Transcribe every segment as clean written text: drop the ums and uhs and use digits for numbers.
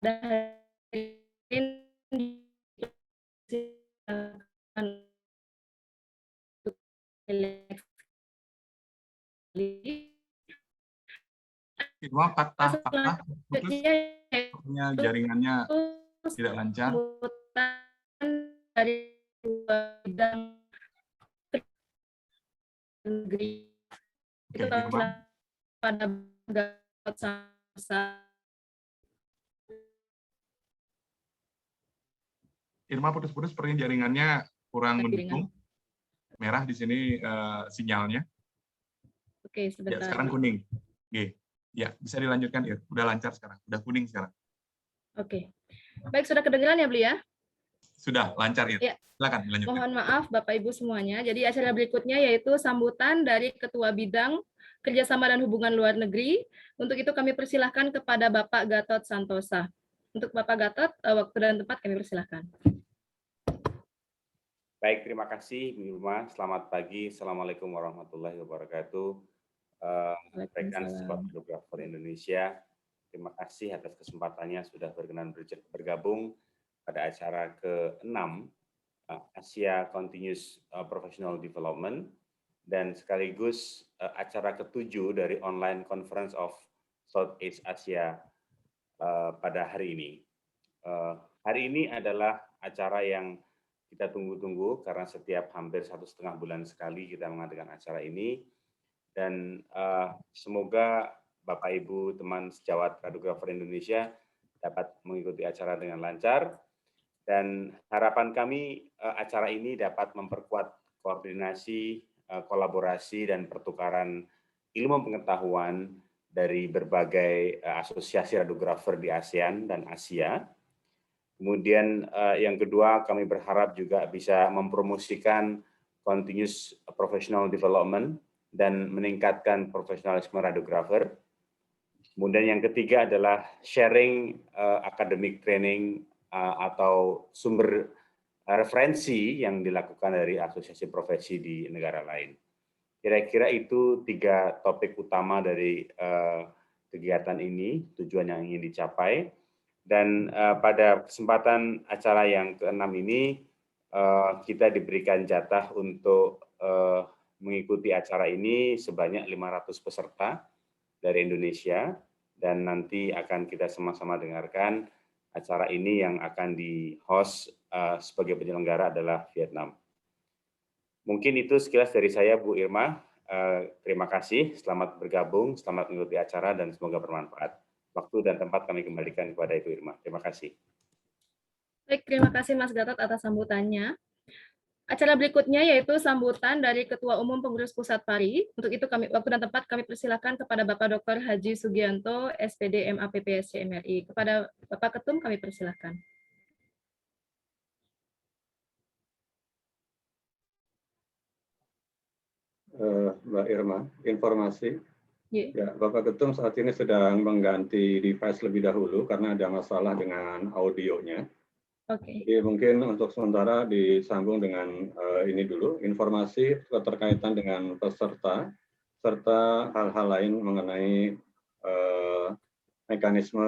Irma patah-patah, putus, jaringannya tidak lancar. Dari bidang negeri itu pada Irma putus-putus, seperti jaringannya kurang mendukung. Merah di sini sinyalnya. Oke, sebentar. Ya, sekarang kuning. Oke. Ya, bisa dilanjutkan, Ir. Udah lancar sekarang. Udah kuning sekarang. Oke. Baik, sudah kedengeran ya, Beli ya? Sudah, lancar, Ir. Ya. Silakan dilanjutkan. Mohon maaf, Bapak Ibu semuanya. Jadi acara berikutnya yaitu sambutan dari Ketua Bidang Kerjasama dan Hubungan Luar Negeri. Untuk itu kami persilahkan kepada Bapak Gatot Santosa. Untuk Bapak Gatot, waktu dan tempat kami persilahkan. Baik, terima kasih Bu Irma. Selamat pagi. Assalamualaikum warahmatullahi wabarakatuh. Rekan Radiographers Indonesia, terima kasih atas kesempatannya sudah berkenan bergabung pada acara ke-6 Asia Continuous Professional Development dan sekaligus acara ke-7 dari Online Conference of Southeast Asia pada hari ini. Hari ini adalah acara yang kita tunggu-tunggu karena setiap hampir 1,5 bulan sekali kita mengadakan acara ini, dan semoga Bapak Ibu teman sejawat Radiographer Indonesia dapat mengikuti acara dengan lancar, dan harapan kami acara ini dapat memperkuat koordinasi, kolaborasi dan pertukaran ilmu pengetahuan dari berbagai asosiasi radiografer di ASEAN dan Asia. Kemudian yang kedua, kami berharap juga bisa mempromosikan continuous professional development dan meningkatkan profesionalisme radiografer. Kemudian yang ketiga adalah sharing academic training atau sumber referensi yang dilakukan dari asosiasi profesi di negara lain. Kira-kira itu 3 topik utama dari kegiatan ini, tujuan yang ingin dicapai. Dan pada kesempatan acara yang ke-6 ini, kita diberikan jatah untuk mengikuti acara ini sebanyak 500 peserta dari Indonesia, dan nanti akan kita sama-sama dengarkan acara ini yang akan di-host sebagai penyelenggara adalah Vietnam. Mungkin itu sekilas dari saya, Bu Irma. Terima kasih, selamat bergabung, selamat mengikuti acara, dan semoga bermanfaat. Waktu dan tempat kami kembalikan kepada Ibu Irma. Terima kasih. Baik, terima kasih Mas Gatot atas sambutannya. Acara berikutnya yaitu sambutan dari Ketua Umum Pengurus Pusat PARI. Untuk itu waktu dan tempat kami persilakan kepada Bapak Dr. Haji Sugianto, SPD MAPPSC MRI. Kepada Bapak Ketum kami persilakan. Mbak Irma, informasi. Ya, Bapak Ketum saat ini sedang mengganti device lebih dahulu karena ada masalah dengan audionya. Oke. Jadi mungkin untuk sementara disambung dengan ini dulu, informasi keterkaitan dengan peserta serta hal-hal lain mengenai mekanisme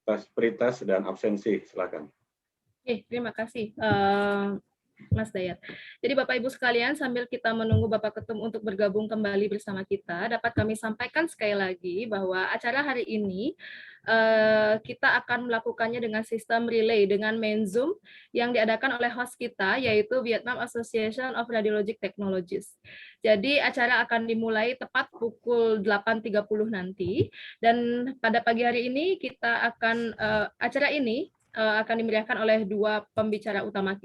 tes pretest dan absensi. Silakan. Oke, terima kasih. Mas Dayat. Jadi Bapak Ibu sekalian, sambil kita menunggu Bapak Ketum untuk bergabung kembali bersama kita, dapat kami sampaikan sekali lagi bahwa acara hari ini kita akan melakukannya dengan sistem relay dengan main Zoom yang diadakan oleh host kita, yaitu Vietnam Association of Radiologic Technologist. Jadi acara akan dimulai tepat pukul 8.30 nanti, dan pada pagi hari ini kita akan acara ini akan dimeriahkan oleh 2 pembicara utama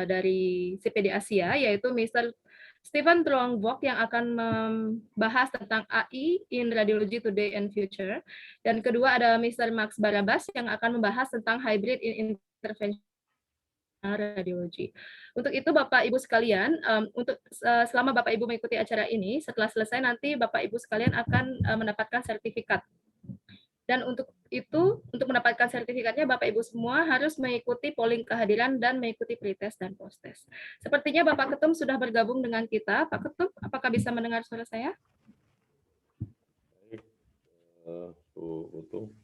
dari CPD Asia, yaitu Mr. Stephen Truong yang akan membahas tentang AI in Radiology Today and Future, dan kedua ada Mr. Max Barabas yang akan membahas tentang Hybrid in Interventional Radiology. Untuk itu Bapak Ibu sekalian, untuk selama Bapak Ibu mengikuti acara ini, setelah selesai nanti Bapak Ibu sekalian akan mendapatkan sertifikat. Dan untuk itu, untuk mendapatkan sertifikatnya, Bapak Ibu semua harus mengikuti polling kehadiran dan mengikuti pretest dan post-test. Sepertinya Bapak Ketum sudah bergabung dengan kita. Pak Ketum, apakah bisa mendengar suara saya? Baik, Bu Utu.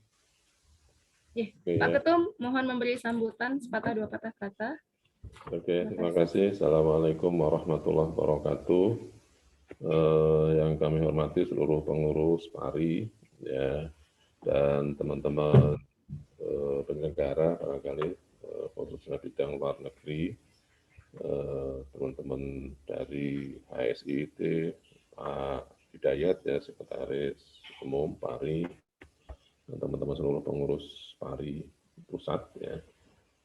Pak Ketum, mohon memberi sambutan sepatah dua patah kata. Oke, terima kasih. Assalamualaikum warahmatullahi wabarakatuh. Yang kami hormati seluruh pengurus PARI ya, dan teman-teman penyelenggara barangkali khususnya bidang luar negeri, teman-teman dari HSIT, Pak Hidayat ya, Sekretaris Umum PARI, dan teman-teman seluruh pengurus PARI pusat ya.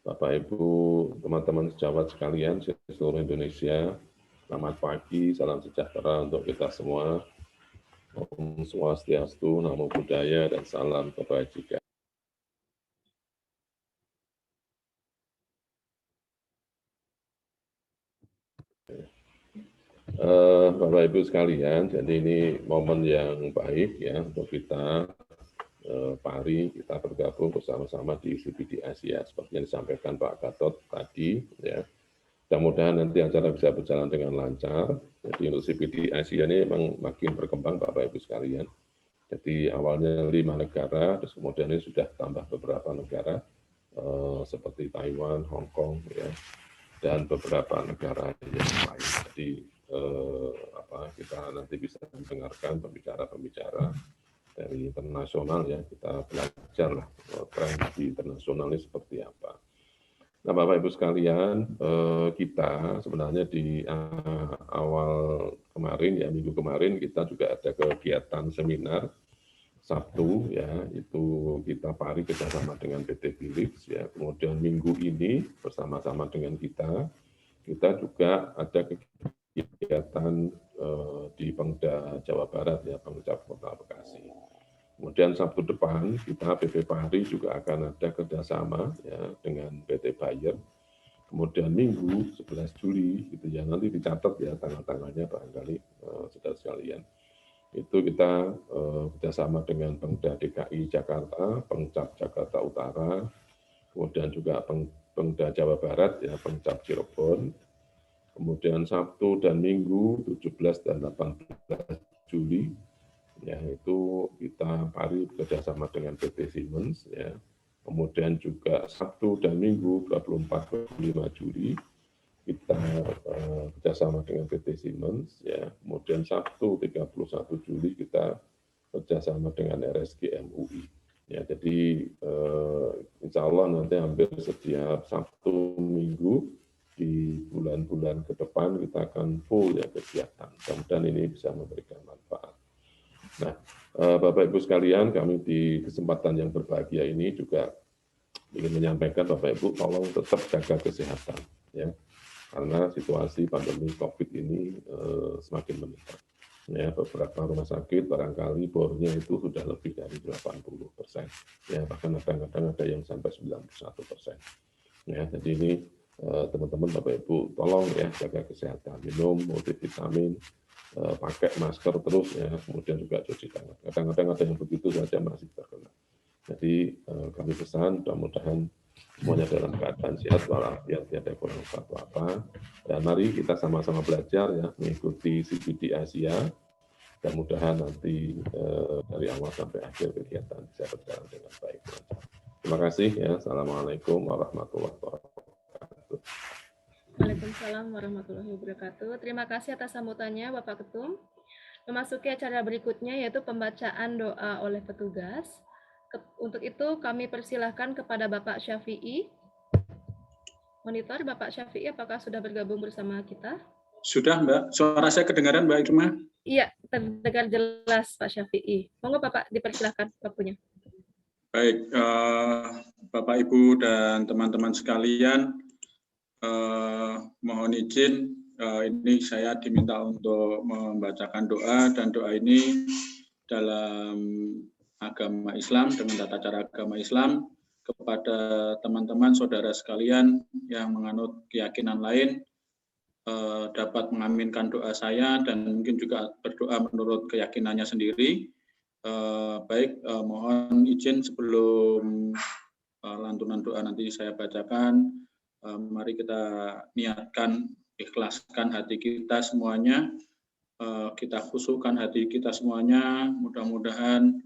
Bapak Ibu, teman-teman sejawat sekalian seluruh Indonesia, selamat pagi, salam sejahtera untuk kita semua. Om Swastiastu, Namo Buddhaya, dan salam kebajikan. Bapak Ibu sekalian, jadi ini momen yang baik ya untuk kita PARI, kita bergabung bersama-sama di CPD Asia seperti yang disampaikan Pak Gatot tadi ya. Mudah-mudahan nanti acara bisa berjalan dengan lancar. Jadi untuk CPD Asia ini memang makin berkembang Bapak Ibu sekalian. Jadi awalnya 5 negara, terus kemudian ini sudah tambah beberapa negara seperti Taiwan, Hong Kong ya, dan beberapa negara yang lain. Jadi kita nanti bisa mendengarkan pembicara-pembicara dari internasional ya, kita belajar lah tren di internasional ini seperti apa. Nah Bapak Ibu sekalian, kita sebenarnya di awal kemarin ya, minggu kemarin kita juga ada kegiatan seminar Sabtu ya, itu kita PARI kerjasama dengan PT Philips ya. Kemudian minggu ini bersama-sama dengan kita juga ada kegiatan di Pengda Jawa Barat ya, Pengda Kota Bekasi. Kemudian Sabtu depan kita PP PARI juga akan ada kerjasama ya dengan PT Bayer. Kemudian Minggu 11 Juli gitu ya, nanti dicatat ya tanggal-tanggalnya barangkali saudara sekalian. Itu kita kerjasama dengan Pengda DKI Jakarta, Pengcap Jakarta Utara, kemudian juga Pengda Jawa Barat ya, Pengcap Cirebon. Kemudian Sabtu dan Minggu 17 dan 18 Juli ya, itu kita PARI bekerjasama dengan PT Siemens ya. Kemudian juga Sabtu dan Minggu 24-25 Juli kita kerjasama dengan PT Siemens ya. Kemudian Sabtu 31 Juli kita kerjasama dengan RSG MUI ya. Jadi insya Allah nanti hampir setiap Sabtu Minggu di bulan-bulan ke depan kita akan full ya kegiatan, dan ini bisa memberikan manfaat. Nah, Bapak Ibu sekalian, kami di kesempatan yang berbahagia ini juga ingin menyampaikan Bapak Ibu tolong tetap jaga kesehatan ya, karena situasi pandemi COVID ini semakin meningkat. Ya, beberapa rumah sakit barangkali bornya itu sudah lebih dari 80%, ya bahkan kadang-kadang ada yang sampai 91%. Ya, jadi ini teman-teman Bapak Ibu tolong ya jaga kesehatan, minum multivitamin, pakai masker terus ya, kemudian juga cuci tangan. Kadang-kadang ada yang begitu saja masih terkena. Jadi kami pesan mudah-mudahan semuanya dalam keadaan sehat walafiat, tiada kurang satu apa. Dan mari kita sama-sama belajar ya, mengikuti CPD Asia. Dan mudahan nanti dari awal sampai akhir kegiatan bisa berjalan dengan baik. Terima kasih ya. Assalamualaikum warahmatullahi wabarakatuh. Waalaikumsalam warahmatullahi wabarakatuh. Terima kasih atas sambutannya Bapak Ketum. Memasuki acara berikutnya yaitu pembacaan doa oleh petugas. Untuk itu kami persilahkan kepada Bapak Syafi'i. Monitor Bapak Syafi'i, apakah sudah bergabung bersama kita? Sudah Mbak, suara saya kedengaran Mbak Irma? Iya, terdengar jelas Pak Syafi'i. Monggo Bapak dipersilahkan waktunya. Baik, Bapak Ibu dan teman-teman sekalian, mohon izin, ini saya diminta untuk membacakan doa, dan doa ini dalam agama Islam, dengan tata cara agama Islam, kepada teman-teman saudara sekalian yang menganut keyakinan lain, dapat mengaminkan doa saya dan mungkin juga berdoa menurut keyakinannya sendiri. Baik, mohon izin sebelum lantunan doa nanti saya bacakan, mari kita niatkan, ikhlaskan hati kita semuanya, kita khusyukkan hati kita semuanya, mudah-mudahan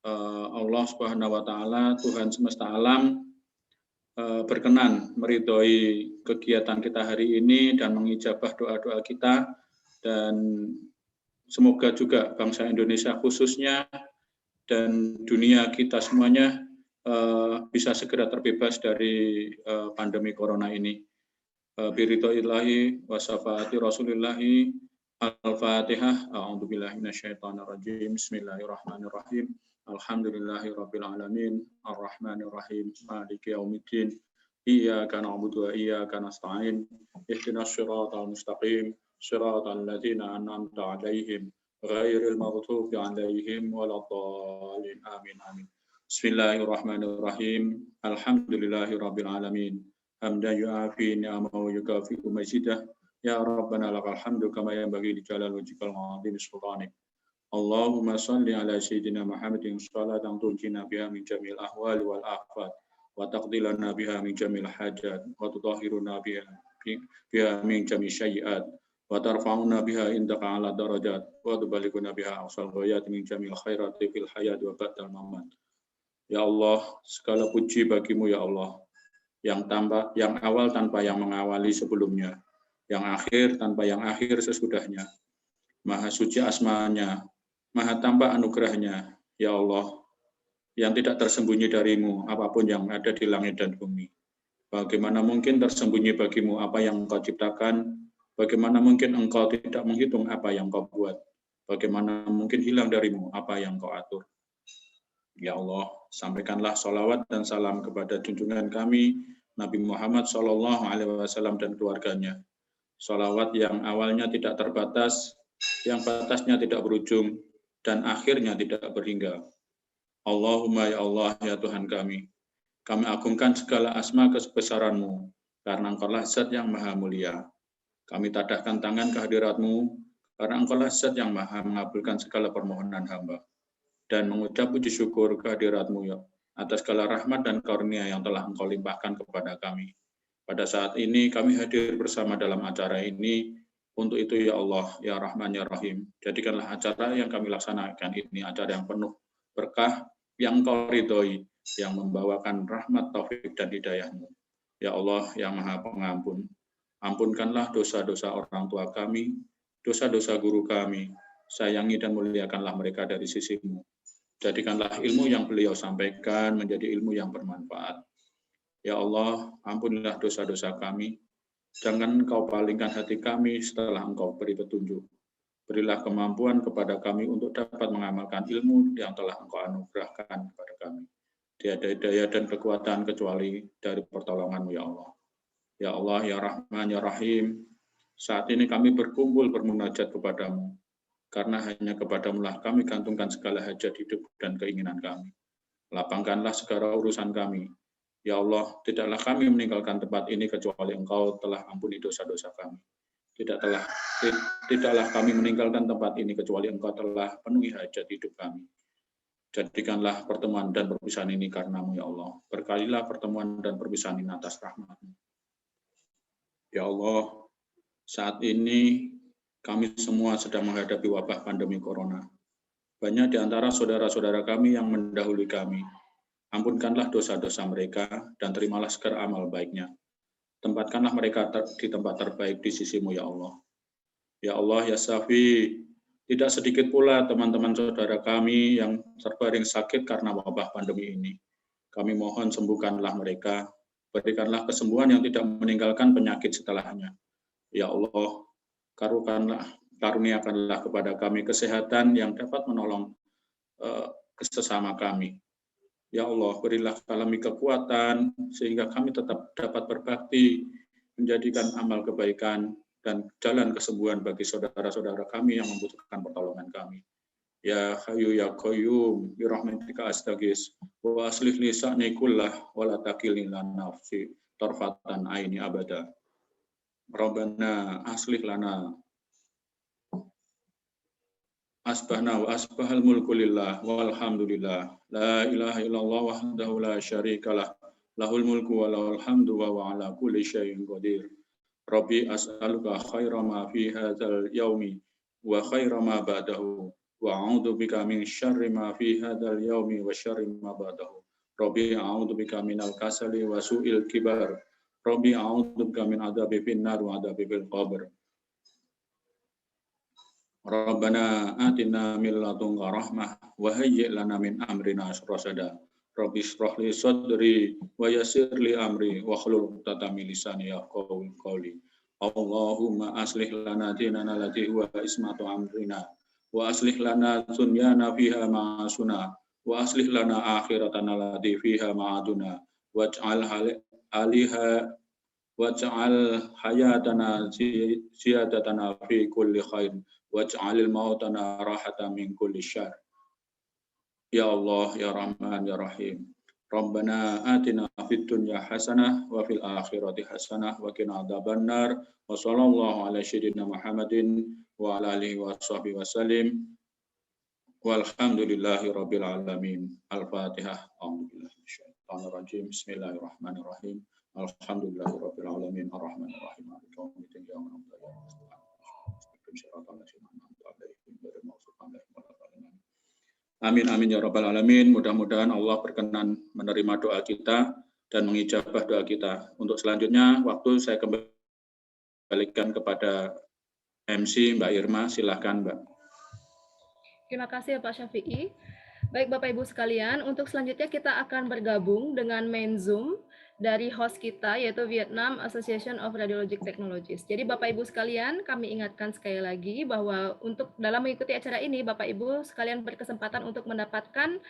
Allah Subhanahu wa taala, Tuhan semesta alam, berkenan meridhoi kegiatan kita hari ini dan mengijabah doa-doa kita, dan semoga juga bangsa Indonesia khususnya dan dunia kita semuanya bisa segera terbebas dari pandemi corona ini. Biridhoillahi wa syafaati rasulillahi. Al-Fatihah. A'udzubillahi minasyaitonirrajim. Bismillahirrahmanirrahim. Alhamdulillahirabbil alamin. Arrahmanirrahim. Maliki yaumiddin. Iyyaka na'budu wa iyyaka nasta'in. Ihdinas siratal mustaqim. Siratal ladzina an'amta 'alaihim ghairil maghdubi 'alaihim waladdallin. Amin amin. Bismillahirrahmanirrahim. Alhamdulillahirabbil alamin. Hamdan yu'afi ni'amahu yukafi'u mazidah. Ya Rabbana lakal hamdu kama yanbaghi li jalali wajhikal 'azimi sultanik. Allahumma shalli ala sayyidina Muhammadin shalatan tunjina biha min jami'il ahwali wal afat wa taqdilana biha min jami'il hajat wa tutahhiruna biha min jami'i syai'at wa tarfa'una biha indaka 'ala darajat wa tuballighuna biha aqsal ghayat min jami'il khairati fil hayat wa ba'dal mamat. Ya Allah, segala puji bagimu ya Allah, yang awal tanpa yang mengawali sebelumnya, yang akhir tanpa yang akhir sesudahnya. Maha suci asma-Nya, maha tambah anugerahnya, ya Allah, yang tidak tersembunyi darimu apapun yang ada di langit dan bumi. Bagaimana mungkin tersembunyi bagimu apa yang Engkau ciptakan? Bagaimana mungkin Engkau tidak menghitung apa yang Engkau buat? Bagaimana mungkin hilang darimu apa yang Engkau atur? Ya Allah, sampaikanlah sholawat dan salam kepada junjungan kami, Nabi Muhammad SAW dan keluarganya. Sholawat yang awalnya tidak terbatas, yang batasnya tidak berujung, dan akhirnya tidak berhingga. Allahumma ya Allah, ya Tuhan kami agungkan segala asma kebesaran-Mu, karena Engkaulah Zat yang maha mulia. Kami tadahkan tangan kehadirat-Mu, karena Engkaulah Zat yang maha mengabulkan segala permohonan hamba. Dan mengucap puji syukur kehadirat-Mu ya, atas segala rahmat dan karunia yang telah Engkau limpahkan kepada kami. Pada saat ini kami hadir bersama dalam acara ini. Untuk itu ya Allah, ya Rahman, ya Rahim, jadikanlah acara yang kami laksanakan ini acara yang penuh berkah, yang Engkau ridhoi, yang membawakan rahmat, taufik, dan hidayah-Mu. Ya Allah, yang Maha Pengampun, ampunkanlah dosa-dosa orang tua kami, dosa-dosa guru kami, sayangi dan muliakanlah mereka dari sisi-Mu. Jadikanlah ilmu yang beliau sampaikan menjadi ilmu yang bermanfaat. Ya Allah, ampunilah dosa-dosa kami. Jangan Engkau palingkan hati kami setelah Engkau beri petunjuk. Berilah kemampuan kepada kami untuk dapat mengamalkan ilmu yang telah Engkau anugerahkan kepada kami. Tiada daya dan kekuatan kecuali dari pertolongan-Mu ya Allah. Ya Allah, ya Rahman, ya Rahim, saat ini kami berkumpul bermunajat kepadamu, karena hanya kepadamu lah kami gantungkan segala hajat hidup dan keinginan kami. Lapangkanlah segala urusan kami. Ya Allah, tidaklah kami meninggalkan tempat ini kecuali Engkau telah ampuni dosa-dosa kami. Tidaklah kami meninggalkan tempat ini kecuali Engkau telah penuhi hajat hidup kami. Jadikanlah pertemuan dan perpisahan ini karena-Mu ya Allah. Berkalilah pertemuan dan perpisahan ini atas rahmat-Mu. Ya Allah, saat ini kami semua sedang menghadapi wabah pandemi corona. Banyak di antara saudara-saudara kami yang mendahului kami. Ampunkanlah dosa-dosa mereka dan terimalah segala amal baiknya. Tempatkanlah mereka di tempat terbaik di sisi-Mu ya Allah. Ya Allah, ya Syafi, tidak sedikit pula teman-teman saudara kami yang terbaring sakit karena wabah pandemi ini. Kami mohon sembuhkanlah mereka, berikanlah kesembuhan yang tidak meninggalkan penyakit setelahnya. Ya Allah, karuniakanlah kepada kami kesehatan yang dapat menolong sesama kami. Ya Allah, berilah kami kekuatan sehingga kami tetap dapat berbakti, menjadikan amal kebaikan dan jalan kesembuhan bagi saudara-saudara kami yang membutuhkan pertolongan kami. Ya Hayyu ya Qayyum, bi rahmatika astaghits, wa aslih li sa'ni kullah wa la takilni lan nafsi tarfatan aini abada. Rabbana aslih lana asbahna wa asbahal mulku lillah walhamdulillah la ilaha illallah wahdahu la syarikalah lahul mulku wa lahul hamdu wa ala kulli syai'in qadir. Rabbi as'aluka khaira ma fi hadzal yaumi wa khaira ma ba'dahu wa a'udzu bika min syarri ma fi hadzal yaumi wa syarri ma ba'dahu. Rabbi a'udzu bika minal kasali wa su'il kibar. Rabbi a'udzu bika min adzabi finnar wa adzabi fil qabr. Rabbana atina min ladunka rahmah wa hayyi' lana min amrina rashada. Rabbi shrah li sadri wa yassir li amri wa hlul 'uqdatam min lisani yafqahu qawli. Allahumma aslih lana dinana allati huwa ismatu amrina wa aslih lana dunyana fiha ma'asuna wa aslih lana akhiratana allati fiha ma'aduna waj'al hayatana ziyadatana fi kulli khair waj'alil mautana rahatan min kulli syarr. Ya Allah, ya Rahman, ya Rahim. Rabbana atina fid dunya hasanah wa fil akhirati hasanah wa qina adzabannar. Wa sallallahu ala sayyidina Muhammadin wa ala alihi wa sahbihi wasallim. Walhamdulillahi rabbil alamin. Al-Fatihah. A'udzubillahi minasyaitonir rajim. Bismillahirrahmanirrahim. Alhamdulillahi rabbil alamin. Arrahmanir rahim. Maliki yaumiddin. Iyyaka na'budu wa iyyaka nasta'in. Shiratal ladzina an'amta 'alaihim ghairil maghdubi 'alaihim waladdallin. Amin amin ya rabbal alamin. Mudah-mudahan Allah berkenan menerima doa kita dan mengijabah doa kita. Untuk selanjutnya waktu saya kembalikan kepada MC Mbak Irma. Silakan Mbak. Terima kasih Pak Syafi'i. Baik Bapak Ibu sekalian, untuk selanjutnya kita akan bergabung dengan main Zoom dari host kita yaitu Vietnam Association of Radiologic Technologists. Jadi Bapak Ibu sekalian, kami ingatkan sekali lagi bahwa untuk dalam mengikuti acara ini Bapak Ibu sekalian berkesempatan untuk mendapatkan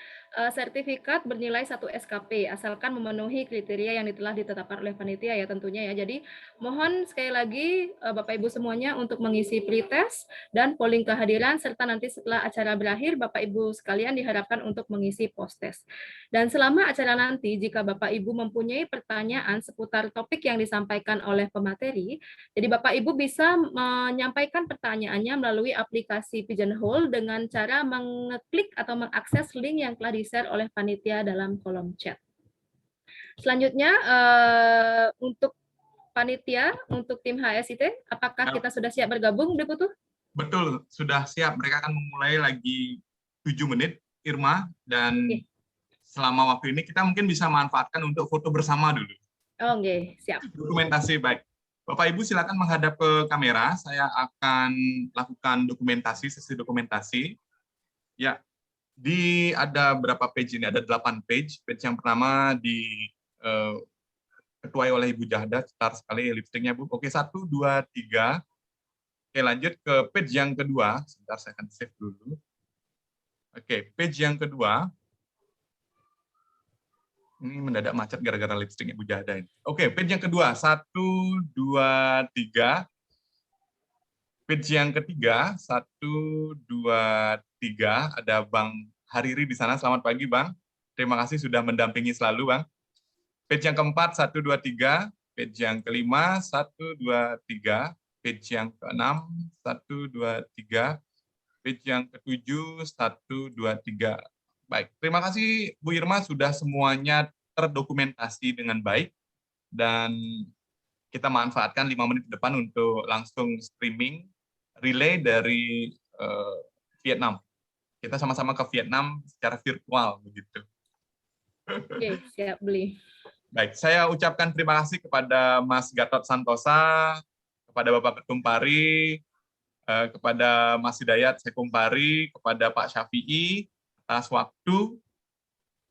sertifikat bernilai 1 SKP asalkan memenuhi kriteria yang telah ditetapkan oleh panitia ya tentunya ya. Jadi mohon sekali lagi Bapak Ibu semuanya untuk mengisi pretest dan polling kehadiran serta nanti setelah acara berakhir Bapak Ibu sekalian diharapkan untuk mengisi post-test. Dan selama acara nanti jika Bapak Ibu mempunyai pertanyaan seputar topik yang disampaikan oleh pemateri, jadi Bapak Ibu bisa menyampaikan pertanyaannya melalui aplikasi Pigeonhole dengan cara mengeklik atau mengakses link yang telah di-share oleh panitia dalam kolom chat. Selanjutnya untuk panitia, untuk tim HSIT, apakah kita sudah siap bergabung, Deputu? Betul, sudah siap. Mereka akan memulai lagi 7 menit, Irma, dan selama waktu ini kita mungkin bisa manfaatkan untuk foto bersama dulu. Oke, siap. Dokumentasi, baik. Bapak Ibu silakan menghadap ke kamera. Saya akan lakukan dokumentasi, sesi dokumentasi. Ya, ada berapa page ini? Ada 8 page. Page yang pertama diketuai oleh Ibu Jahda, cetar sekali lipsticknya Bu. Oke, 1, 2, 3. Oke, lanjut ke page yang kedua. Sebentar, saya akan save dulu. Oke, page yang kedua. Ini mendadak macet gara-gara lipstick Ibu Jahda ini. Oke, page yang kedua. 1, 2, 3. Page yang ketiga. 1, 2, 3. Ada Bang Hariri di sana. Selamat pagi, Bang. Terima kasih sudah mendampingi selalu, Bang. Page yang keempat, 1, 2, 3. Page yang kelima, 1, 2, 3. Page yang keenam, 1, 2, 3. Page yang ketujuh, 1, 2, 3. Baik, terima kasih Bu Irma sudah semuanya terdokumentasi dengan baik dan kita manfaatkan 5 menit ke depan untuk langsung streaming relay dari Vietnam. Kita sama-sama ke Vietnam secara virtual begitu. Oke, siap beli. Baik, saya ucapkan terima kasih kepada Mas Gatot Santosa, kepada Bapak Ketum Pari, kepada Mas Hidayat Sekumpari, kepada Pak Syafi'i atas waktu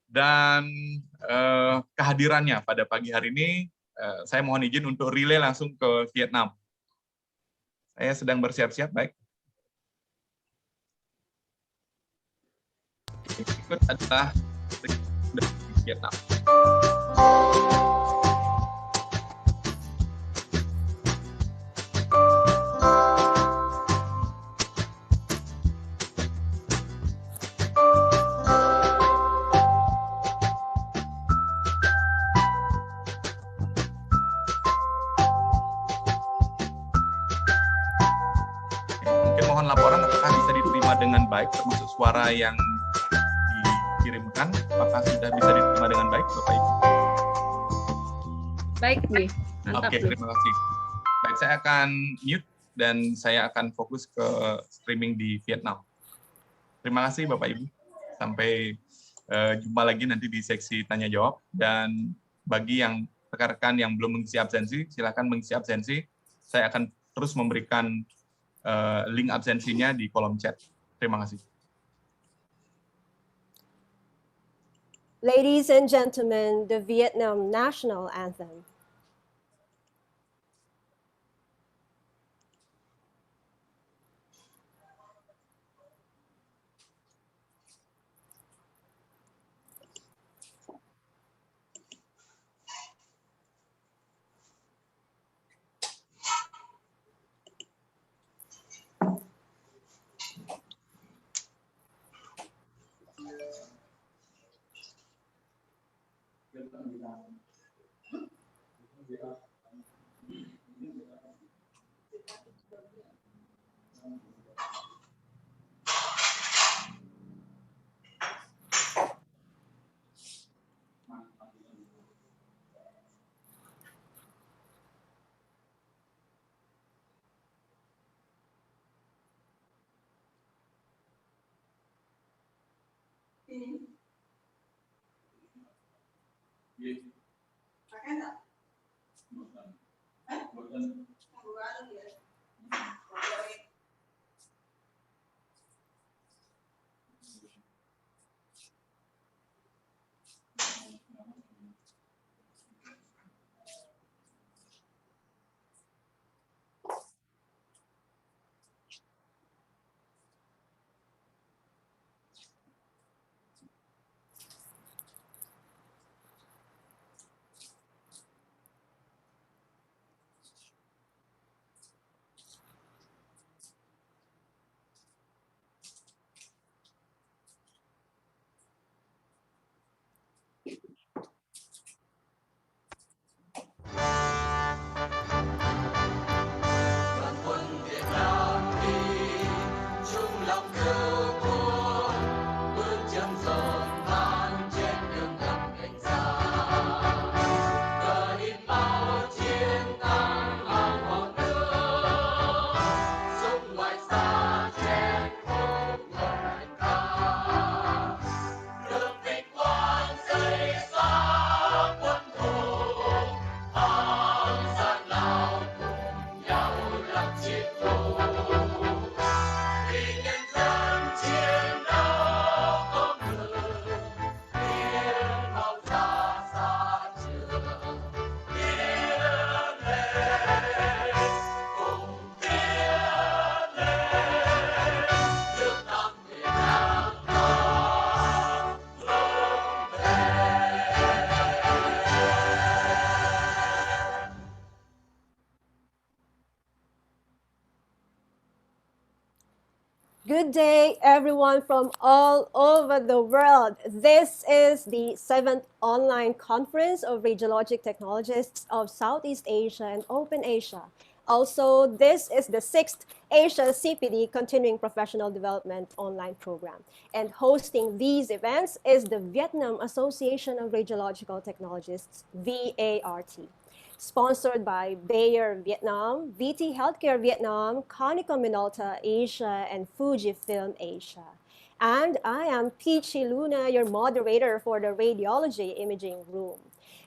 dan kehadirannya pada pagi hari ini. Saya mohon izin untuk relay langsung ke Vietnam. Saya sedang bersiap-siap, baik. Berikut adalah Vietnam. Laporan apakah bisa diterima dengan baik, termasuk suara yang dikirimkan, apakah sudah bisa diterima dengan baik, Bapak Ibu? Baik, Bu. Mantap, Oke, terima kasih. Baik, saya akan mute dan saya akan fokus ke streaming di Vietnam. Terima kasih Bapak Ibu. Sampai jumpa lagi nanti di seksi tanya jawab. Dan bagi yang rekan-rekan yang belum mengisi absensi, silakan mengisi absensi. Saya akan terus memberikan link absensinya di kolom chat. Terima kasih. Ladies and gentlemen, the Vietnam National Anthem. Good day, everyone from all over the world. This is the 7th online conference of Radiologic Technologists of Southeast Asia and Open Asia. Also, this is the 6th Asia CPD Continuing Professional Development online program. And hosting these events is the Vietnam Association of Radiological Technologists, VART. Sponsored by Bayer Vietnam, VT Healthcare Vietnam, Konica Minolta Asia, and Fujifilm Asia. And I am Peachy Luna, your moderator for the Radiology Imaging Room.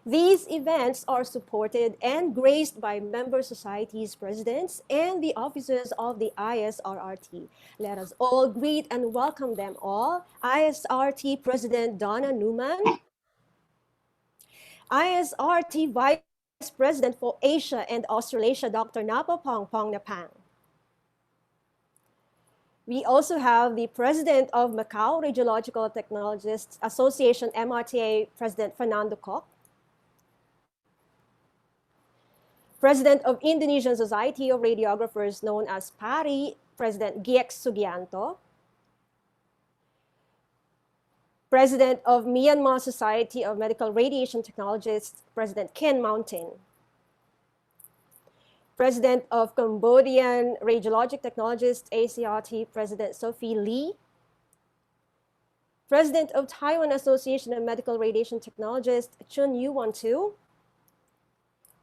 These events are supported and graced by member societies, presidents, and the officers of the ISRRT. Let us all greet and welcome them all. ISRRT President Donna Newman, ISRRT Vice President for Asia and Australasia, Dr. Napapong Pongnapang. We also have the President of Macau Radiological Technologists Association, MRTA, President Fernando Quoc. President of Indonesian Society of Radiographers, known as PARI, President Giek Sugianto. President of Myanmar Society of Medical Radiation Technologists, President Ken Mountain. President of Cambodian Radiologic Technologists, ISRRT, President Sophie Lee. President of Taiwan Association of Medical Radiation Technologists, Chun Yuan-tu.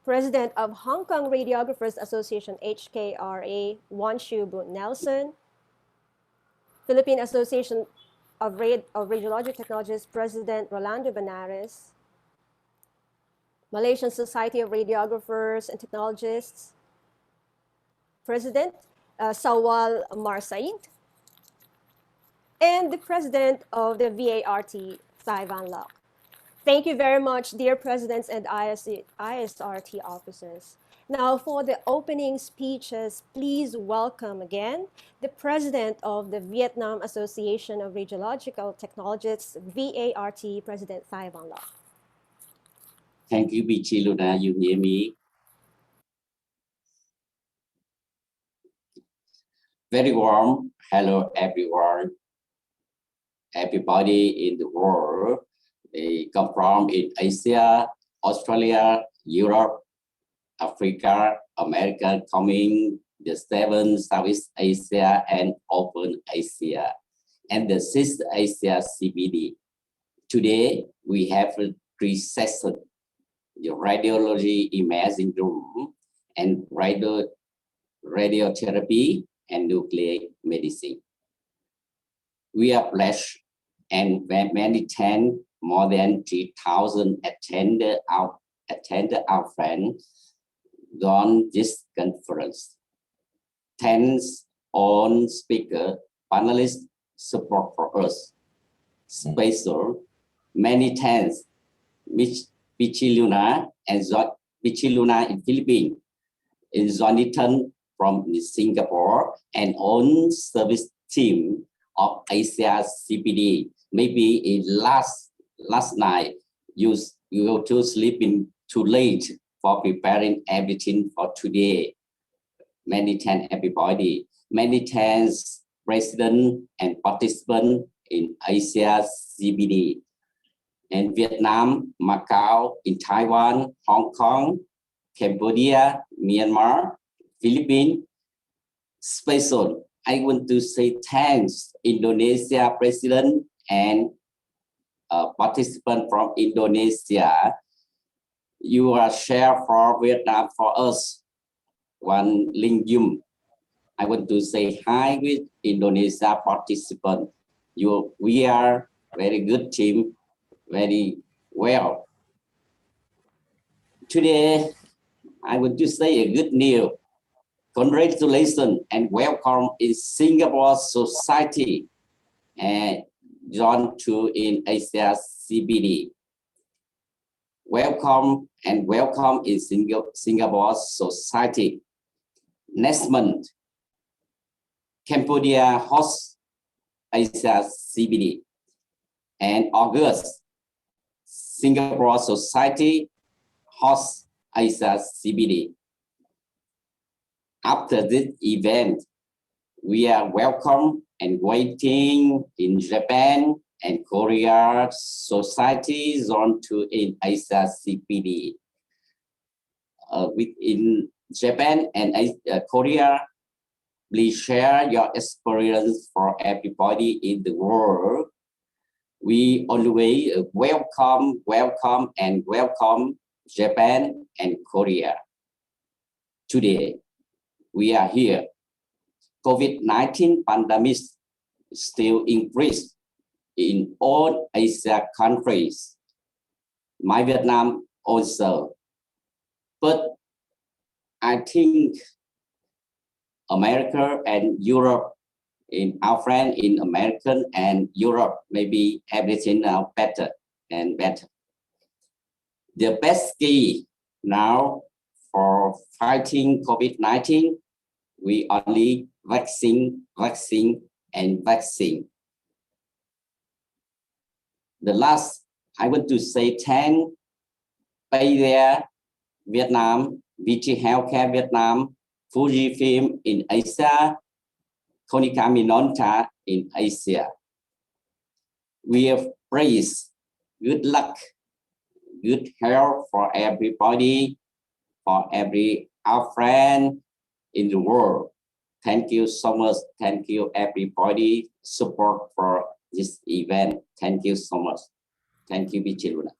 President of Hong Kong Radiographers Association, HKRA, Wan Shu Boon Nelson. Philippine Association of Radiologic Technologists President Rolando Banares, Malaysian Society of Radiographers and Technologists President Sawal Marsaid, and the President of the VART, Van Lock. Thank you very much, dear Presidents and ISRT officers. Now for the opening speeches, please welcome again the President of the Vietnam Association of Radiological Technologists, VART, President Van Lock. Thank you, Bichi Luna. You hear me? Very warm. Hello, everyone. Everybody in the world. They come from in Asia, Australia, Europe, Africa, America, coming the 7 Southeast Asia and Open Asia, and the 6th Asia CPD. Today, we have 3 sessions, the radiology imaging room and radiotherapy and nuclear medicine. We are blessed and many thanks. More than 3,000 attended our friends on this conference. Thanks on speaker, panelists support for us. Special, many thanks, Bichi Luna and Bichi Luna in Philippines, in Jonathan from Singapore, and own service team of Asia CPD. Maybe in last night, you go to sleep in too late for preparing everything for today. Many thanks, everybody. Many thanks, President and participants in Asia CPD. In Vietnam, Macau, in Taiwan, Hong Kong, Cambodia, Myanmar, Philippines. Special, I want to say thanks, Indonesia President and participant from Indonesia. You are share for Vietnam for us. One Lingyum. I want to say hi with Indonesia participant. We are very good team, very well. Today, I want to say a good news. Congratulations and welcome in Singapore Society and John 2 in Asia CPD. Welcome and welcome in Singapore Society. Next month, Cambodia hosts Asia CPD. And August, Singapore Society hosts Asia CPD. After this event, we are welcome and waiting in Japan and Korea Society Zone 2 in Asia CPD. In Japan and Korea, please share your experience for everybody in the world. We always welcome Japan and Korea. Today, we are here. COVID-19 pandemic still increased in all Asia countries. My Vietnam also. But I think America and Europe, in our friend in American and Europe, maybe everything now better and better. The best key now for fighting COVID-19, we only vaccine. The last, I want to say 10 Payday Vietnam, VG Healthcare Vietnam, Fujifilm in Asia, Konica Minolta in Asia. We have praised good luck, good health for everybody, for our friend in the world. Thank you so much. Thank you everybody support for this event. Thank you so much. Thank you, Bichi Luna.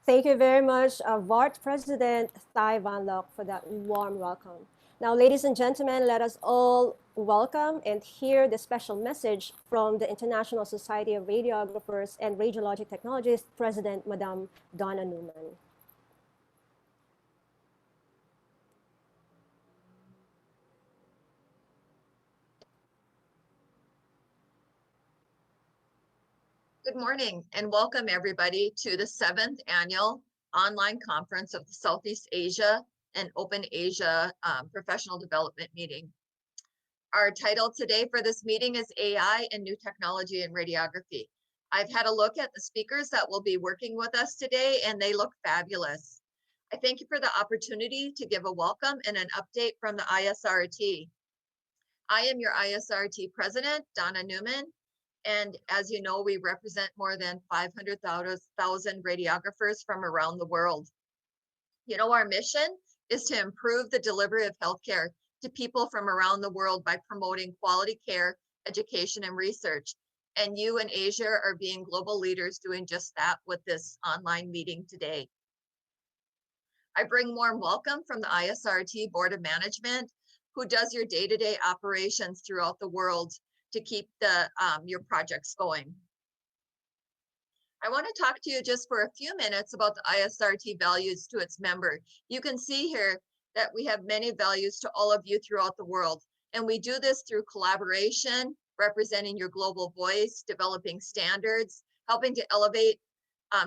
Thank you very much, VART President Van Lock, for that warm welcome. Now, ladies and gentlemen, let us all welcome and hear the special message from the International Society of Radiographers and Radiologic Technologists President, Madame Donna Newman. Good morning and welcome everybody to the 7th annual online conference of the Southeast Asia and Open Asia Professional Development Meeting. Our title today for this meeting is AI and New Technology in Radiography. I've had a look at the speakers that will be working with us today and they look fabulous. I thank you for the opportunity to give a welcome and an update from the ISRRT. I am your ISRRT President, Donna Newman. And as you know, we represent more than 500,000 radiographers from around the world. You know, our mission is to improve the delivery of healthcare to people from around the world by promoting quality care, education, and research. And you in Asia are being global leaders doing just that with this online meeting today. I bring warm welcome from the ISRRT Board of Management, who does your day-to-day operations throughout the world to keep your projects going. I want to talk to you just for a few minutes about the ISRRT values to its member. You can see here that we have many values to all of you throughout the world. And we do this through collaboration, representing your global voice, developing standards, helping to elevate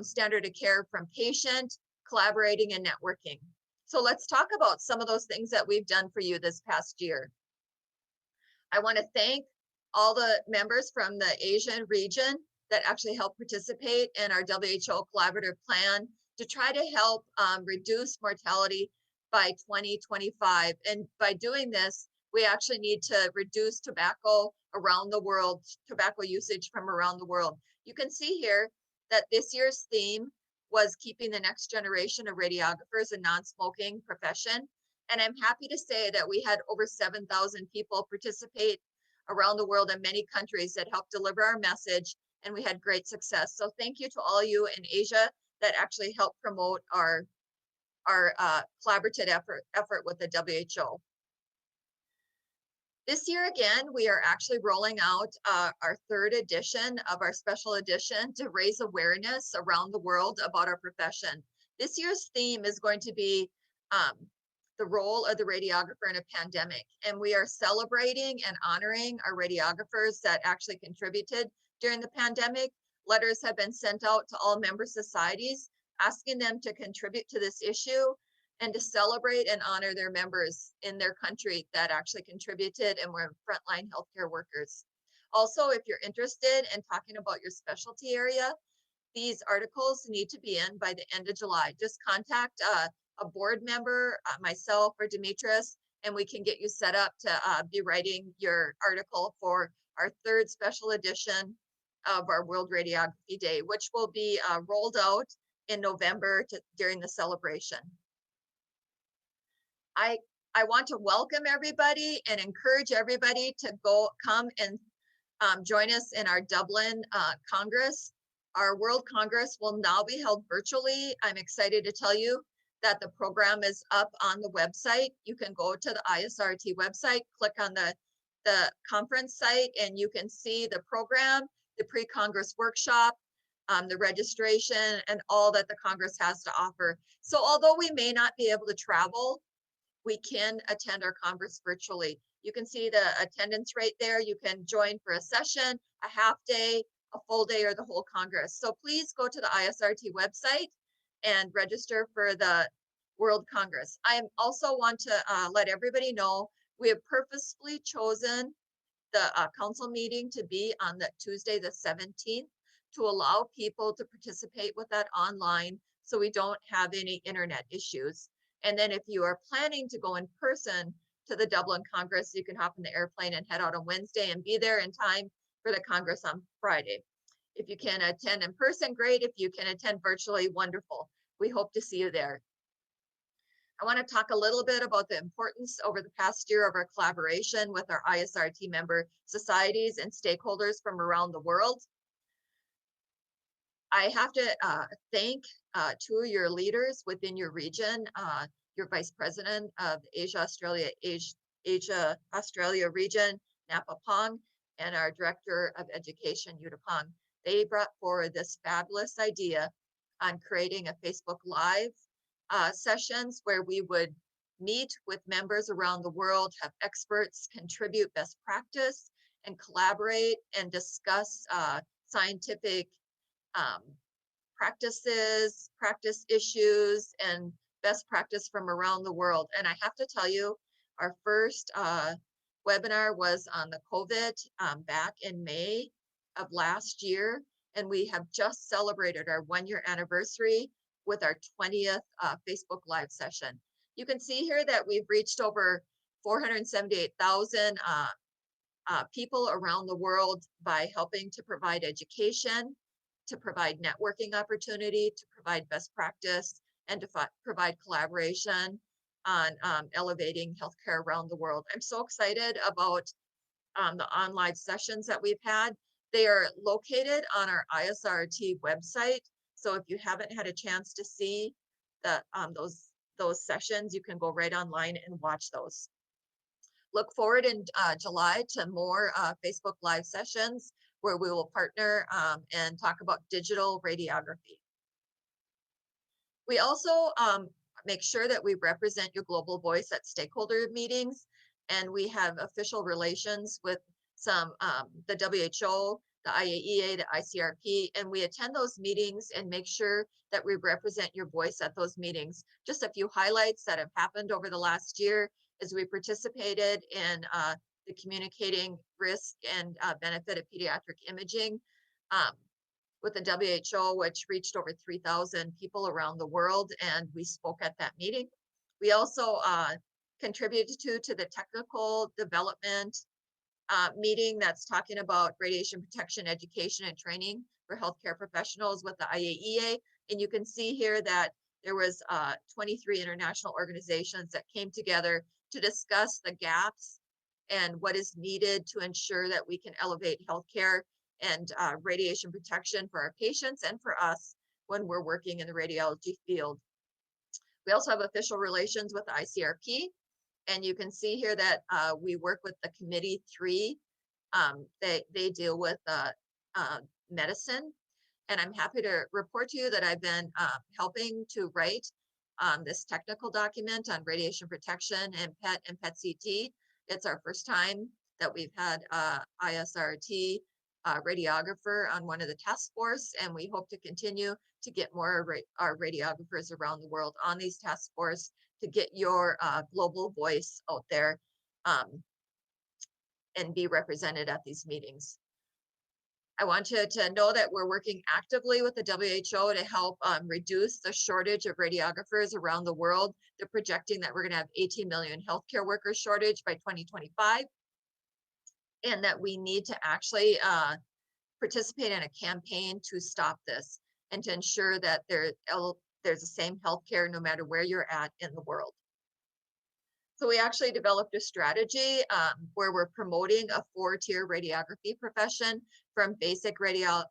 standard of care from patient, collaborating and networking. So let's talk about some of those things that we've done for you this past year. I want to thank all the members from the Asian region that actually help participate in our WHO collaborative plan to try to help reduce mortality by 2025. And by doing this, we actually need to reduce tobacco around the world, tobacco usage from around the world. You can see here that this year's theme was keeping the next generation of radiographers a non-smoking profession. And I'm happy to say that we had over 7,000 people participate around the world in many countries that helped deliver our message, and we had great success. So thank you to all you in Asia that actually helped promote our collaborative effort with the WHO. This year again, we are actually rolling out our 3rd edition of our special edition to raise awareness around the world about our profession. This year's theme is going to be the role of the radiographer in a pandemic. And we are celebrating and honoring our radiographers that actually contributed during the pandemic. Letters have been sent out to all member societies, asking them to contribute to this issue and to celebrate and honor their members in their country that actually contributed and were frontline healthcare workers. Also, if you're interested in talking about your specialty area, these articles need to be in by the end of July. Just contact a board member, myself or Demetrius, and we can get you set up to be writing your article for our 3rd special edition of our World Radiography Day, which will be rolled out in November during the celebration. I want to welcome everybody and encourage everybody to come and join us in our Dublin Congress. Our World Congress will now be held virtually. I'm excited to tell you that the program is up on the website. You can go to the ISRRT website, click on the conference site, and you can see the program, the pre-Congress workshop, the registration, and all that the Congress has to offer. So although we may not be able to travel, we can attend our Congress virtually. You can see the attendance rate there. You can join for a session, a half day, a full day, or the whole Congress. So please go to the ISRRT website and register for the World Congress. I also want to let everybody know we have purposefully chosen the council meeting to be on the Tuesday, the 17th, to allow people to participate with that online so we don't have any internet issues. And then if you are planning to go in person to the Dublin Congress, you can hop in the airplane and head out on Wednesday and be there in time for the Congress on Friday. If you can attend in person, great. If you can attend virtually, wonderful. We hope to see you there. I want to talk a little bit about the importance over the past year of our collaboration with our ISRRT member societies and stakeholders from around the world. I have to thank 2 of your leaders within your region, your Vice President of Asia Australia region, Napapong, and our Director of Education, Utapong. They brought forward this fabulous idea on creating a Facebook Live sessions where we would meet with members around the world, have experts contribute best practice, and collaborate and discuss scientific practices, practice issues, and best practice from around the world. And I have to tell you, our first webinar was on the COVID back in May of last year, and we have just celebrated our 1-year anniversary with our 20th Facebook Live session. You can see here that we've reached over 478,000 people around the world by helping to provide education, to provide networking opportunity, to provide best practice, and to provide collaboration on elevating healthcare around the world. I'm so excited about the online sessions that we've had. They are located on our ISRRT website. So if you haven't had a chance to see the, those sessions, you can go right online and watch those. Look forward in July to more Facebook Live sessions where we will partner and talk about digital radiography. We also make sure that we represent your global voice at stakeholder meetings, and we have official relations with some the WHO, the IAEA, the ICRP, and we attend those meetings and make sure that we represent your voice at those meetings. Just a few highlights that have happened over the last year is we participated in the Communicating Risk and Benefit of Pediatric Imaging with the WHO, which reached over 3,000 people around the world, and we spoke at that meeting. We also contributed to the technical development meeting that's talking about radiation protection education and training for healthcare professionals with the IAEA. And you can see here that there was 23 international organizations that came together to discuss the gaps and what is needed to ensure that we can elevate healthcare and radiation protection for our patients and for us when we're working in the radiology field. We also have official relations with the ICRP, and you can see here that we work with the Committee 3. They deal with medicine, and I'm happy to report to you that I've been helping to write this technical document on radiation protection and PET and PET-CT. It's our first time that we've had ISRRT radiographer on one of the task force, and we hope to continue to get more our radiographers around the world on these task force to get your global voice out there and be represented at these meetings. I want you to know that we're working actively with the WHO to help reduce the shortage of radiographers around the world. They're projecting that we're going to have 18 million healthcare workers shortage by 2025, and that we need to actually participate in a campaign to stop this and to ensure that there's the same healthcare no matter where you're at in the world. So we actually developed a strategy where we're promoting a 4-tier radiography profession from basic radiographer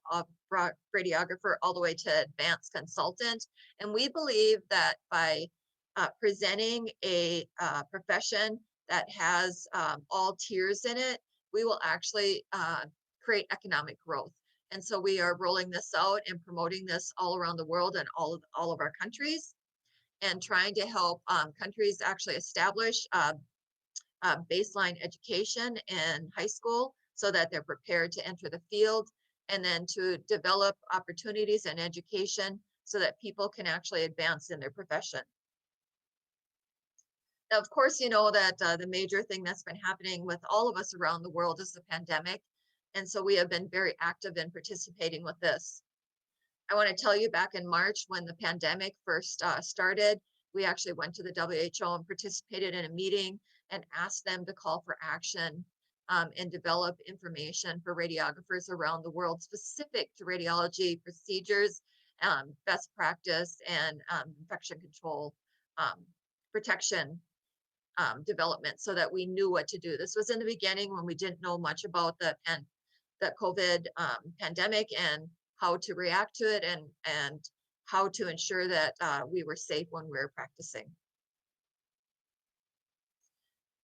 all the way to advanced consultant. And we believe that by presenting a profession that has all tiers in it, we will actually create economic growth. And so we are rolling this out and promoting this all around the world and all of our countries, and trying to help countries actually establish baseline education in high school so that they're prepared to enter the field, and then to develop opportunities and education so that people can actually advance in their profession. Now, of course, you know that the major thing that's been happening with all of us around the world is the pandemic. And so we have been very active in participating with this. I want to tell you, back in March when the pandemic first started, we actually went to the WHO and participated in a meeting and asked them to call for action and develop information for radiographers around the world specific to radiology procedures, best practice, and infection control protection development, so that we knew what to do. This was in the beginning when we didn't know much about the COVID pandemic and how to react to it, and how to ensure that we were safe when we were practicing.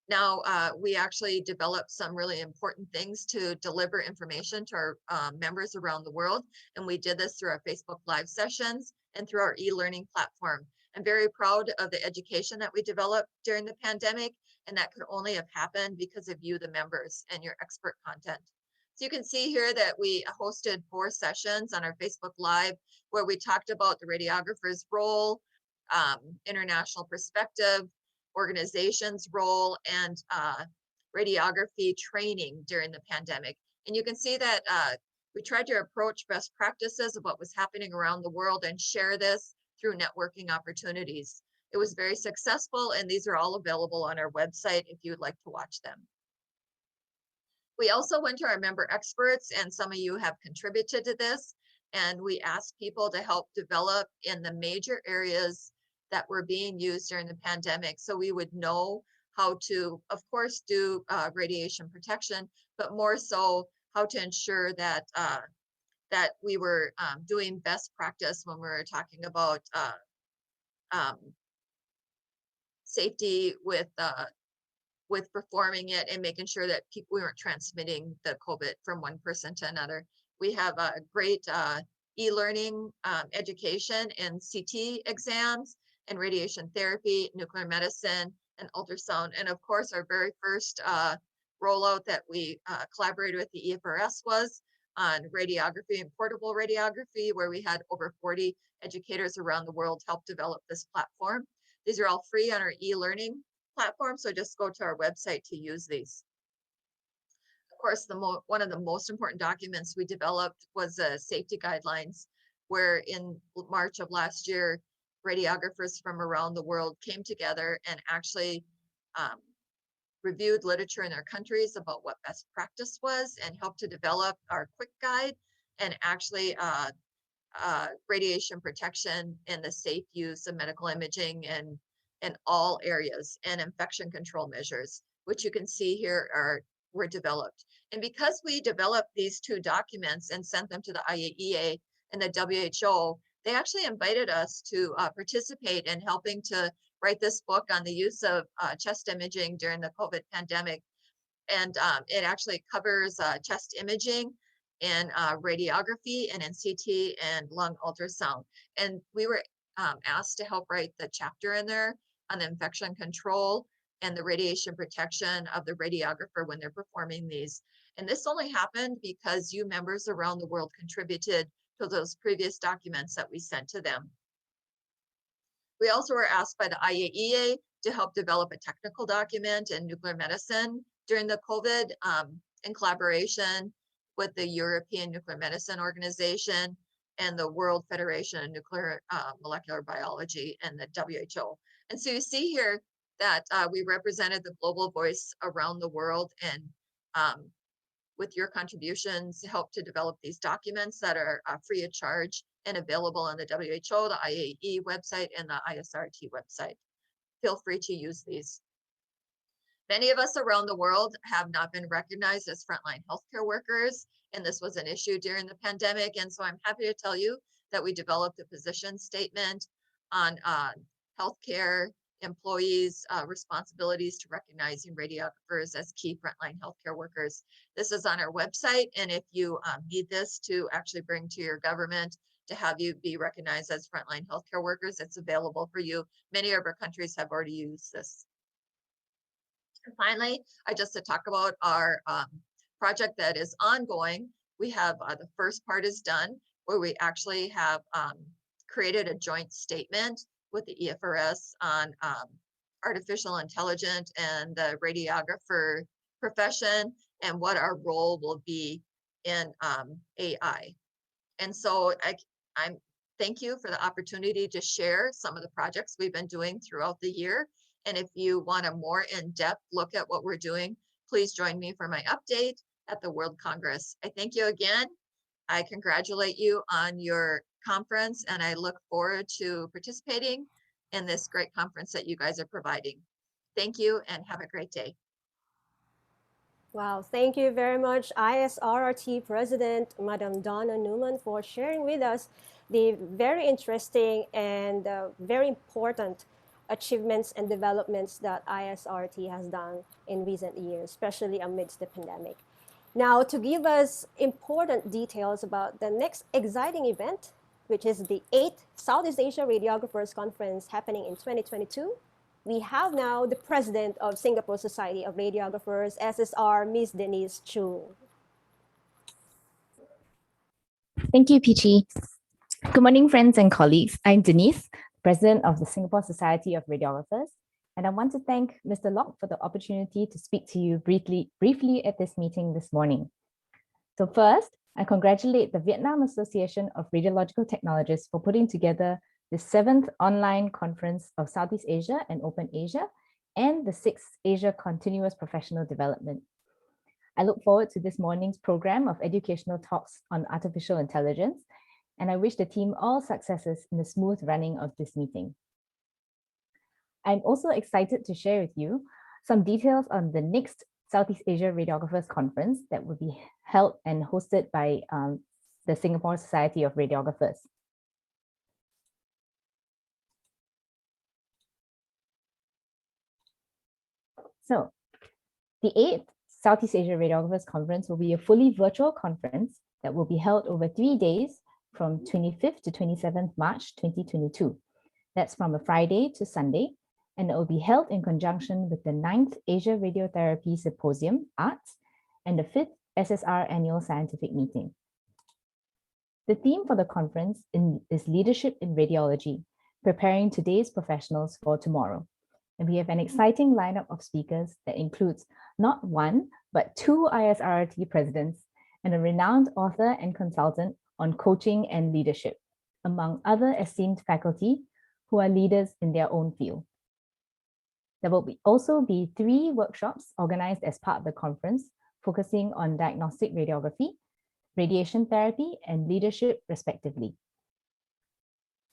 Now, we actually developed some really important things to deliver information to our members around the world. And we did this through our Facebook Live sessions and through our e-learning platform. I'm very proud of the education that we developed during the pandemic, and that could only have happened because of you, the members, and your expert content. So you can see here that we hosted 4 sessions on our Facebook Live where we talked about the radiographer's role, international perspective, organization's role, and radiography training during the pandemic. And you can see that we tried to approach best practices of what was happening around the world and share this through networking opportunities. It was very successful, and these are all available on our website if you would like to watch them. We also went to our member experts, and some of you have contributed to this, and we asked people to help develop in the major areas that were being used during the pandemic, so we would know how to, of course, do radiation protection, but more so how to ensure that that we were doing best practice when we were talking about safety with performing it and making sure that we weren't transmitting the COVID from one person to another. We have a great e-learning education in CT exams and radiation therapy, nuclear medicine, and ultrasound. And of course, our very first rollout that we collaborated with the ISRRT was on radiography and portable radiography, where we had over 40 educators around the world help develop this platform. These are all free on our e-learning platform, so just go to our website to use these. Of course, one of the most important documents we developed was safety guidelines, where in March of last year, radiographers from around the world came together and actually reviewed literature in their countries about what best practice was and helped to develop our quick guide and actually radiation protection and the safe use of medical imaging in all areas, and infection control measures, which you can see here were developed. And because we developed these 2 documents and sent them to the IAEA and the WHO, they actually invited us to participate in helping to write this book on the use of chest imaging during the COVID pandemic. And it actually covers chest imaging in radiography and in CT and lung ultrasound. And we were asked to help write the chapter in there on the infection control and the radiation protection of the radiographer when they're performing these. And this only happened because you members around the world contributed to those previous documents that we sent to them. We also were asked by the IAEA to help develop a technical document in nuclear medicine during the COVID in collaboration with the European Nuclear Medicine Organization and the World Federation of Nuclear Molecular Biology and the WHO. And so you see here that we represented the global voice around the world, and with your contributions help to develop these documents that are free of charge and available on the WHO, the IAEA website, and the ISRRT website. Feel free to use these. Many of us around the world have not been recognized as frontline healthcare workers, and this was an issue during the pandemic. And so I'm happy to tell you that we developed a position statement on healthcare employees' responsibilities to recognizing radiographers as key frontline healthcare workers. This is on our website, and if you need this to actually bring to your government to have you be recognized as frontline healthcare workers, it's available for you. Many of our countries have already used this. And finally, just to talk about our project that is ongoing, we have the first part is done, where we actually have created a joint statement with the ISRRT on artificial intelligence and the radiographer profession and what our role will be in AI. And so I'm thank you for the opportunity to share some of the projects we've been doing throughout the year. And if you want a more in-depth look at what we're doing, please join me for my update at the World Congress. I thank you again. I congratulate you on your conference, and I look forward to participating in this great conference that you guys are providing. Thank you and have a great day. Wow, thank you very much, ISRRT President, Madam Donna Newman, for sharing with us the very interesting and very important achievements and developments that ISRRT has done in recent years, especially amidst the pandemic. Now, to give us important details about the next exciting event, which is the 8th Southeast Asia Radiographers Conference happening in 2022, we have now the president of Singapore Society of Radiographers, SSR, Ms. Denise Truong. Thank you, Peachy. Good morning, friends and colleagues. I'm Denise, president of the Singapore Society of Radiographers, and I want to thank Mr. Lock for the opportunity to speak to you briefly at this meeting this morning. So first, I congratulate the Vietnam Association of Radiological Technologists for putting together the 7th online conference of Southeast Asia and Open Asia, and the 6th Asia Continuous Professional Development. I look forward to this morning's program of educational talks on artificial intelligence, and I wish the team all successes in the smooth running of this meeting. I'm also excited to share with you some details on the next Southeast Asia Radiographers Conference that will be held and hosted by the Singapore Society of Radiographers. So, the 8th Southeast Asia Radiographers Conference will be a fully virtual conference that will be held over 3 days from 25th to 27th March 2022. That's from a Friday to Sunday, and it will be held in conjunction with the 9th Asia Radiotherapy Symposium, ART, and the 5th SSR Annual Scientific Meeting. The theme for the conference is Leadership in Radiology, Preparing Today's Professionals for Tomorrow. And we have an exciting lineup of speakers that includes not one, but 2 ISRRT presidents and a renowned author and consultant on coaching and leadership, among other esteemed faculty who are leaders in their own field. There will also be 3 workshops organized as part of the conference, focusing on diagnostic radiography, radiation therapy, and leadership, respectively.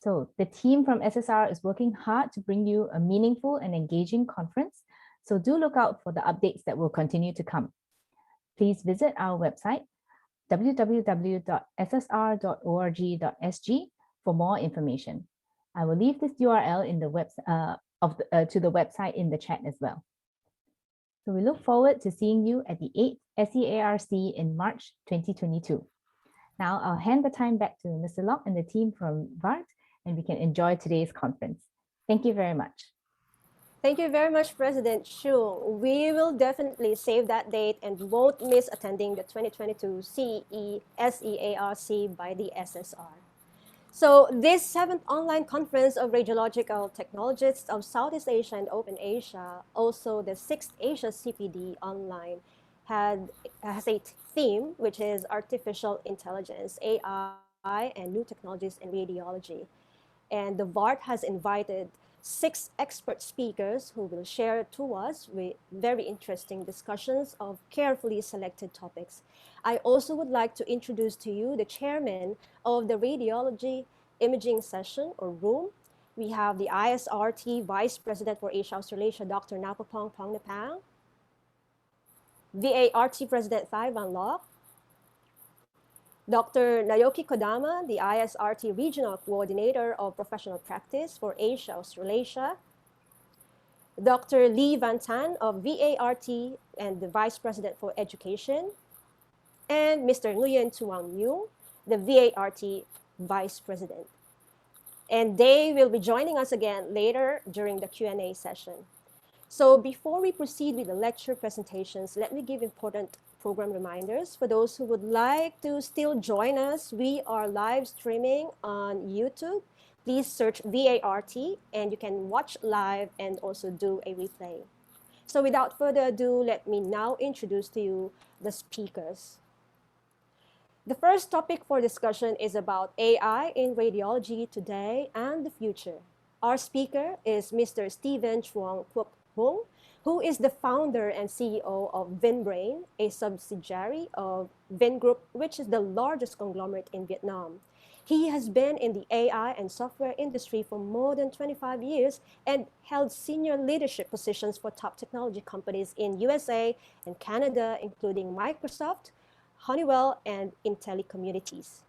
So the team from SSR is working hard to bring you a meaningful and engaging conference. So do look out for the updates that will continue to come. Please visit our website, www.ssr.org.sg, for more information. I will leave this URL in the to the website in the chat as well. So we look forward to seeing you at the 8th SEARC in March 2022. Now I'll hand the time back to Mr. Lock and the team from VART, and we can enjoy today's conference. Thank you very much. Thank you very much, President Truong. We will definitely save that date and won't miss attending the 2022 SEARC by the SSR. So this 7th online conference of Radiological Technologists of Southeast Asia and Open Asia, also the 6th Asia CPD online, has a theme, which is artificial intelligence, AI, and new technologies in radiology. And the VART has invited 6 expert speakers who will share to us with very interesting discussions of carefully selected topics. I also would like to introduce to you the chairman of the Radiology Imaging Session or Room. We have the ISRRT Vice President for Asia Australasia, Dr. Napapong Pongnapang, VART President Thai Van Lock, Dr. Naoki Kodama, the ISRRT Regional Coordinator of Professional Practice for Asia Australasia, Dr. Lee Van Tan of VART and the Vice President for Education, and Mr. Nguyen Tuang Nhu, the VART Vice President. And they will be joining us again later during the Q&A session. So before we proceed with the lecture presentations, let me give important program reminders. For those who would like to still join us, we are live streaming on YouTube. Please search VART and you can watch live and also do a replay. So without further ado, let me now introduce to you the speakers. The first topic for discussion is about AI in radiology today and the future. Our speaker is Mr. Stephen Truong Quoc, who is the founder and CEO of VinBrain, a subsidiary of Vingroup, which is the largest conglomerate in Vietnam. He has been in the AI and software industry for more than 25 years and held senior leadership positions for top technology companies in USA and Canada, including Microsoft, Honeywell, and Intellicommunities.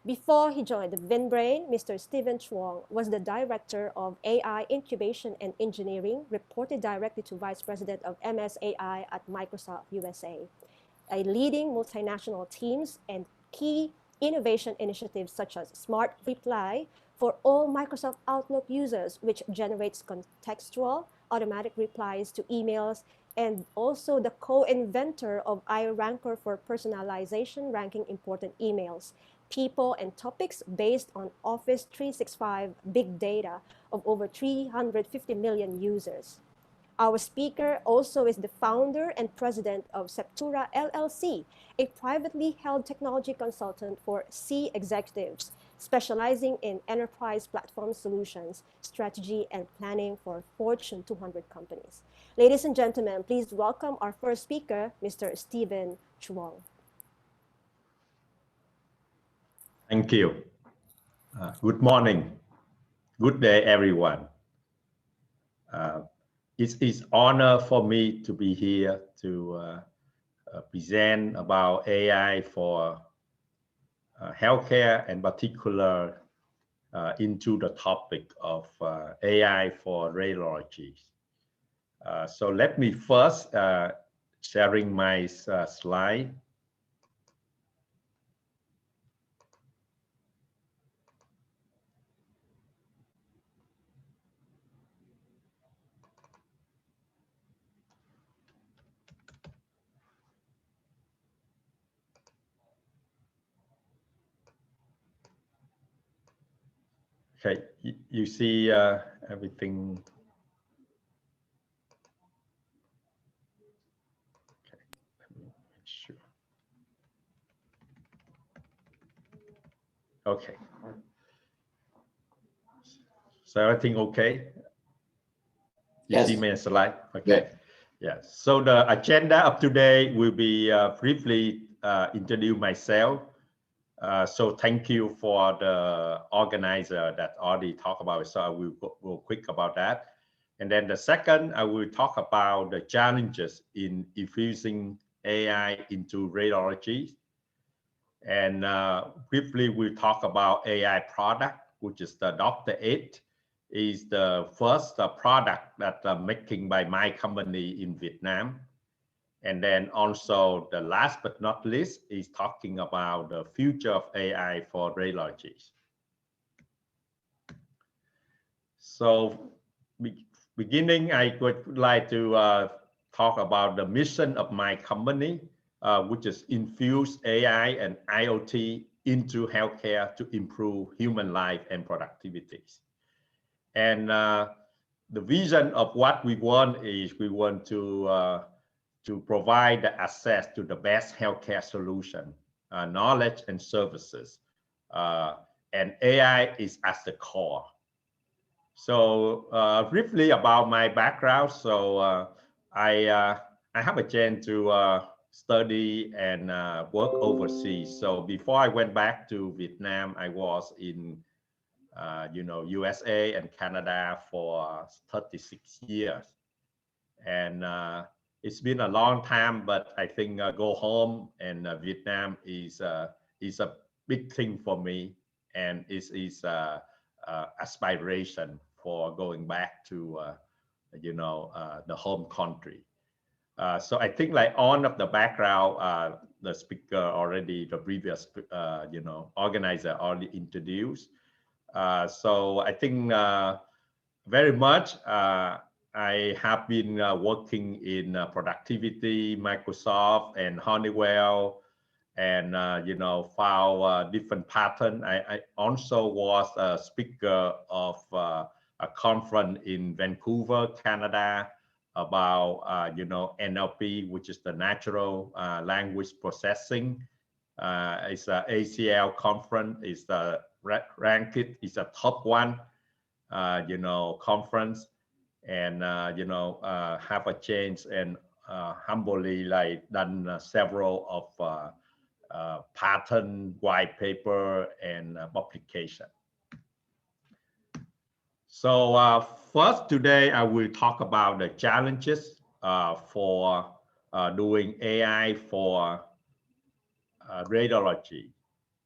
Before he joined VinBrain, Mr. Stephen Truong was the Director of AI Incubation and Engineering, reported directly to Vice President of MSAI at Microsoft USA, leading multinational teams and key innovation initiatives such as Smart Reply for all Microsoft Outlook users, which generates contextual automatic replies to emails, and also the co-inventor of iRanker for personalization, ranking important emails, people, and topics based on Office 365 big data of over 350 million users. Our speaker also is the founder and president of Septura LLC, a privately held technology consultant for C executives, specializing in enterprise platform solutions, strategy, and planning for Fortune 200 companies. Ladies and gentlemen, please welcome our first speaker, Mr. Stephen Truong. Thank you. Good morning. Good day, everyone. It is an honor for me to be here to present about AI for healthcare, and particular into the topic of AI for radiology. So let me first sharing my slide. Okay, you see everything. Okay, let me make sure. Okay. So everything okay? You see my slide? Okay. Yes. So the agenda of today will be briefly introduce myself. So thank you for the organizer that already talked about it. So I will go quick about that. And then the second, I will talk about the challenges in infusing AI into radiology. And briefly, we'll talk about AI product, which is the Dr. 8, is the first product that making by my company in Vietnam. And then also the last but not least is talking about the future of AI for radiology. So beginning, I would like to talk about the mission of my company, which is infuse AI and IoT into healthcare to improve human life and productivity. And the vision of what we want is we want to provide the access to the best healthcare solution, knowledge and services, and AI is at the core. So briefly about my background. So I have a chance to study and work overseas. So before I went back to Vietnam, I was in USA and Canada for 36 years, and it's been a long time, but I think go home and Vietnam is a big thing for me, and it is aspiration for going back to the home country. So I think like on of the background, the speaker already, the previous organizer already introduced. So I think very much. I have been working in productivity, Microsoft and Honeywell, and found different patterns. I also was a speaker of a conference in Vancouver, Canada, about NLP, which is the natural language processing. It's a ACL conference. It's the ranked. It's a top one, conference. And have a chance and humbly like done several of patent white paper and publication. So first today I will talk about the challenges for doing AI for radiology.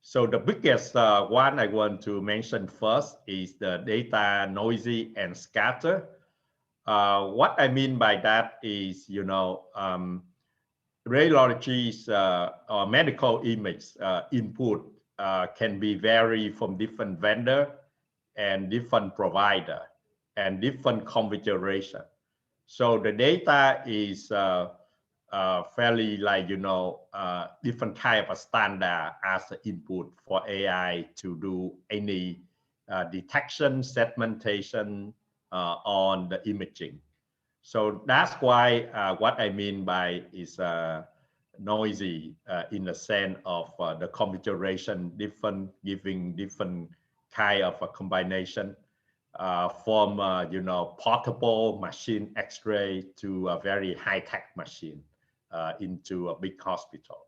So the biggest one I want to mention first is the data noisy and scatter. What I mean by that is, radiology's or medical image input can be vary from different vendor and different provider and different configuration. So the data is fairly like, different kind of a standard as the input for AI to do any detection, segmentation on the imaging. So that's why what I mean by is noisy in the sense of the configuration, giving different kind of a combination from portable machine X-ray to a very high-tech machine into a big hospital.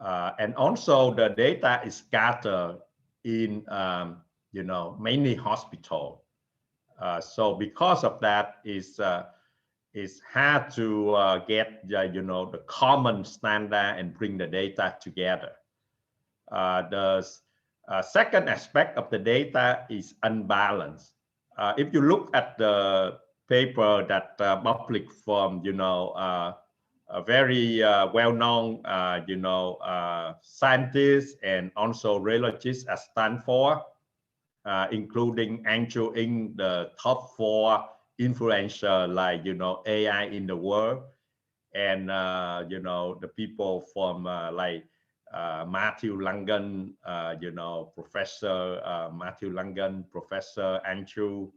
And also the data is scattered in many hospitals. So because of that, it's hard to get the common standard and bring the data together. The second aspect of the data is unbalanced. If you look at the paper that published from a very well-known scientists and also radiologists at Stanford, including Andrew Ng, the top 4 influential like AI in the world, and the people from like Matthew Langen, Professor Matthew Langen, Professor Andrew.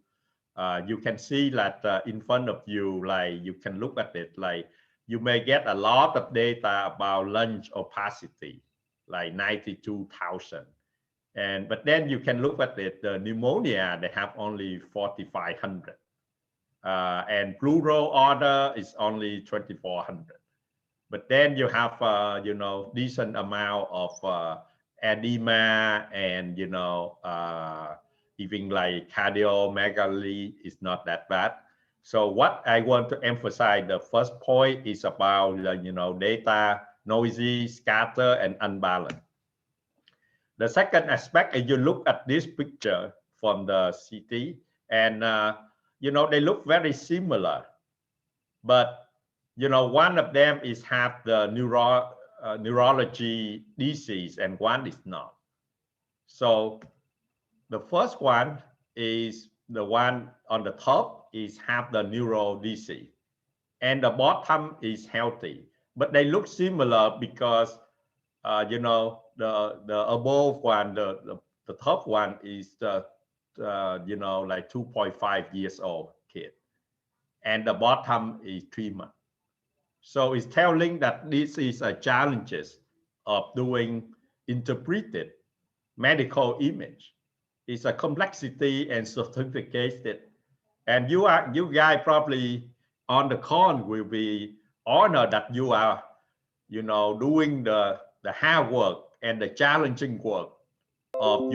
You can see that in front of you, like you can look at it, like you may get a lot of data about lung opacity, like 92,000. But then you can look at it, the pneumonia, they have only 4,500. And pleural order is only 2,400. But then you have, decent amount of edema and, even like cardiomegaly is not that bad. So what I want to emphasize, the first point is about, data, noisy, scatter, and unbalanced. The second aspect is you look at this picture from the CT and, they look very similar, but, one of them is have the neurology disease and one is not. So the first one is the one on the top is have the neuro disease and the bottom is healthy, but they look similar because, the above one, the top one is the, like 2.5 years old kid and the bottom is 3 months. So it's telling that this is a challenges of doing interpreted medical image. It's a complexity and sophisticated. And you guys probably on the call will be honored that you are, doing the hard work and the challenging work of,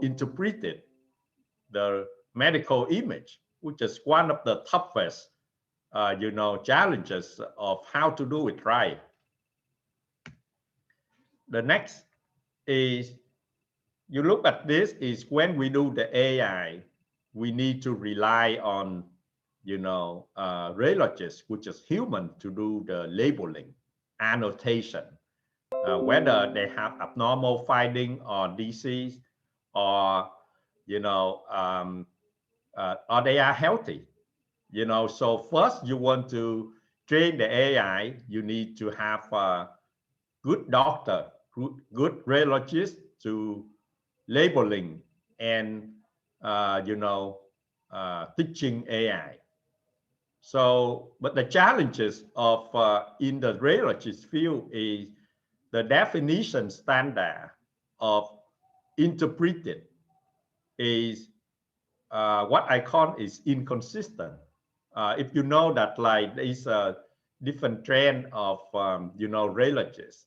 interpreted the medical image, which is one of the toughest, challenges of how to do it right. The next is, you look at this is when we do the AI, we need to rely on, radiologists, which is human, to do the labeling, annotation, whether they have abnormal finding or disease, or, or they are healthy. So first you want to train the AI, you need to have a good doctor, good radiologist to labeling and, teaching AI. So, but the challenges of in the radiologist field is the definition standard of interpreted is what I call is inconsistent. If you know that like there is a different trend of radiologists,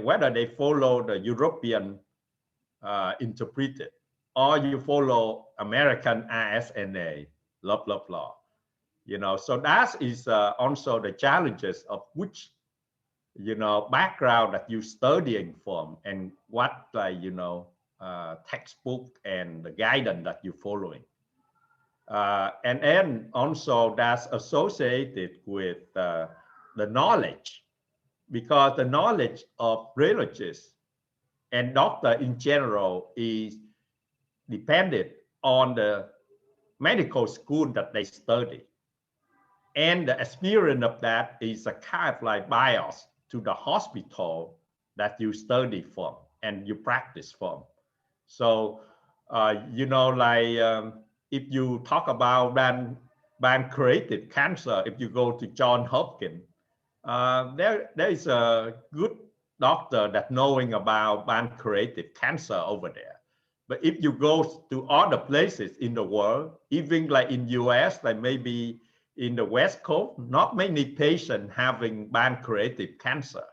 whether they follow the European interpreted or you follow American ISNA, blah blah blah. So that is also the challenges of which background that you studying from, and what textbook and the guidance that you're following. And then also that's associated with the knowledge, because the knowledge of radiologists and doctor in general is dependent on the medical school that they study. And the experience of that is a kind of like bias to the hospital that you study from and you practice from. So, if you talk about pancreatic cancer, if you go to Johns Hopkins, there is a good doctor that knowing about pancreatic cancer over there. But if you go to other places in the world, even like in US, like maybe in the West Coast, not many patients having pancreatic cancer.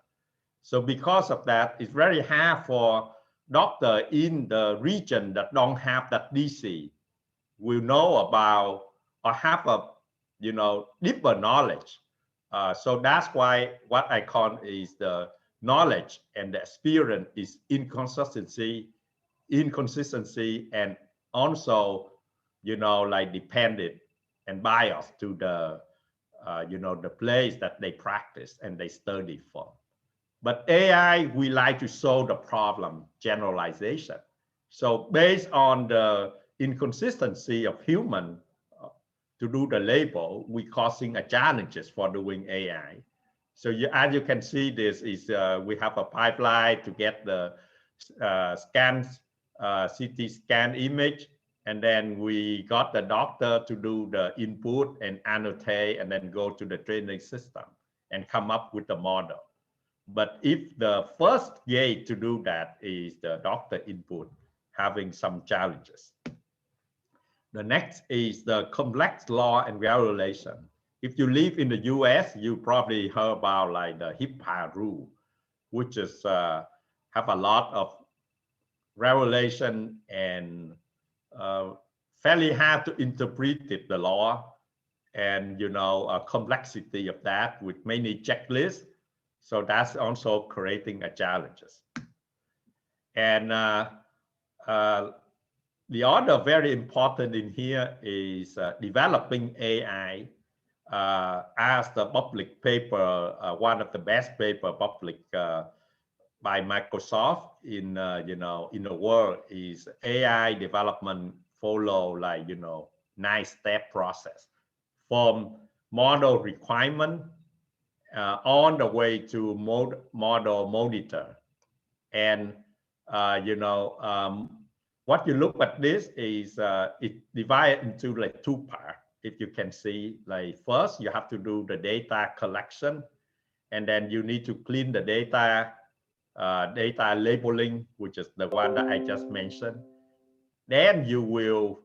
So because of that, it's very hard for doctor in the region that don't have that disease will know about or have a deeper knowledge. So that's why what I call is the knowledge and the experience is inconsistency, and also dependent and biased to the the place that they practice and they study from. But AI, we like to solve the problem generalization. So based on the inconsistency of human to do the label, we causing a challenges for doing AI. So as you can see, this is we have a pipeline to get the CT scan image, and then we got the doctor to do the input and annotate, and then go to the training system and come up with the model. But if the first gate to do that is the doctor input, having some challenges. The next is the complex law and regulation. If you live in the US, you probably heard about like the HIPAA rule, which is have a lot of regulation and fairly hard to interpret the law, and complexity of that with many checklists. So that's also creating a challenges. And the other very important in here is developing AI as the public paper, one of the best paper public by Microsoft in in the world is AI development follow 9-step process from model requirement on the way to model monitor. And what you look at this is it divided into like 2 parts. If you can see, like first you have to do the data collection, and then you need to clean the data labeling, which is the one that I just mentioned. Then you will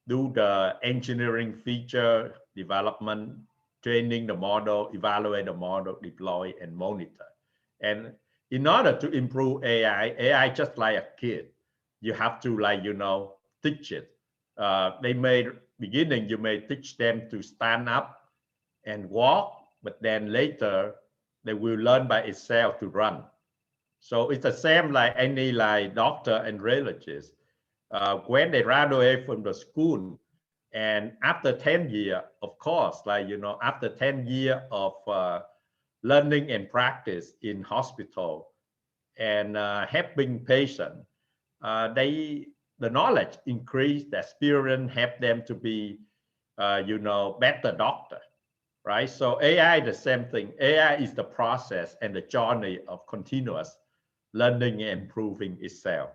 do the engineering feature development, training the model, evaluate the model, deploy and monitor. And in order to improve AI just like a kid, you have to teach it. Beginning, you may teach them to stand up and walk, but then later they will learn by itself to run. So it's the same like any doctor and radiologist. When they graduate from the school, and after 10 years, of course, after 10 years of learning and practice in hospital and helping patients, the knowledge increase, the experience help them to be, better doctor, right? So AI, the same thing. AI is the process and the journey of continuous learning and improving itself.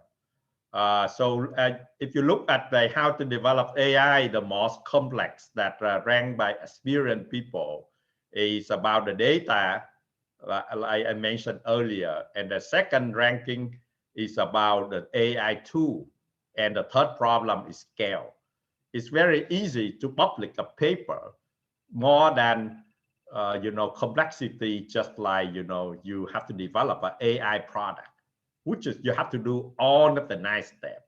So if you look at how to develop AI, the most complex that ranked by experienced people is about the data, like I mentioned earlier. And the second ranking is about the AI tool. And the third problem is scale. It's very easy to publish a paper more than, complexity, just like, you have to develop an AI product, which is you have to do all of the 9 steps.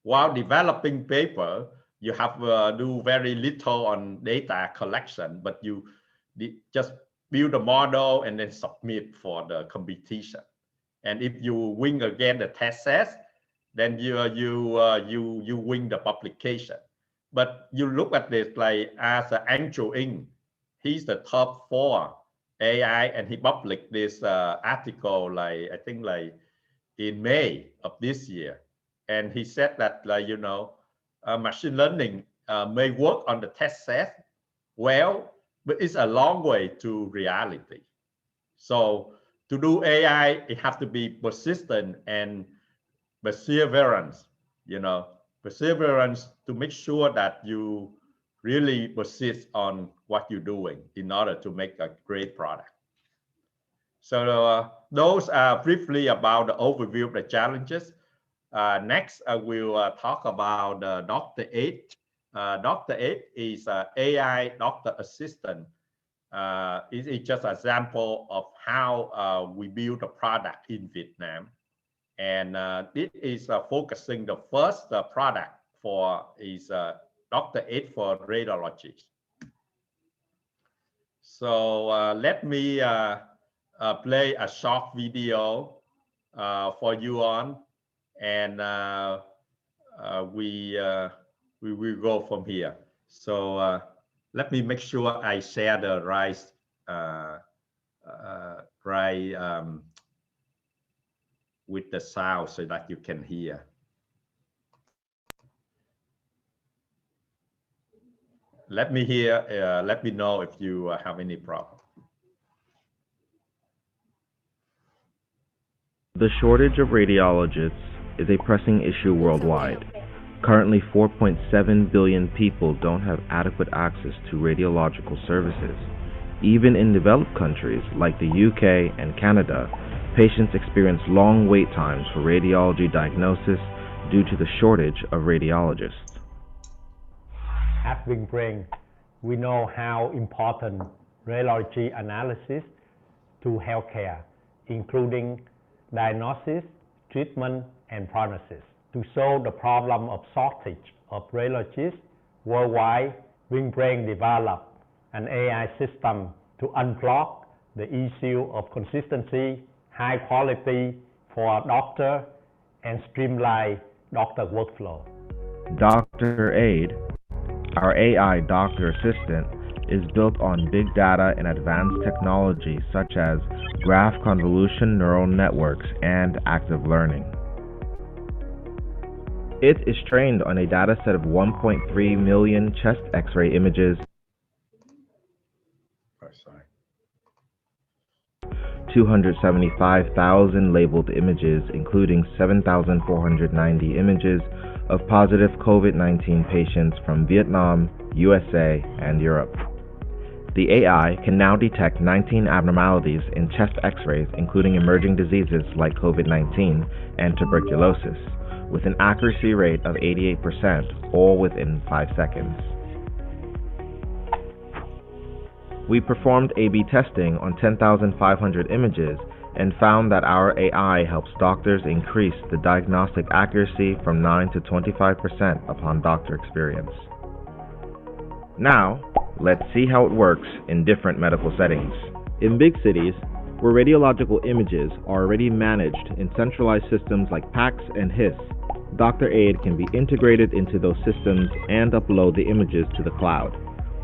While developing paper, you have to do very little on data collection, but you just build a model and then submit for the competition. And if you win again the test set, then you win the publication. But you look at this like as Andrew Ng, he's the top 4 AI, and he published this article like I think like in May of this year, and he said that like machine learning may work on the test set well, but it's a long way to reality. So to do AI, it has to be persistent and perseverance, perseverance to make sure that you really persist on what you're doing in order to make a great product. So those are briefly about the overview of the challenges. Next, I will talk about Dr. 8. Dr. 8 is an AI doctor assistant. It is just an example of how we build a product in Vietnam. And it is focusing the first product for is Dr. 8 for radiology. So let me play a short video for you on, and we will go from here. So let me make sure I share the right with the sound so that you can hear. Let me hear. Let me know if you have any problem. The shortage of radiologists is a pressing issue worldwide. Currently, 4.7 billion people don't have adequate access to radiological services. Even in developed countries like the UK and Canada, patients experience long wait times for radiology diagnosis due to the shortage of radiologists. At VinBrain, we know how important radiology analysis to healthcare, including diagnosis, treatment, and prognosis. To solve the problem of shortage of radiologists worldwide, VinBrain developed an AI system to unblock the issue of consistency, high quality for a doctor, and streamline doctor workflow. Dr. Aid, our AI doctor assistant, is built on big data and advanced technology such as graph convolution neural networks and active learning. It is trained on a dataset of 1.3 million chest X-ray images, 275,000 labeled images, including 7,490 images of positive COVID-19 patients from Vietnam, USA, and Europe. The AI can now detect 19 abnormalities in chest X-rays, including emerging diseases like COVID-19 and tuberculosis, with an accuracy rate of 88%, all within 5 seconds. We performed A/B testing on 10,500 images and found that our AI helps doctors increase the diagnostic accuracy from 9 to 25% upon doctor experience. Now, let's see how it works in different medical settings. In big cities, where radiological images are already managed in centralized systems like PACS and HIS, Dr. Aid can be integrated into those systems and upload the images to the cloud.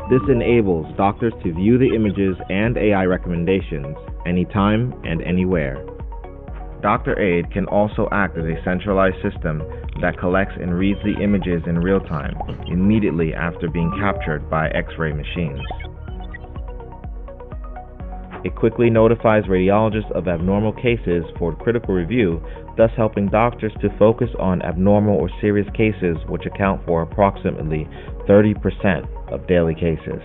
This enables doctors to view the images and AI recommendations anytime and anywhere. Dr. Aid can also act as a centralized system that collects and reads the images in real time, immediately after being captured by X-ray machines. It quickly notifies radiologists of abnormal cases for critical review, thus helping doctors to focus on abnormal or serious cases, which account for approximately 30% of daily cases.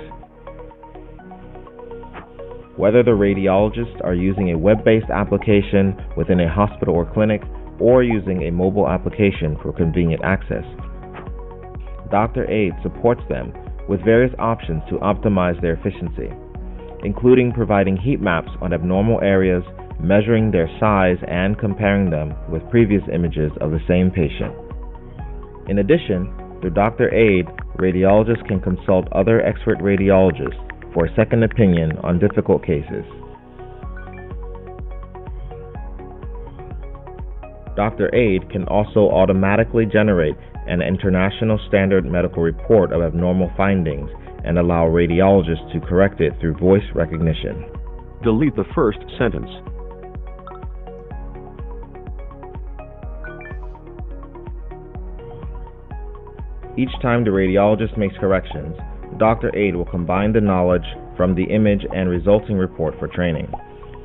Whether the radiologists are using a web-based application within a hospital or clinic, or using a mobile application for convenient access, Dr. Aid supports them with various options to optimize their efficiency, including providing heat maps on abnormal areas, measuring their size, and comparing them with previous images of the same patient. In addition, through Dr. Aid, radiologists can consult other expert radiologists for a second opinion on difficult cases. Dr. Aid can also automatically generate an international standard medical report of abnormal findings and allow radiologists to correct it through voice recognition. Delete the first sentence. Each time the radiologist makes corrections, Dr. Aid will combine the knowledge from the image and resulting report for training.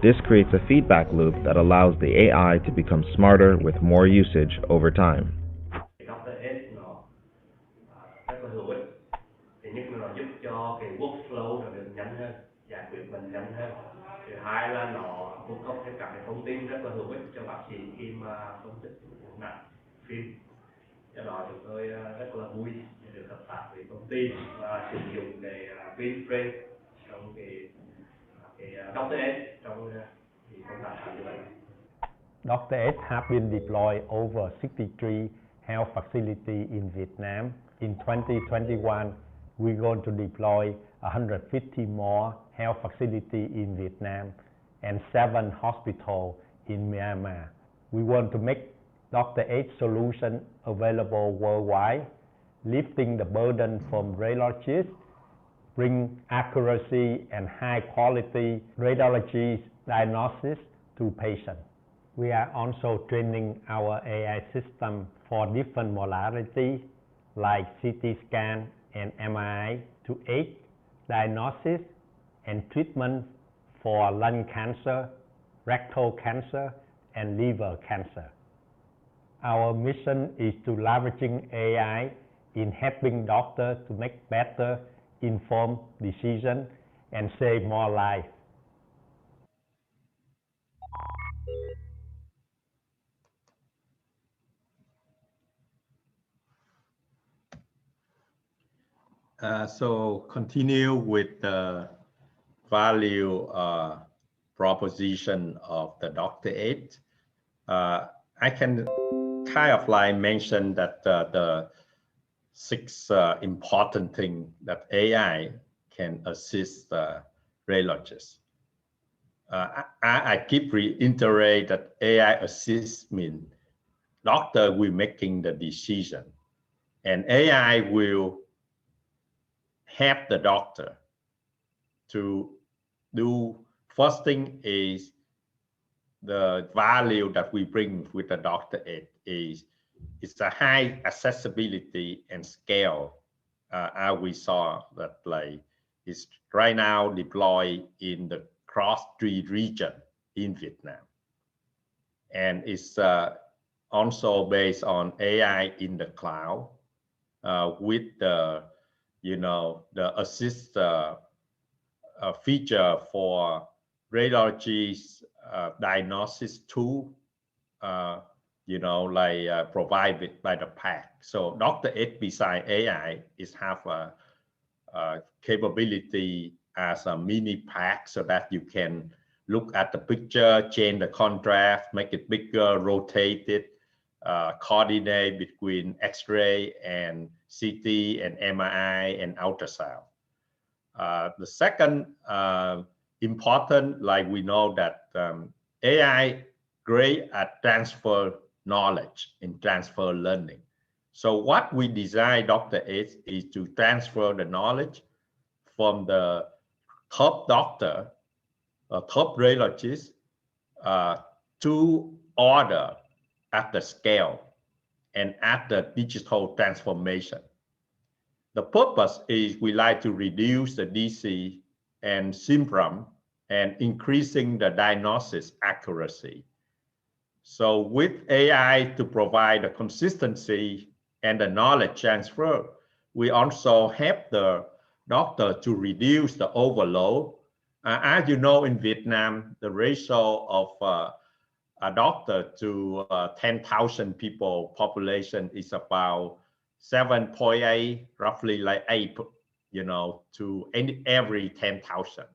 This creates a feedback loop that allows the AI to become smarter with more usage over time. Dr. Aid nó rất là hữu ích. Thứ nhất là nó giúp cho cái workflow nó được nhanh hơn, giải quyết bệnh nhanh hơn. Thứ hai là nó cung cấp thêm các cái thông tin rất là hữu ích cho bác sĩ khi mà phân tích nặng phim. Do đó chúng tôi rất là vui được hợp tác với công ty và sử dụng cái VinBrain trong cái Dr. Aid trong cái công tác khám chữa bệnh. Dr. Aid have been deployed over 63 health facilities in Vietnam. In 2021, we're going to deploy 150 more health facilities in Vietnam and 7 hospitals in Myanmar. We want to make Dr. Aid solution available worldwide, lifting the burden from radiologists, bring accuracy and high quality radiology diagnosis to patients. We are also training our AI system for different modalities like CT scan and MRI to aid diagnosis and treatment for lung cancer, rectal cancer, and liver cancer. Our mission is to leveraging AI in helping doctors to make better informed decisions and save more lives. So continue with the value proposition of the Dr. Aid. I can kind of like mention that the 6 important things that AI can assist radiologists. I keep reiterate that AI assist means doctor will making the decision, and AI will help the doctor to do. First thing is the value that we bring with the Dr. Aid is it's a high accessibility and scale. As we saw that like is right now deployed in the cross-3 region in Vietnam, and it's also based on AI in the cloud with the the assist feature for radiology's diagnosis tool, provided by the PAC. So Dr. Aid beside AI is have a capability as a mini PAC so that you can look at the picture, change the contrast, make it bigger, rotate it, coordinate between X-ray and CT and MRI and ultrasound. The second important, like we know that AI great at transfer knowledge and transfer learning. So what we design Dr. Aid is to transfer the knowledge from the top doctor, top radiologist to order at the scale and at the digital transformation. The purpose is we like to reduce the DC and syndrome and increasing the diagnosis accuracy. So with AI to provide the consistency and the knowledge transfer, we also help the doctor to reduce the overload. As you know, in Vietnam, the ratio of a doctor to 10,000 people population is about 7.8, roughly like 8, to every 10,000,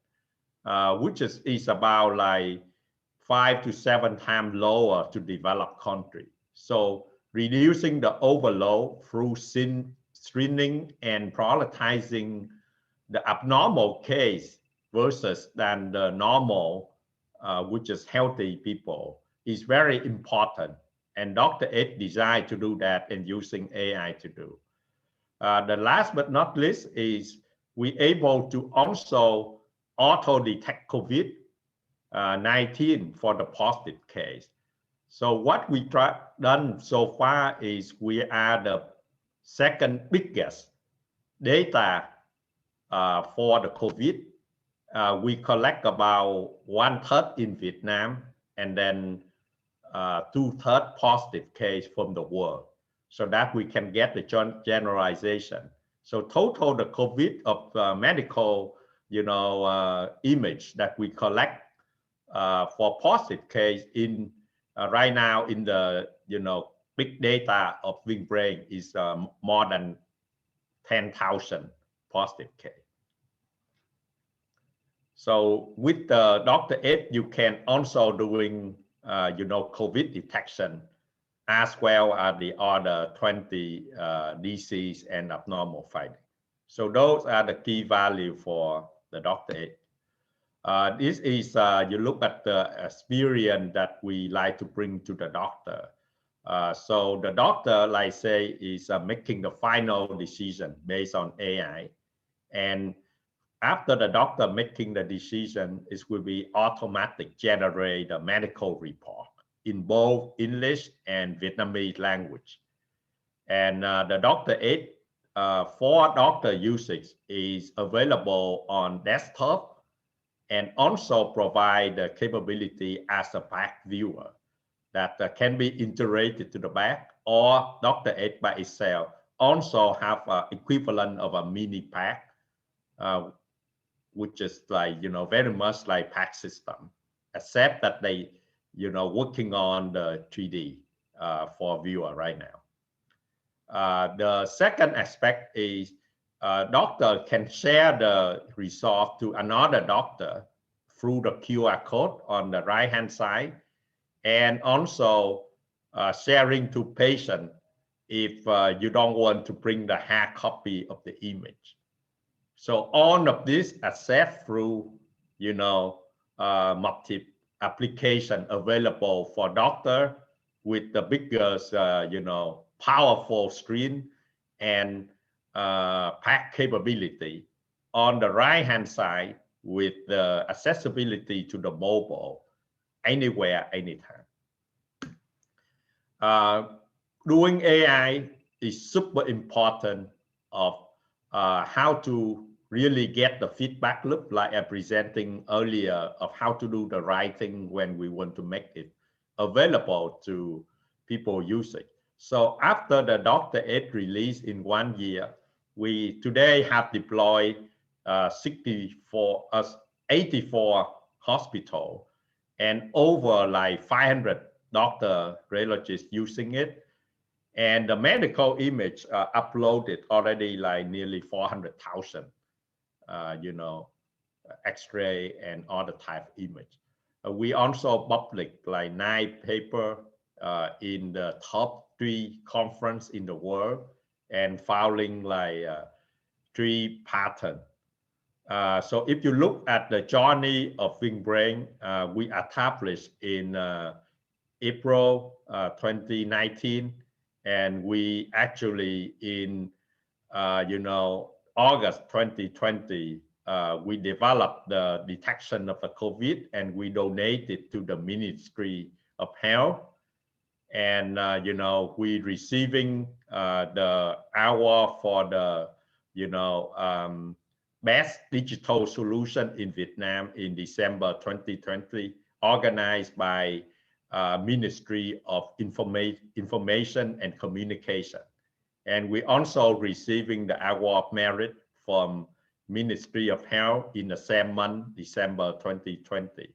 which is about like 5 to 7 times lower to developed country. So reducing the overload through screening and prioritizing the abnormal case versus than the normal, which is healthy people, is very important. And Dr. Ed designed to do that and using AI to do. The last but not least is we able to also auto-detect COVID-19 for the positive case. So what we done so far is we are the second biggest data for the COVID. We collect about 1/3 in Vietnam and then 2/3 positive case from the world, so that we can get the generalization. So total the COVID of medical, image that we collect for positive case in right now in the big data of VinBrain is more than 10,000 positive case. So with the Dr. Ed, you can also doing COVID detection as well as the other 20 disease and abnormal findings. So those are the key value for the Dr. Ed. This is, you look at the experience that we like to bring to the doctor. So the doctor, like say, is making the final decision based on AI. And after the doctor making the decision, it will be automatic generate a medical report in both English and Vietnamese language. And the Dr. Ed for doctor usage is available on desktop and also provide the capability as a back viewer that can be integrated to the back, or Dr. Ed by itself also have equivalent of a mini pack, which is like, very much like PAC system, except that they, working on the 3D for viewer right now. The second aspect is doctor can share the result to another doctor through the QR code on the right-hand side, and also sharing to patient if you don't want to bring the hard copy of the image. So all of this access through, multiple application available for doctor with the biggest, powerful screen and pack capability on the right-hand side with the accessibility to the mobile anywhere, anytime. Doing AI is super important of how to really get the feedback loop, like I presenting earlier, of how to do the right thing when we want to make it available to people using. So after the Dr. Ed release in 1 year, we today have deployed 84 hospitals and over like 500 doctor radiologists using it. And the medical image uploaded already like nearly 400,000, X-ray and other type of image. We also published like 9 papers in the top 3 conference in the world and filing like 3 patents. So if you look at the journey of VinBrain, we established in April 2019, and we actually in August 2020 we developed the detection of the COVID, and we donated to the Ministry of Health. And we receiving the award for the best digital solution in Vietnam in December 2020, organized by Ministry of Information and Communication. And we also receiving the award merit from Ministry of Health in the same month, December 2020.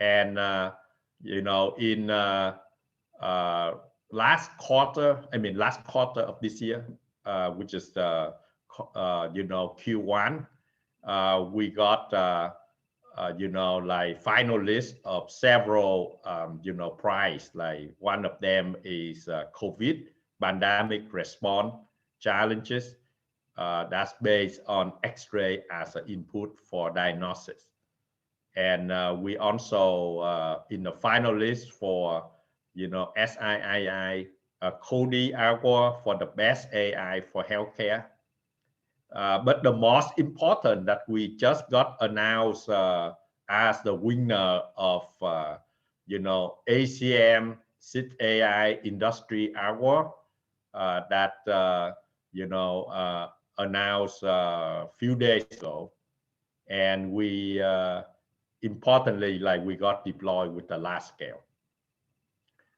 And in last quarter of this year, which is the Q1, we got like finalists of several prize. Like one of them is COVID pandemic response challenges, that's based on X-ray as an input for diagnosis. And we also in the finalist for, SIII Cody Award for the best AI for healthcare. But the most important that we just got announced as the winner of, ACM SIT AI Industry Award that, announced a few days ago. And we, importantly, we got deployed with the large scale.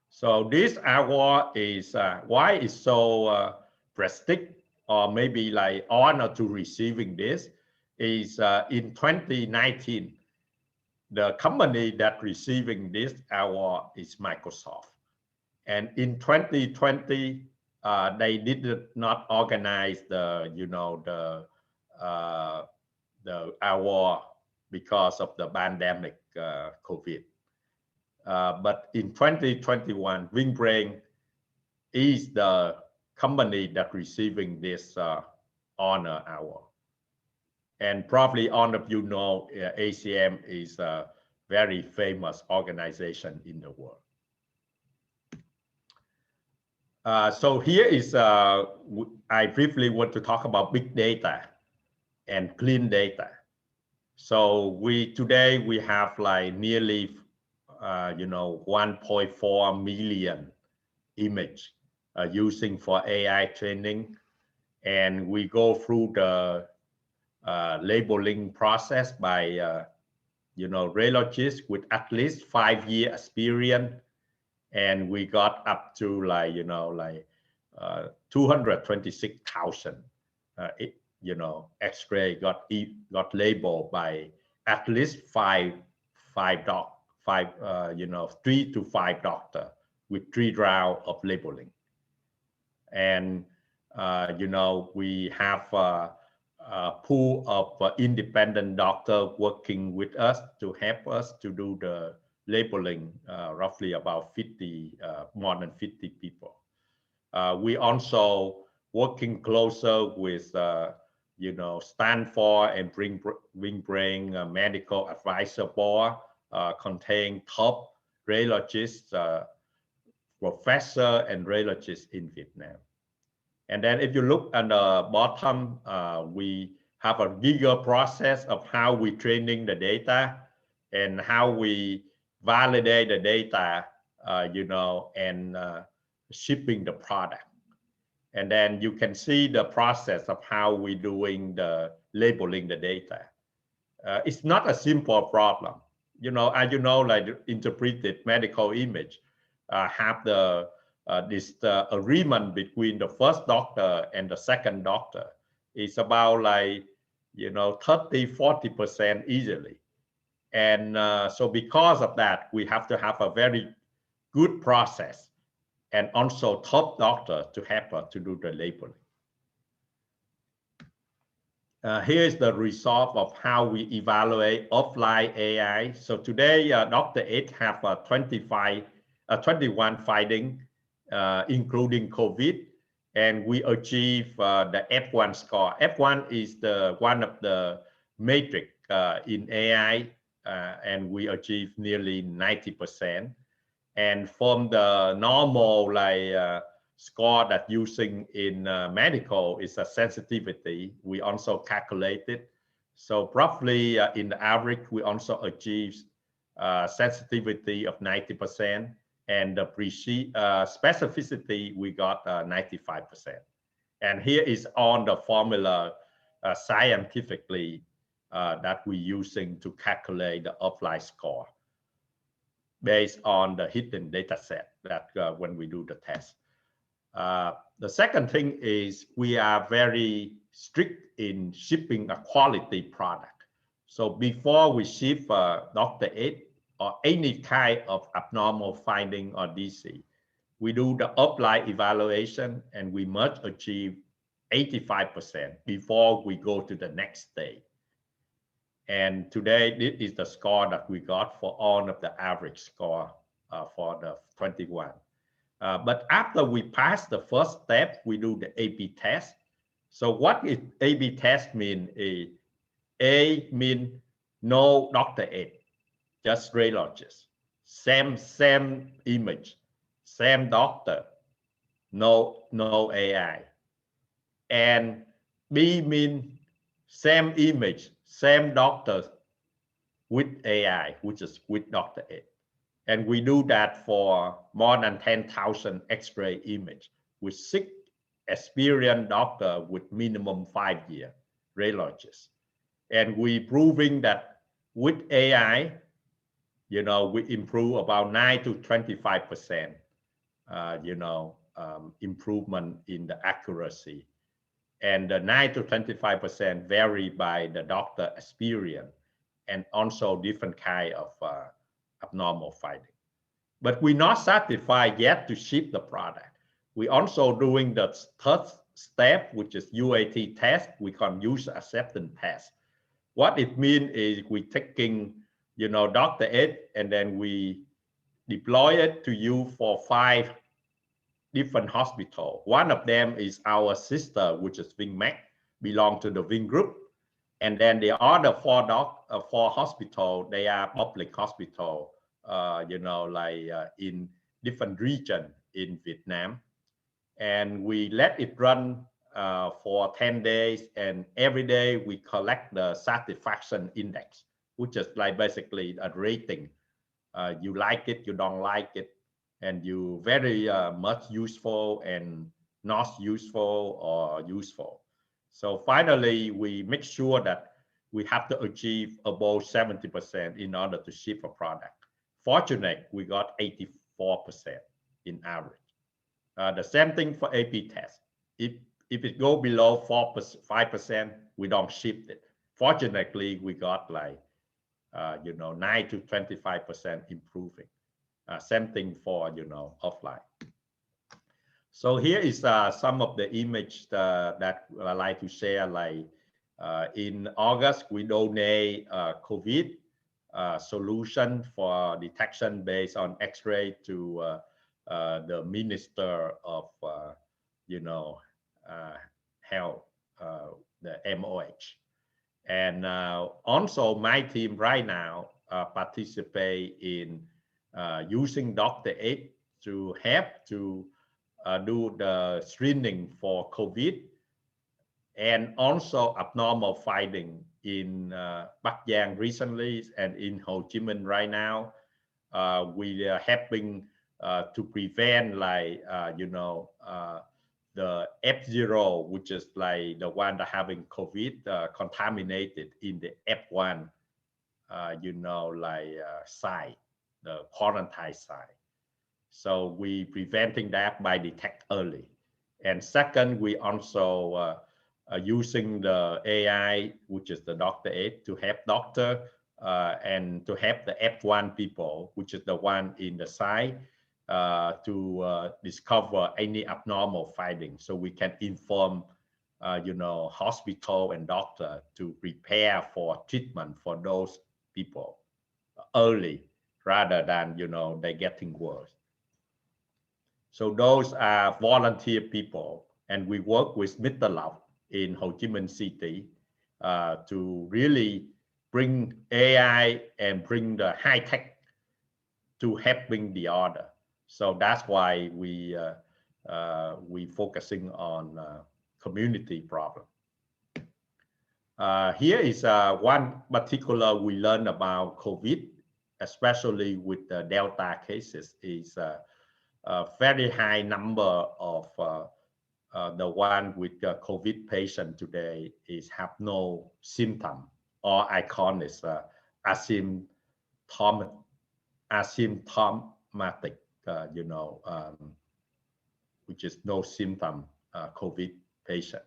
So this award is why it's so prestigious, or maybe honor to receiving this, is in 2019, the company that receiving this award is Microsoft. And in 2020, they did not organize the, the award because of the pandemic, COVID. But in 2021, VinBrain is the company that receiving this honor award. And probably all of you know ACM is a very famous organization in the world. So here is, I briefly want to talk about big data and clean data. So today we have nearly 1.4 million images using for AI training, and we go through the labeling process by radiologists with at least 5-year experience, and we got up to 226,000 X-ray got labeled by at least 3 to 5 doctors with 3 rounds of labeling. And we have a pool of independent doctors working with us to help us to do the labeling, roughly about 50, more than 50 people. We also working closer with Stanford and VinBrain Medical Advisor Board, contain top radiologists, professor and radiologists in Vietnam. And then if you look at the bottom, we have a bigger process of how we training the data and how we validate the data, and shipping the product. And then you can see the process of how we doing the labeling the data. It's not a simple problem. As interpreted medical image have the this agreement between the first doctor and the second doctor. It's about 30–40% easily. And so because of that, we have to have a very good process and also top doctor to help us to do the labeling. Here is the result of how we evaluate offline AI. So today, Dr. Ed have 21 findings, including COVID, and we achieve the F1 score. F1 is one of the metric in AI, and we achieve nearly 90%. And from the normal score that using in medical is a sensitivity, we also calculated. So roughly in the average, we also achieve sensitivity of 90%, and the specificity we got 95%. And here is on the formula scientifically that we're using to calculate the offline score based on the hidden data set that when we do the test. The second thing is we are very strict in shipping a quality product. So before we ship Dr. Ed or any kind of abnormal finding or DC, we do the offline evaluation, and we must achieve 85% before we go to the next stage. And today, this is the score that we got for all of the average score for the 21. But after we pass the first step, we do the AP test. So what is A/B test mean is A mean no Dr. A, just radiologist, same image, same doctor, no AI. And B mean same image, same doctor with AI, which is with Dr. A. And we do that for more than 10,000 X-ray image with 6 experienced doctor with minimum 5-year radiologists. And we proving that with AI, you know, we improve about 9 to 25%, improvement in the accuracy. And the 9 to 25% vary by the doctor experience and also different kind of abnormal finding. But we're not satisfied yet to ship the product. We also doing the third step, which is UAT test. We can use acceptance test. What it means is we taking, you know, Dr. A, and then we deploy it to you for 5 different hospitals. One of them is our sister, which is Vingroup, belong to the Vingroup. And then the other 4 hospitals, they are public hospital, in different region in Vietnam. And we let it run for 10 days, and every day we collect the satisfaction index, which is like basically a rating. You like it, you don't like it, and you very much useful and not useful or useful. So finally, we make sure that we have to achieve above 70% in order to ship a product. Fortunately, we got 84% in average. The same thing for AP test. If it go below 5%, we don't ship it. Fortunately, we got like 9 to 25% improving. Same thing for offline. So here is some of the image that I like to share. Like in August, we donate COVID solution for detection based on X-ray to the Minister of Health, the MOH. And also my team right now participate in using Dr. A to help to do the screening for COVID, and also abnormal finding in Bắc Giang recently and in Ho Chi Minh right now. We are helping to prevent like the F0, which is like the one that having COVID contaminated in the F1 site, the quarantine site. So we preventing that by detect early. And second, we also using the AI, which is the Dr. A, to help doctor and to help the F1 people, which is the one in the site, to discover any abnormal findings, so we can inform hospital and doctor to prepare for treatment for those people early, rather than they getting worse. So those are volunteer people, and we work with Mr. Lau in Ho Chi Minh City to really bring AI and bring the high tech to helping the order. So that's why we focusing on community problem. Here is one particular we learned about COVID, especially with the Delta cases, is a very high number of the one with the COVID patient today is have no symptom, or I call this asymptomatic, which is no symptom COVID patient.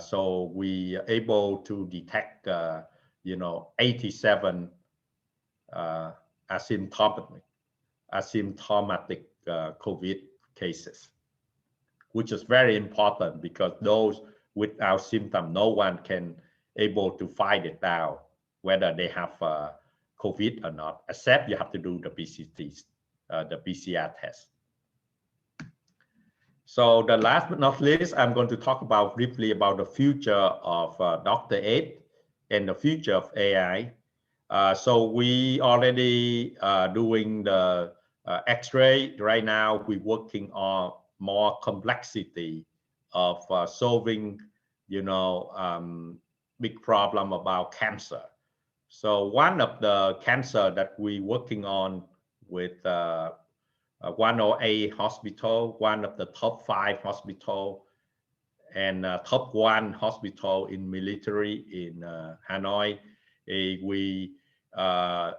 So we are able to detect 87 asymptomatic COVID cases, which is very important, because those without symptom, no one can able to find it out whether they have COVID or not, except you have to do the PCR test. So the last but not least, I'm going to talk about briefly about the future of Dr. Ed and the future of AI. So we already doing the X-ray. Right now, we're working on more complexity of solving, big problem about cancer. So one of the cancer that we're working on with 108 hospital, one of the top 5 hospital, and top 1 hospital in military in Hanoi. We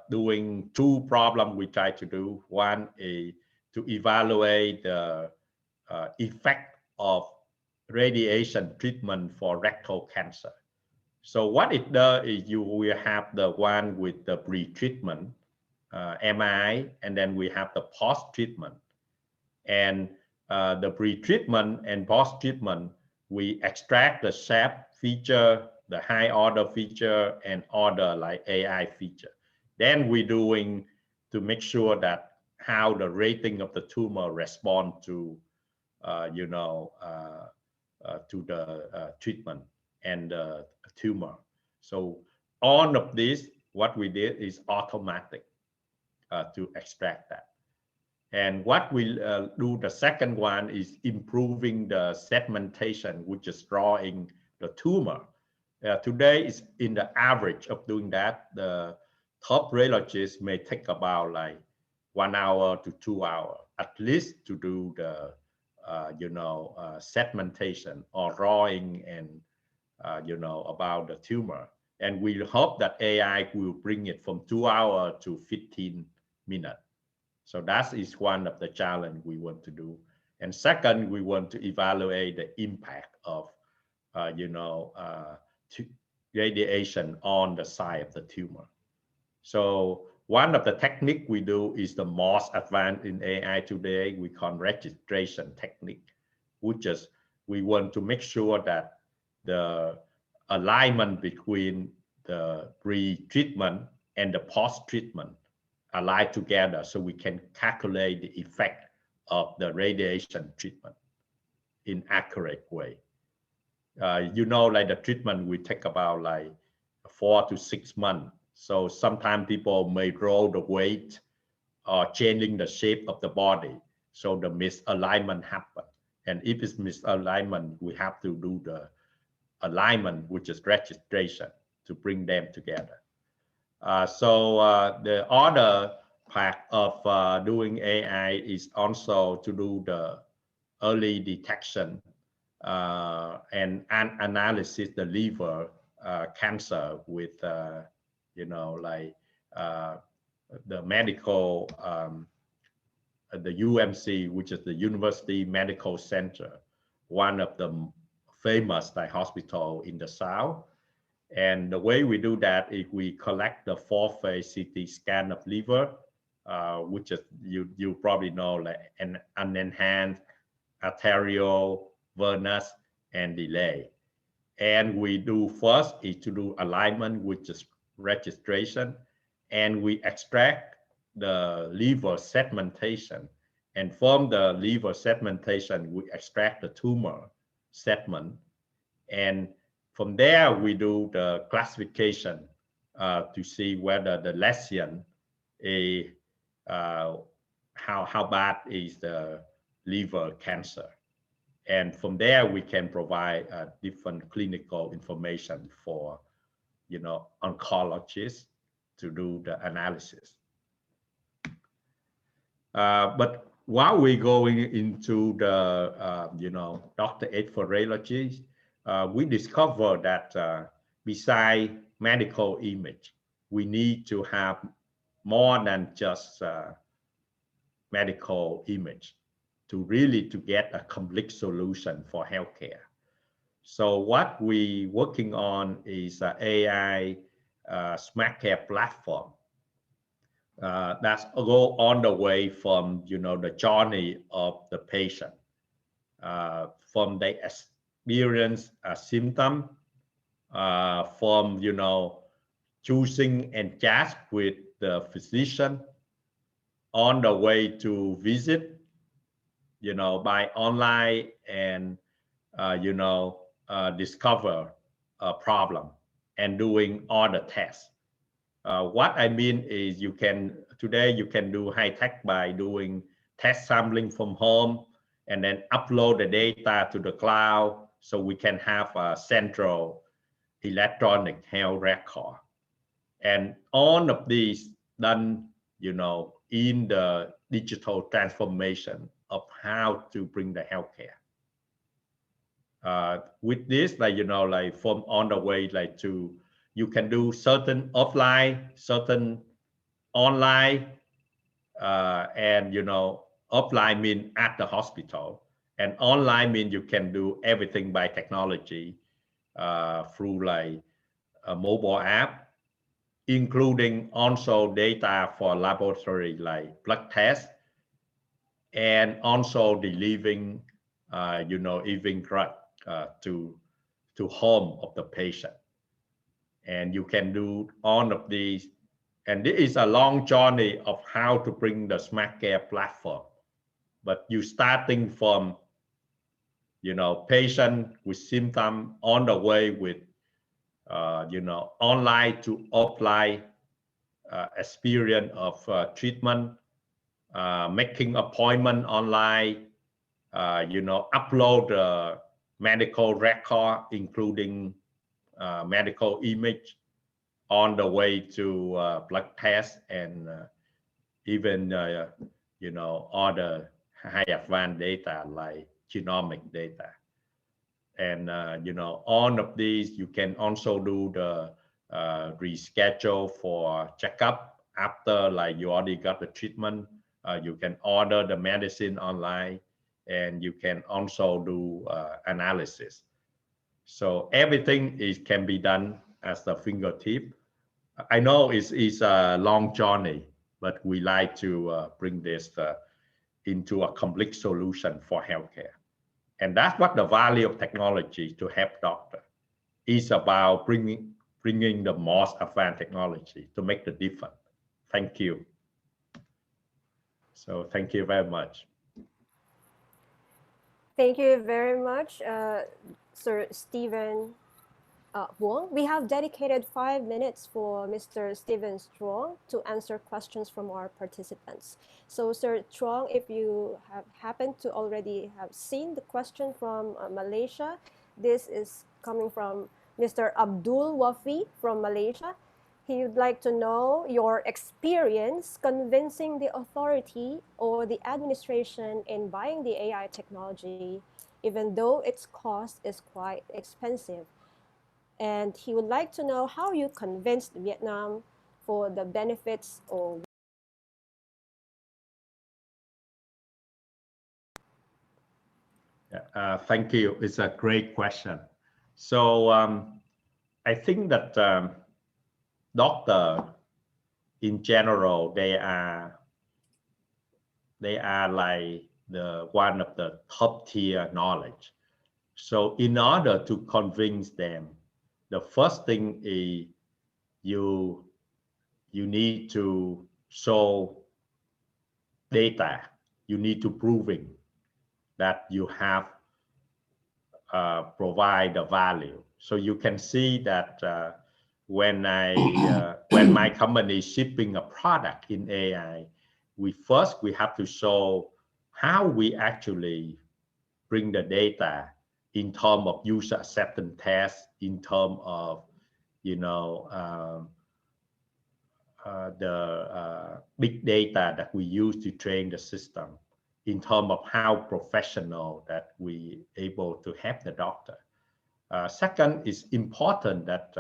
doing 2 problems we try to do. One is to evaluate the effect of radiation treatment for rectal cancer. So what it does is you will have the one with the pre-treatment, MRI, and then we have the post-treatment. And the pre-treatment and post-treatment, we extract the shape feature, the high order feature, and order like AI feature. Then we're doing to make sure that how the rating of the tumor respond to, to the treatment and the tumor. So all of this, what we did is automatic to extract that. And what we'll do, the second one is improving the segmentation, which is drawing the tumor. Today is in the average of doing that. The top radiologists may take about like 1 hour to 2 hours, at least to do the, segmentation or drawing and, about the tumor. And we hope that AI will bring it from 2 hours to 15 minutes. So that is one of the challenge we want to do. And second, we want to evaluate the impact of, radiation on the side of the tumor. So one of the technique we do is the most advanced in AI today. We call registration technique, which is we want to make sure that the alignment between the pre-treatment and the post-treatment align together so we can calculate the effect of the radiation treatment in accurate way. Like the treatment we take about like 4 to 6 months. So sometimes people may roll the weight or changing the shape of the body. So the misalignment happen. And if it's misalignment, we have to do the alignment, which is registration, to bring them together. So the other part of doing AI is also to do the early detection and analysis the liver cancer with, the medical, the UMC, which is the University Medical Center, one of the famous hospital in the South. And the way we do that is we collect the 4-phase CT scan of liver, which is you probably know, like an enhanced, arterial, venous, and delay. And we do first is to do alignment, which is registration, and we extract the liver segmentation. And from the liver segmentation, we extract the tumor segment. And from there, we do the classification to see whether the lesion is, how bad is the liver cancer. And from there, we can provide different clinical information for, oncologists to do the analysis. But while we're going into the, Dr. Ed for radiology, we discovered that beside medical image, we need to have more than just medical image to get a complete solution for healthcare. So what we working on is AI smart care platform. That's go on the way from, the journey of the patient, from the experience a symptom, from, choosing and chat with the physician, on the way to visit, you know, by online and, you know, discover a problem and doing all the tests. What I mean is today you can do high tech by doing test sampling from home and then upload the data to the cloud so we can have a central electronic health record. And all of these done, you know, in the digital transformation of how to bring the healthcare. With this, like, you know, like from on the way, like you can do certain offline, certain online, and, you know, offline mean at the hospital, and online mean you can do everything by technology through like a mobile app, including also data for laboratory like blood tests, and also delivering, you know, even drug to home of the patient. And you can do all of these. And this is a long journey of how to bring the smart care platform. But you starting from, you know, patient with symptom on the way with, you know, online to offline experience of treatment, making appointment online, you know, upload medical record, including medical image on the way to blood test and even, you know, other high advanced data like genomic data. And, you know, all of these, you can also do the reschedule for checkup after like you already got the treatment. You can order the medicine online, and you can also do analysis. So everything can be done as the fingertip. I know it's a long journey, but we like to bring this into a complete solution for healthcare. And that's what the value of technology to help doctor is about, bringing the most advanced technology to make the difference. Thank you. So thank you very much. Thank you very much, Sir Stephen Truong. We have dedicated 5 minutes for Mr. Stephen Truong to answer questions from our participants. So, Sir Truong, if you have happened to already have seen the question from Malaysia, this is coming from Mr. Abdul Wafi from Malaysia. He would like to know your experience convincing the authority or the administration in buying the AI technology, even though its cost is quite expensive. And he would like to know how you convinced Vietnam for the benefits or thank you. It's a great question. So I think that doctor in general, they are like one of the top tier knowledge. So in order to convince them, the first thing is you need to show data. You need to proving that you have provide the value. So you can see that when my company is shipping a product in AI, we have to show how we actually bring the data in terms of user acceptance tests, in terms of, you know, the big data that we use to train the system, in terms of how professional that we able to help the doctor. Second, it's important that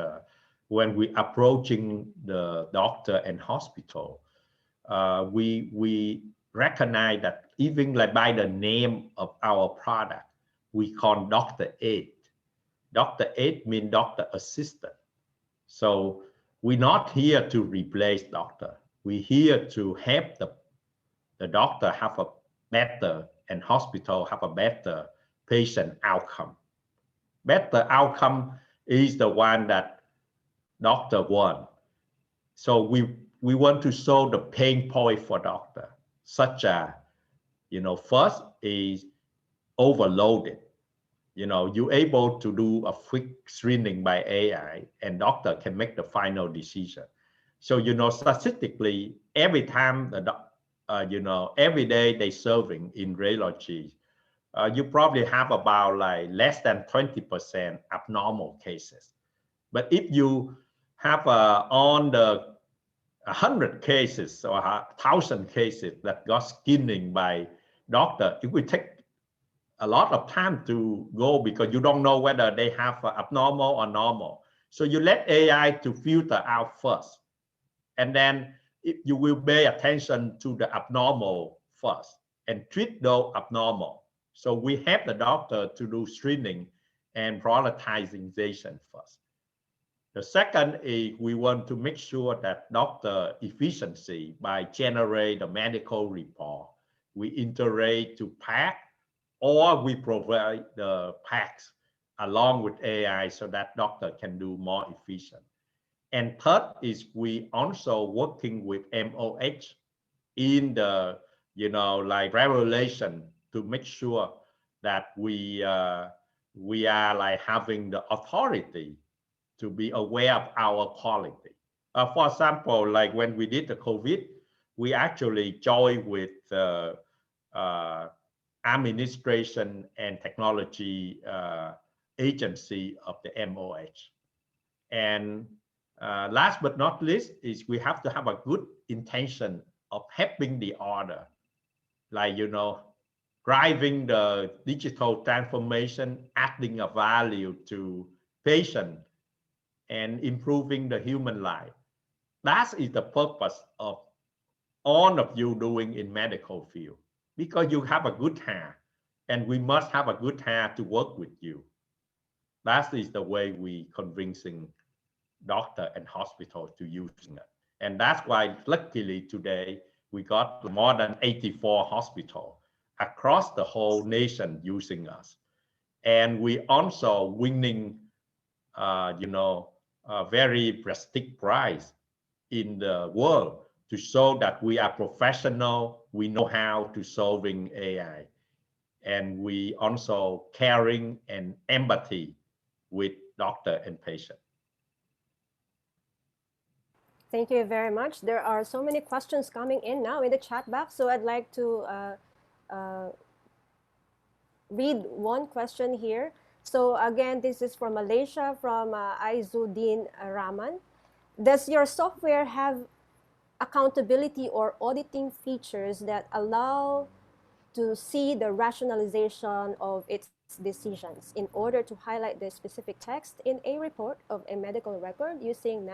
when we approaching the doctor and hospital, we recognize that even like by the name of our product, we call Dr. Aid. Dr. Aid means doctor assistant. So we're not here to replace doctor. We're here to help the doctor have a better and hospital have a better patient outcome. Better outcome is the one that doctor want. So we want to show the pain point for doctor, such as, first is overloaded. You're able to do a quick screening by AI, and doctor can make the final decision. So, statistically, every time every day they serving in radiology, you probably have about like less than 20% abnormal cases. But if you have on the 100 cases or 1,000 cases that got screening by doctor, it will take a lot of time to go because you don't know whether they have abnormal or normal. So you let AI to filter out first, and then you will pay attention to the abnormal first and treat those abnormal. So we have the doctor to do screening and prioritization first. The second is we want to make sure that doctor efficiency by generate the medical report. We integrate to PAC, or we provide the PACs along with AI so that doctor can do more efficient. And third is we also working with MOH in the, like regulation to make sure that we are like having the authority to be aware of our quality. For example, like when we did the COVID, we actually joined with administration and technology agency of the MOH. And last but not least is we have to have a good intention of helping the order, like, driving the digital transformation, adding a value to patient and improving the human life. That is the purpose of all of you doing in medical field, because you have a good hair and we must have a good hair to work with you. That is the way we convincing doctor and hospital to using it. And that's why luckily today we got more than 84 hospitals across the whole nation using us. And we also winning, a very prestigious prize in the world to show that we are professional, we know how to solving AI. And we also caring and empathy with doctor and patient. Thank you very much. There are so many questions coming in now in the chat box, so I'd like to read one question here. So again, this is from Malaysia, from Aizuddin Rahman. Does your software have accountability or auditing features that allow to see the rationalization of its decisions in order to highlight the specific text in a report of a medical record using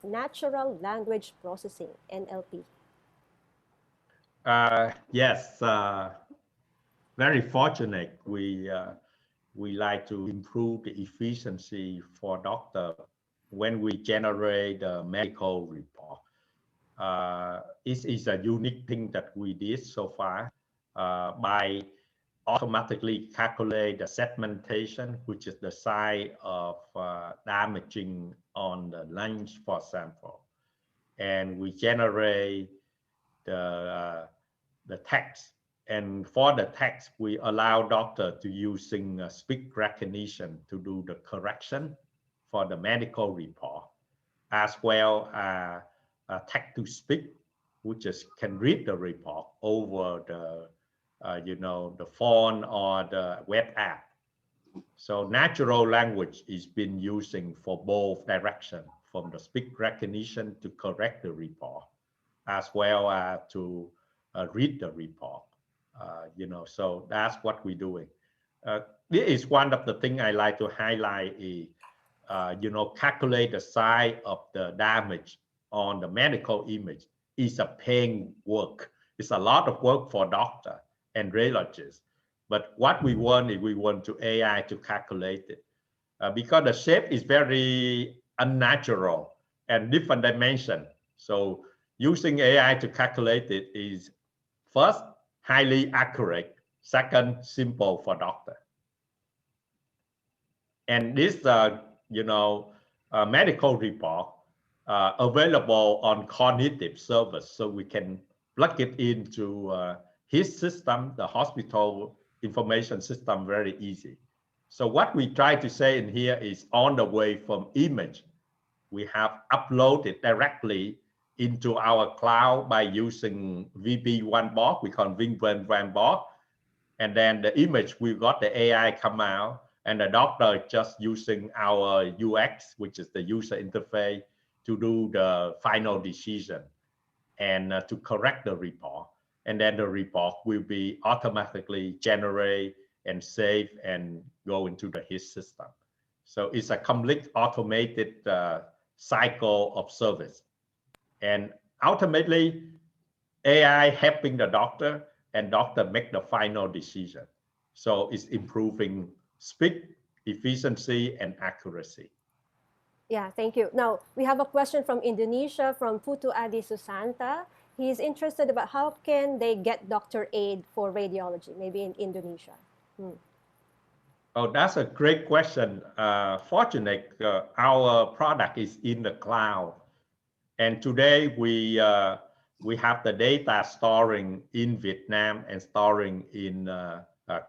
natural language processing, NLP? Yes, very fortunate. We like to improve the efficiency for doctor when we generate a medical report. It is a unique thing that we did so far by automatically calculate the segmentation, which is the size of damaging on the lungs, for example. And we generate the text. And for the text, we allow doctor to using speech recognition to do the correction for the medical report, as well as text to speech, which is can read the report over the the phone or the web app. So natural language is been using for both direction, from the speech recognition to correct the report, as well as to read the report. So that's what we're doing. This is one of the things I like to highlight is, calculate the size of the damage on the medical image is a pain work. It's a lot of work for doctor and radiologists. But what we want is we want to AI to calculate it because the shape is very unnatural and different dimension. So using AI to calculate it is first, highly accurate, second, simple for doctor. And this, medical report available on cognitive service, so we can plug it into his system, the hospital information system, very easy. So what we try to say in here is on the way from image, we have uploaded directly into our cloud by using VB1 bot, we call VinBrain bot. And then the image, we got the AI come out, and the doctor just using our UX, which is the user interface, to do the final decision and to correct the report. And then the report will be automatically generated and saved and go into his system. So it's a complete automated cycle of service. And ultimately, AI helping the doctor, and doctor make the final decision. So it's improving speed, efficiency, and accuracy. Yeah, thank you. Now, we have a question from Indonesia, from Putu Adi Susanta. He's interested about how can they get doctor aid for radiology, maybe in Indonesia. Oh, that's a great question. Fortunately, our product is in the cloud. And today we have the data storing in Vietnam and storing in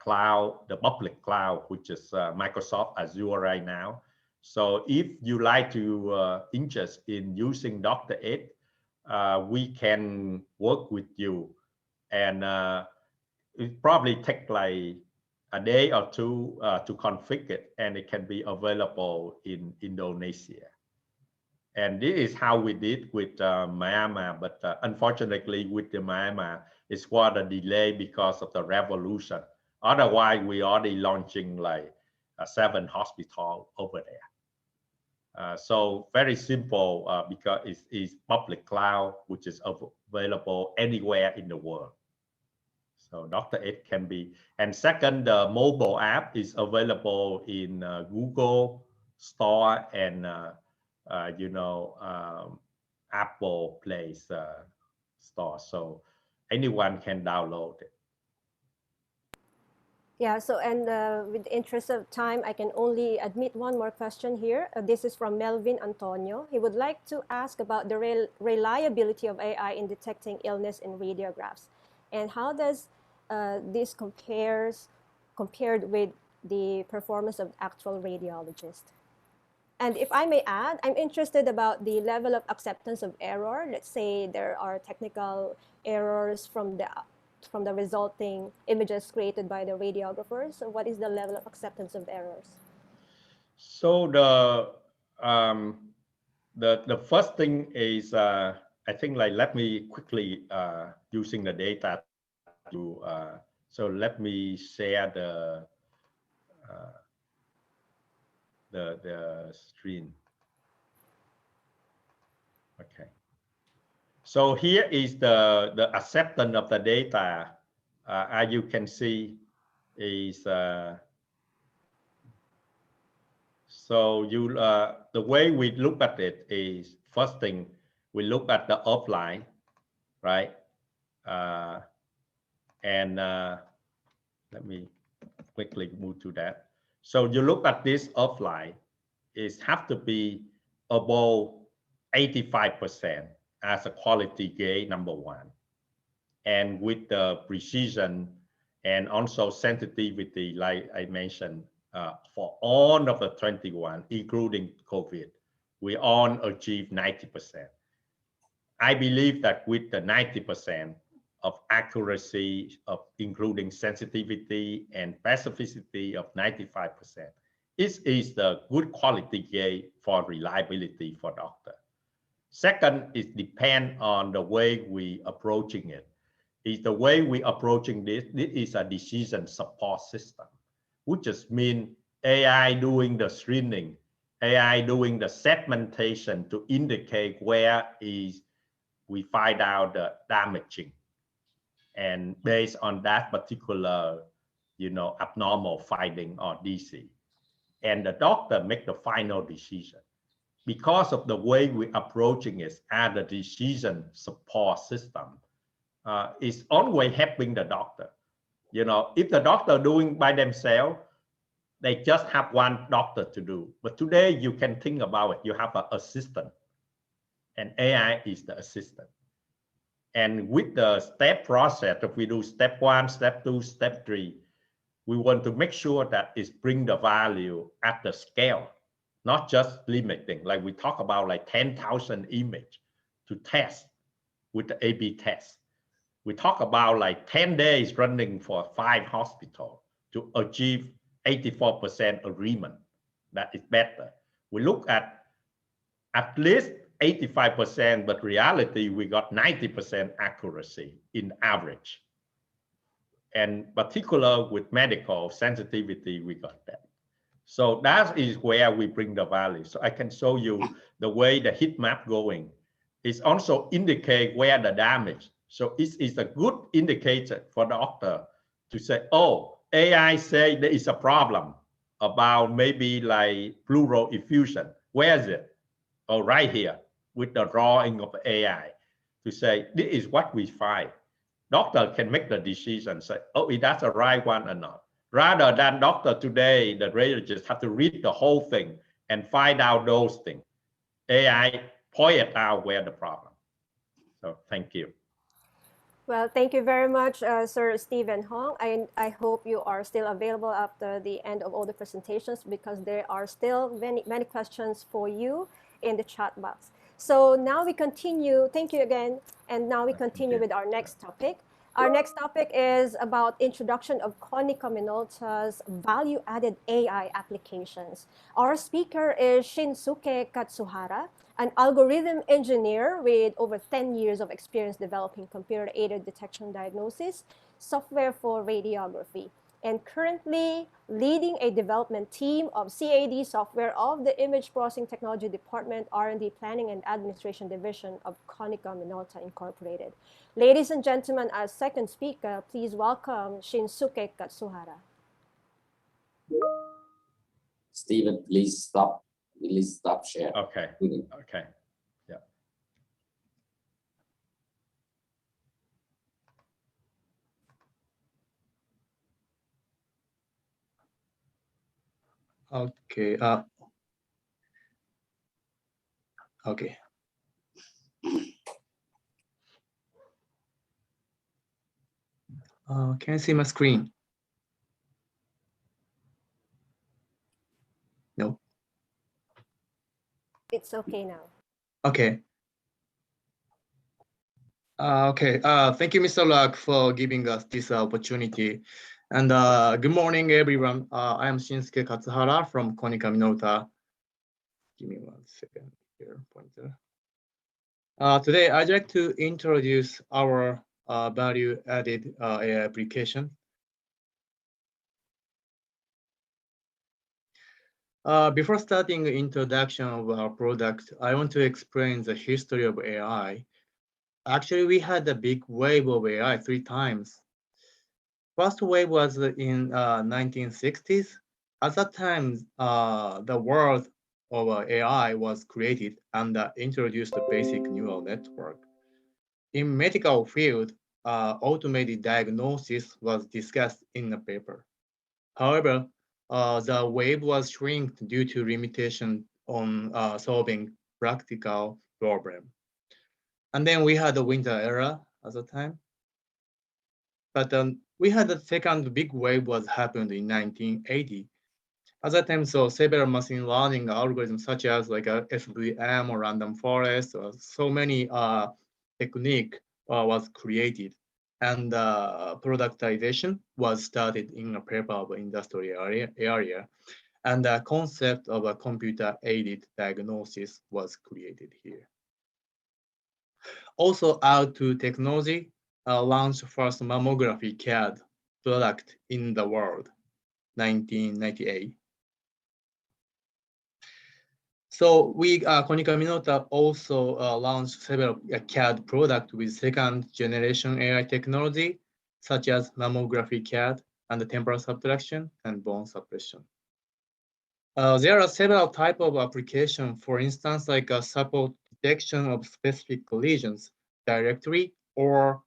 cloud, the public cloud, which is Microsoft Azure right now. So if you like to interest in using Dr. Aid, we can work with you, and it probably take like a day or two to configure it, and it can be available in Indonesia. And this is how we did with Myanmar, but unfortunately with the Myanmar, it's quite a delay because of the revolution. Otherwise, we already launching like 7 hospitals over there. So very simple because it's public cloud, which is available anywhere in the world. So Dr. Aid can be, and second, the mobile app is available in Google Store and Apple Play Store. So anyone can download it. Yeah, so and with the interest of time, I can only admit one more question here. This is from Melvin Antonio. He would like to ask about the reliability of AI in detecting illness in radiographs, and how does this compared with the performance of actual radiologists. And if I may add, I'm interested about the level of acceptance of error. Let's say there are technical errors from the resulting images created by the radiographers. So what is the level of acceptance of errors? So the first thing is, I think, like, let me quickly using the data to, so let me share the screen. Okay. So here is the acceptance of the data. As you can see, is so you the way we look at it is, first thing we look at the offline, right? And let me quickly move to that. So you look at this offline, it have to be above 85% as a quality gate, number one. And with the precision and also sensitivity, like I mentioned, for all of the 21, including COVID, we all achieve 90%. I believe that with the 90% of accuracy, of including sensitivity and specificity of 95%, it is the good quality gate for reliability for doctor. Second, it depends on the way we approaching it. Is the way we approaching this is a decision support system, which just means AI doing the screening, AI doing the segmentation to indicate where is we find out the damaging. And based on that particular, abnormal finding or DC. And the doctor make the final decision. Because of the way we approaching it as a decision support system, is always helping the doctor. If the doctor doing by themselves, they just have one doctor to do. But today you can think about it. You have an assistant, and AI is the assistant. And with the step process, if we do step 1, step 2, step 3, we want to make sure that it's bring the value at the scale, not just limiting. Like we talk about like 10,000 image to test with the A/B test. We talk about like 10 days running for 5 hospitals to achieve 84% agreement. That is better. We look at least 85%, but reality, we got 90% accuracy in average. And particular with medical sensitivity, we got that. So that is where we bring the value. So I can show you the way the heat map going. It also indicate where the damage. So it is a good indicator for the doctor to say, oh, AI say there is a problem about maybe like pleural effusion. Where is it? Oh, right here with the drawing of AI to say, this is what we find. Doctor can make the decision, say, oh, that's the right one or not. Rather than doctor today, the radiologist have to read the whole thing and find out those things. AI pointed out where the problem. So thank you. Well, thank you very much, Sir Stephen Hong. I hope you are still available after the end of all the presentations, because there are still many questions for you in the chat box. So now we continue. Thank you again. And now we continue with our next topic. Our next topic is about introduction of Konica Minolta's value-added AI applications. Our speaker is Shinsuke Katsuhara, an algorithm engineer with over 10 years of experience developing computer-aided detection diagnosis software for radiography, and currently leading a development team of CAD software of the Image Processing Technology Department, R&D Planning and Administration Division of Konica Minolta Incorporated. Ladies and gentlemen, our second speaker, please welcome Shinsuke Katsuhara. Stephen, please stop. Please stop share. Okay. Okay. Yeah. Okay. Okay. Can you see my screen? No. It's okay now. Okay. Okay. Thank you, Mr. Luck, for giving us this opportunity. And good morning, everyone. I am Shinsuke Katsuhara from Konica Minolta. Give me 1 second here, pointer. Today, I'd like to introduce our value-added AI application. Before starting the introduction of our product, I want to explain the history of AI. Actually, we had a big wave of AI 3 times. First wave was in 1960s. At that time, the world of AI was created and introduced a basic neural network. In medical field, automated diagnosis was discussed in a paper. However, the wave was shrinked due to limitation on solving practical problem. And then we had the winter era at the time. But we had the second big wave was happened in 1980. At that time, so several machine learning algorithms such as like SVM or random forest, or so many technique was created, and productization was started in a paper of industrial area, and the concept of a computer-aided diagnosis was created here. Also, R2 technology launched first mammography CAD product in the world, 1998. So we, Konica Minolta, also launched several CAD products with second generation AI technology, such as mammography CAD and the temporal subtraction and bone suppression. There are several types of applications, for instance, like support detection of specific lesions directly, or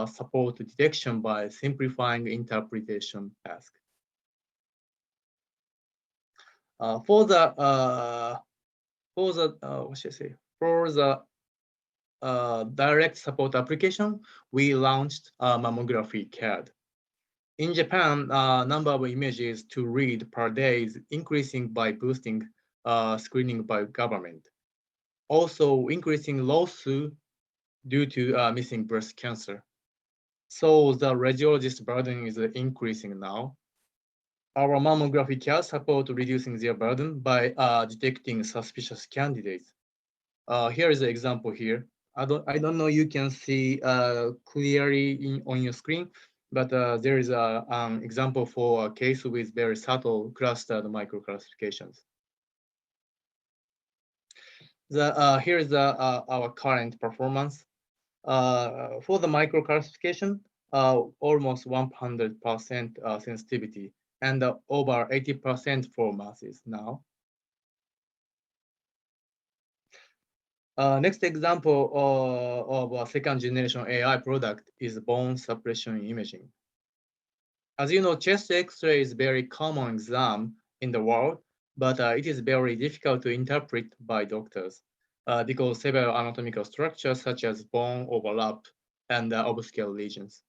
support detection by simplifying interpretation task. For the direct support application, we launched mammography CAD. In Japan, number of images to read per day is increasing by boosting screening by government. Also increasing lawsuit due to missing breast cancer. So the radiologist burden is increasing now. Our mammography CAD support reducing their burden by detecting suspicious candidates. Here is an example here. I don't know you can see clearly on your screen, but there is an example for a case with very subtle clustered microclassifications. Here is our current performance. For the microclassification, almost 100% sensitivity and over 80% for masses now. Next example of a second generation AI product is bone suppression imaging. As you know, chest X-ray is very common exam in the world, but it is very difficult to interpret by doctors because several anatomical structures such as bone overlap and obscure lesions.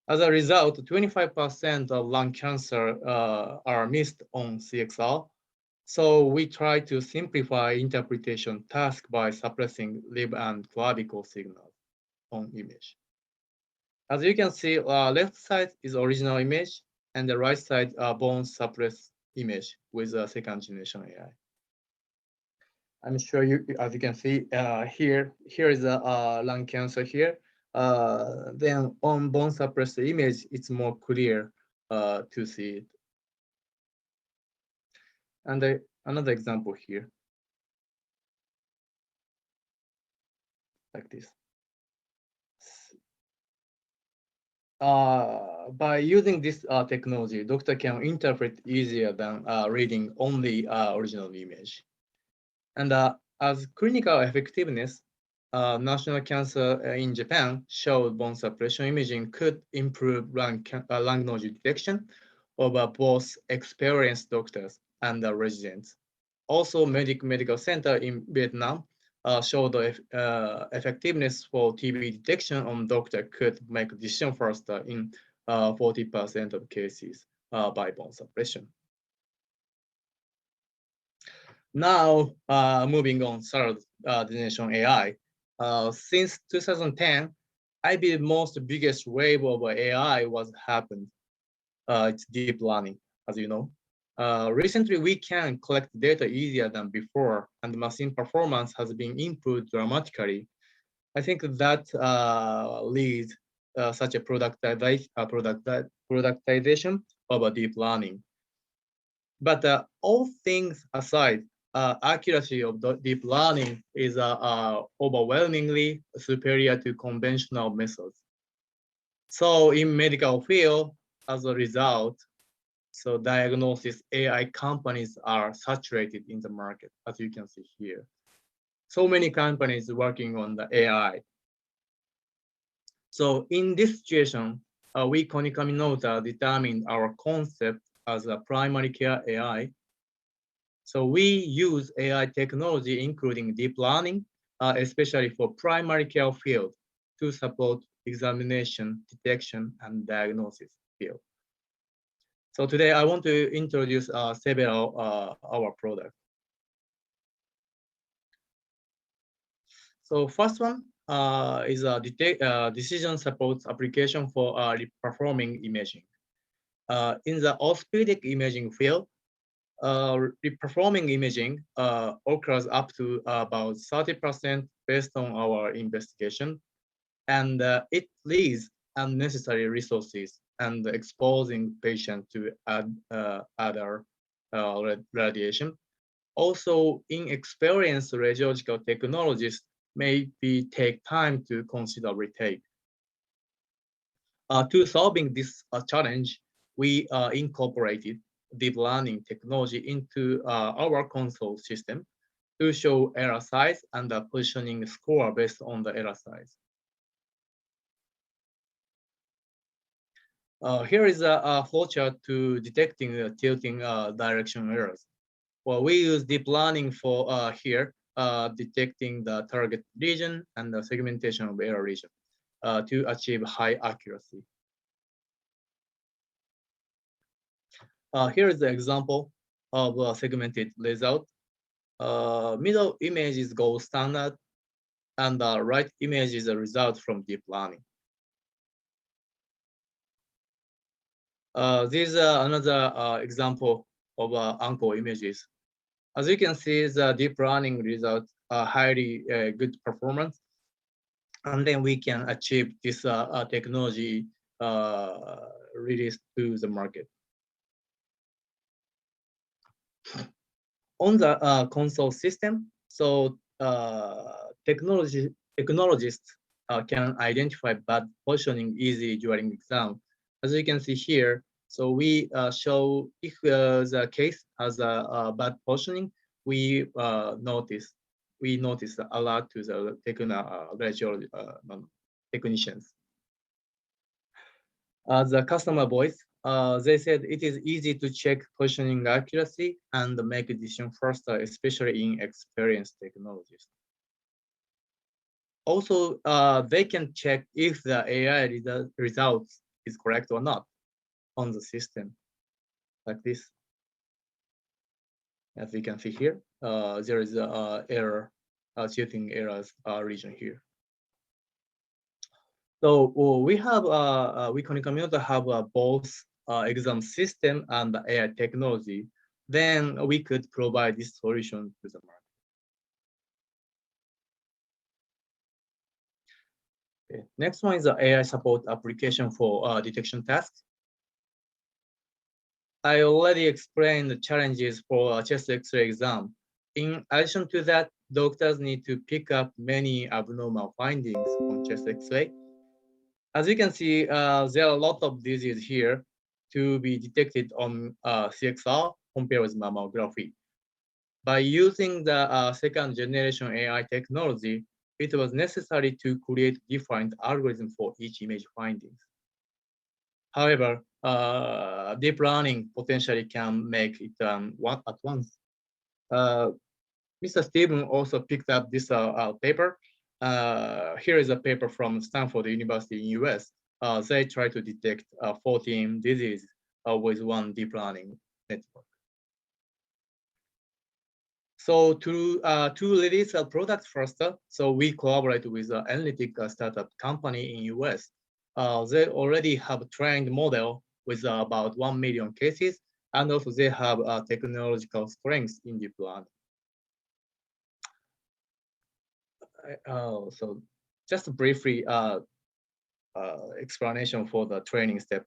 As a result, 25% of lung cancer are missed on CXR. So we try to simplify interpretation task by suppressing lib and clavicle signals on image. As you can see, left side is original image and the right side bone suppressed image with a second generation AI. I'm sure you, as you can see here is a lung cancer here. Then on bone suppressed image, it's more clear to see it. And another example here, like this. By using this technology, doctor can interpret easier than reading only original image. And as clinical effectiveness, National Cancer in Japan showed bone suppression imaging could improve lung node detection over both experienced doctors and residents. Also, Medical Center in Vietnam showed the effectiveness for TB detection on doctor could make a decision faster in 40% of cases by bone suppression. Now, moving on, third generation AI. Since 2010, I believe most biggest wave of AI was happened. It's deep learning, as you know. Recently, we can collect data easier than before, and machine performance has been improved dramatically. I think that leads such a productization of a deep learning. But all things aside, accuracy of the deep learning is overwhelmingly superior to conventional methods. So in medical field, as a result, so diagnosis AI companies are saturated in the market, as you can see here. So many companies working on the AI. So in this situation, we Konikami Nota determined our concept as a primary care AI. So we use AI technology, including deep learning, especially for primary care field to support examination, detection, and diagnosis field. So today I want to introduce several our products. So first one is a decision support application for reperforming imaging. In the orthopedic imaging field, reperforming imaging occurs up to about 30% based on our investigation, and it leaves unnecessary resources and exposing patients to other radiation. Also, inexperienced radiological technologists may take time to consider retake. To solving this challenge, we incorporated deep learning technology into our console system to show error size and the positioning score based on the error size. Here is a flowchart to detecting tilting direction errors. Well, we use deep learning for here detecting the target region and the segmentation of error region to achieve high accuracy. Here is the example of a segmented result. Middle image is gold standard, and the right image is a result from deep learning. This is another example of uncle images. As you can see, the deep learning results are highly good performance, and then we can achieve this technology released to the market. On the console system, so technologists can identify bad positioning easily during exam. As you can see here, so we show if the case has a bad positioning, we notice a lot to the technicians. The customer voice, they said it is easy to check positioning accuracy and make a decision faster, especially in experienced technologists. Also, they can check if the AI results is correct or not on the system, like this. As you can see here, there is a error, shooting errors region here. So we have we can have both exam system and AI technology. Then we could provide this solution to the market. Okay. Next one is the AI support application for detection tasks. I already explained the challenges for chest X-ray exam. In addition to that, doctors need to pick up many abnormal findings on chest X-ray. As you can see, there are a lot of diseases here to be detected on CXR compared with mammography. By using the second generation AI technology, it was necessary to create different algorithms for each image findings. However, deep learning potentially can make it one at once. Mr. Steven also picked up this paper. Here is a paper from Stanford University in US. They try to detect 14 diseases with one deep learning network. So to release a product faster, so we collaborate with an analytic startup company in US. They already have a trained model with about 1 million cases, and also they have technological strengths in deep learning. So just briefly explanation for the training step.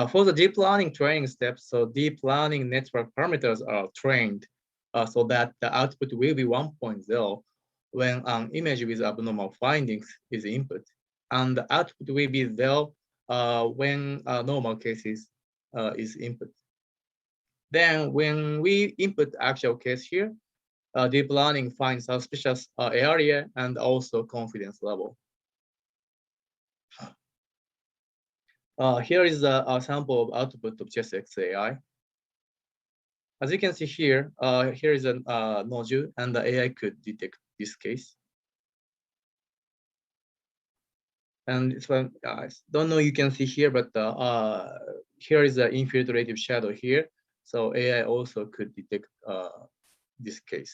For the deep learning training step, so deep learning network parameters are trained so that the output will be 1.0 when an image with abnormal findings is input, and the output will be 0 when normal cases is input. Then when we input actual case here, deep learning finds suspicious area and also confidence level. Here is a sample of output of chest X-ray. As you can see here, here is a nodule, and the AI could detect this case. And it's one, I don't know you can see here, but here is the infiltrative shadow here. So AI also could detect this case.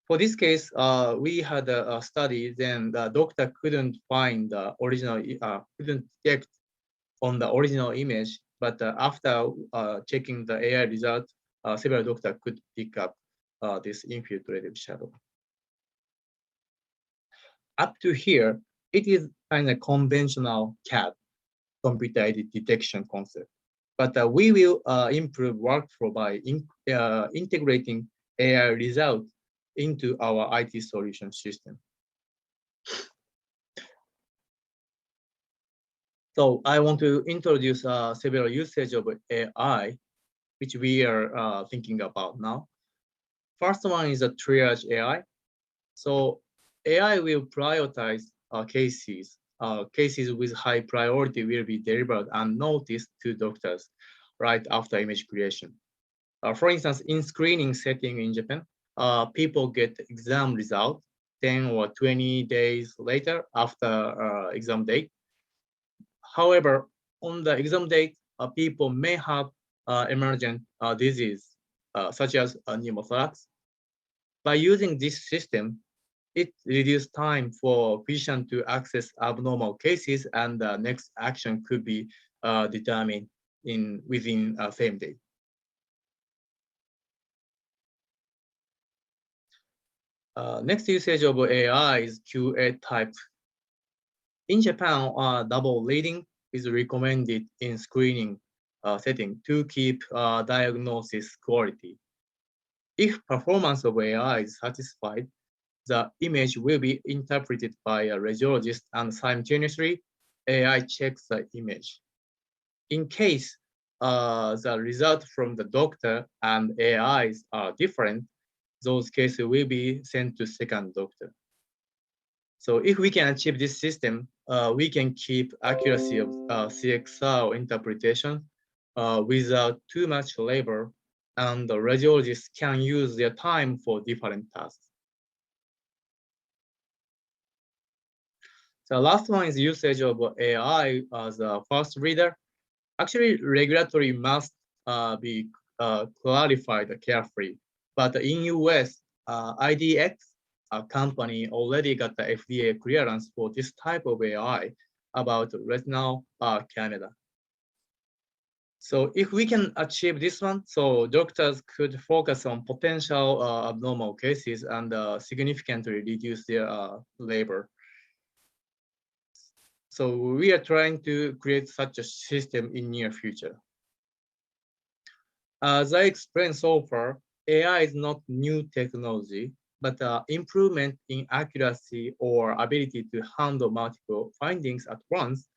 For this case, we had a study, then the doctor couldn't find the original, couldn't detect on the original image, but after checking the AI result, several doctors could pick up this infiltrative shadow. Up to here, it is kind of conventional CAD, computer-aided detection concept. But we will improve workflow by integrating AI results into our IT solution system. So I want to introduce several usages of AI, which we are thinking about now. First one is a Triage AI. So AI will prioritize cases. Cases with high priority will be delivered and noticed to doctors right after image creation. For instance, in screening setting in Japan, people get exam result 10 or 20 days later after exam date. However, on the exam date, people may have emergent disease such as pneumothorax. By using this system, it reduces time for physician to access abnormal cases, and the next action could be determined within same day. Next usage of AI is QA type. In Japan, double reading is recommended in screening setting to keep diagnosis quality. If performance of AI is satisfied, the image will be interpreted by a radiologist, and simultaneously, AI checks the image. In case the result from the doctor and AIs are different, those cases will be sent to second doctor. So if we can achieve this system, we can keep accuracy of CXR interpretation without too much labor, and the radiologists can use their time for different tasks. The last one is usage of AI as a first reader. Actually, regulatory must be clarified carefully. But in US, IDX, a company, already got the FDA clearance for this type of AI about retinal Canada. So if we can achieve this one, so doctors could focus on potential abnormal cases and significantly reduce their labor. So we are trying to create such a system in near future. As I explained so far, AI is not new technology, but improvement in accuracy or ability to handle multiple findings at once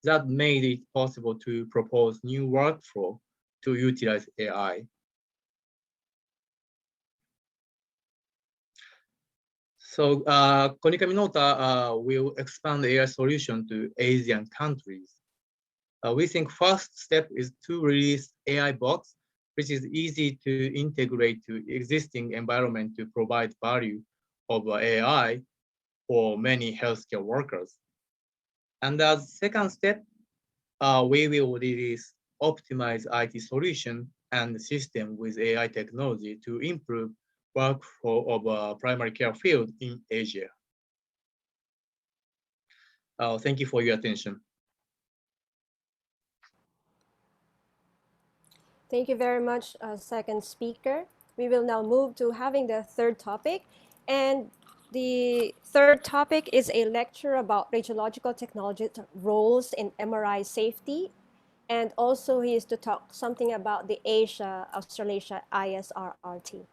that made it possible to propose new workflow to utilize AI. So Konica Minolta will expand the AI solution to Asian countries. We think first step is to release AI box, which is easy to integrate to existing environment to provide value of AI for many healthcare workers. And as second step, we will release optimized IT solution and system with AI technology to improve workflow of primary care field in Asia. Thank you for your attention. Thank you very much, second speaker. We will now move to having the third topic. And the third topic is a lecture about radiological technology roles in MRI safety. And also he is to talk something about the Asia, Australasia ISRRT.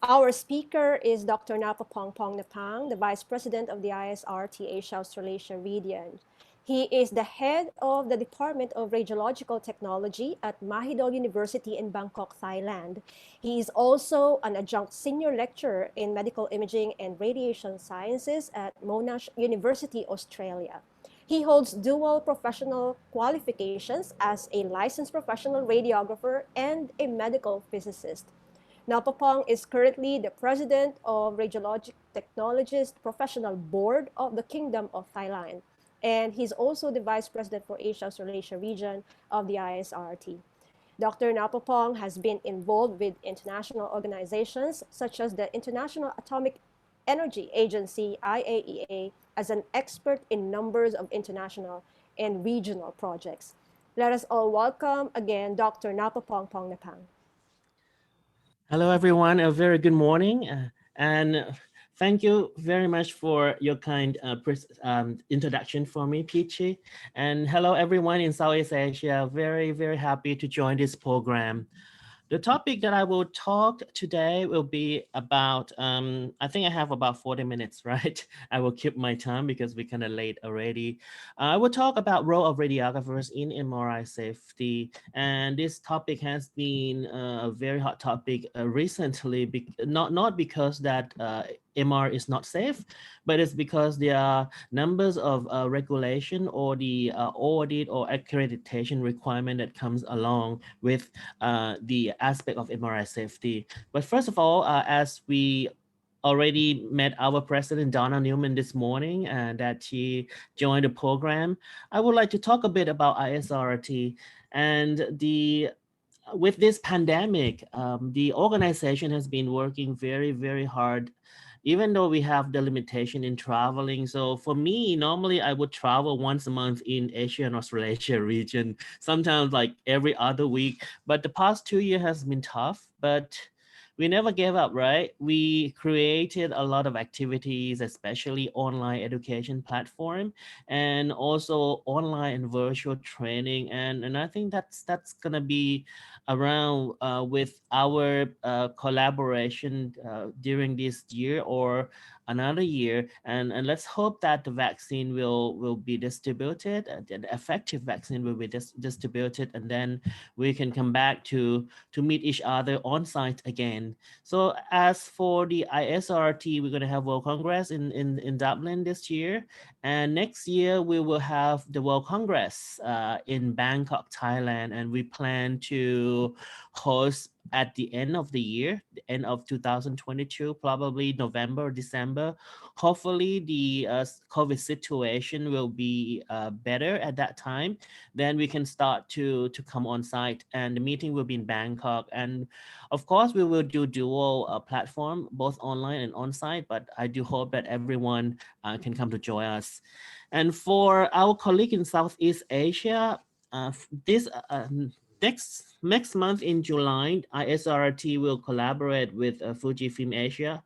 Our speaker is Dr. Napapong Pongnapang, the Vice President of the ISRRT Asia Australasia region. He is the head of the Department of Radiological Technology at Mahidol University in Bangkok, Thailand. He is also an adjunct senior lecturer in medical imaging and radiation sciences at Monash University, Australia. He holds dual professional qualifications as a licensed professional radiographer and a medical physicist. Napapong is currently the president of Radiologic Technologist Professional Board of the Kingdom of Thailand. And he's also the vice president for Asia Australasia region of the ISRRT. Dr. Napapong has been involved with international organizations such as the International Atomic Energy Agency, IAEA, as an expert in numbers of international and regional projects. Let us all welcome again Dr. Napapong Pongnapang. Hello, everyone. A very good morning. And thank you very much for your kind introduction for me, Peachy. And hello, everyone in Southeast Asia. Very, very happy to join this program. The topic that I will talk today will be about, I think I have about 40 minutes, right? I will keep my time because we're kind of late already. I will talk about role of radiographers in MRI safety. And this topic has been a very hot topic recently, not because that MR is not safe, but it's because there are numbers of regulation or the audit or accreditation requirement that comes along with the aspect of MRI safety. But first of all, as we already met our president, Donna Newman, this morning, and that she joined the program, I would like to talk a bit about ISRRT and with this pandemic, the organization has been working very, very hard, even though we have the limitation in traveling. So for me, normally I would travel once a month in Asia and Australasia region, sometimes like every other week. But the past 2 years has been tough, but we never gave up, right? We created a lot of activities, especially online education platform, and also online and virtual training. And I think that's gonna be around with our collaboration during this year or another year, and let's hope that the vaccine will be distributed, the effective vaccine will be distributed, and then we can come back to meet each other on site again. So as for the ISRRT, we're going to have World Congress in Dublin this year, and next year we will have the World Congress in Bangkok, Thailand, and we plan to host at the end of the year, the end of 2022, probably November or December. Hopefully the COVID situation will be better at that time. Then we can start to come on site, and the meeting will be in Bangkok. And of course, we will do dual platform, both online and on site, but I do hope that everyone can come to join us. And for our colleague in Southeast Asia, this next month in July, ISRRT will collaborate with Fujifilm Asia,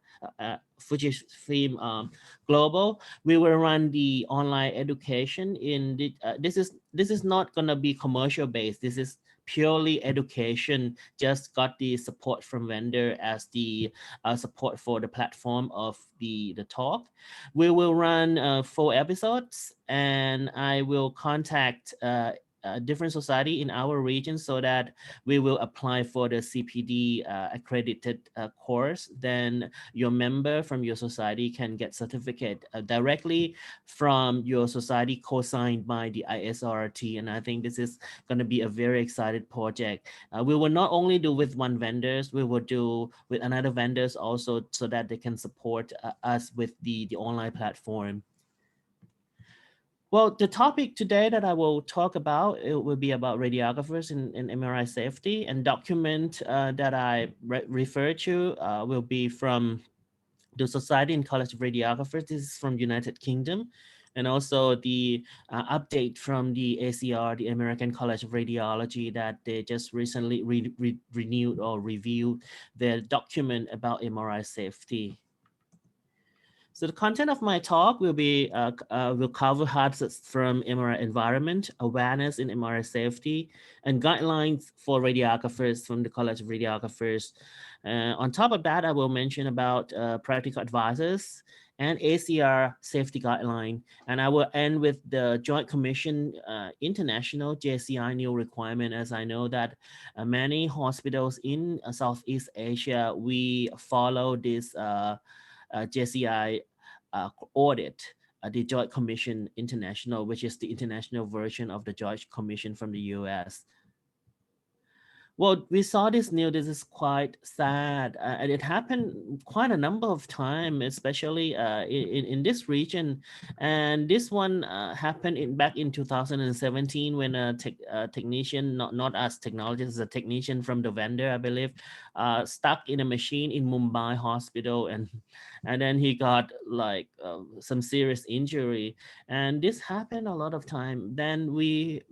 Fujifilm Global. We will run the online education in the, this is not gonna be commercial based. This is purely education, just got the support from vendor as the support for the platform of the talk. We will run 4 episodes, and I will contact different society in our region so that we will apply for the CPD accredited course. Then your member from your society can get certificate directly from your society, co-signed by the ISRRT. And I think this is going to be a very exciting project. We will not only do with one vendors, we will do with another vendors also, so that they can support us with the online platform. Well, the topic today that I will talk about, it will be about radiographers in MRI safety, and document that I refer to will be from the Society and College of Radiographers. This is from United Kingdom, and also the update from the ACR, the American College of Radiology, that they just recently renewed or reviewed their document about MRI safety. So the content of my talk will be will cover hazards from MRI environment, awareness in MRI safety, and guidelines for radiographers from the College of Radiographers. On top of that, I will mention about practical advisors and ACR safety guideline, and I will end with the Joint Commission International JCI new requirement, as I know that many hospitals in Southeast Asia, we follow this JCI audit, the Joint Commission International, which is the international version of the Joint Commission from the US. Well, we saw this news. This is quite sad, and it happened quite a number of times, especially in this region. And this one happened back in 2017 when a technician, not us technologists, a technician from the vendor, I believe, stuck in a machine in Mumbai hospital, and then he got like some serious injury. And this happened a lot of time. Then we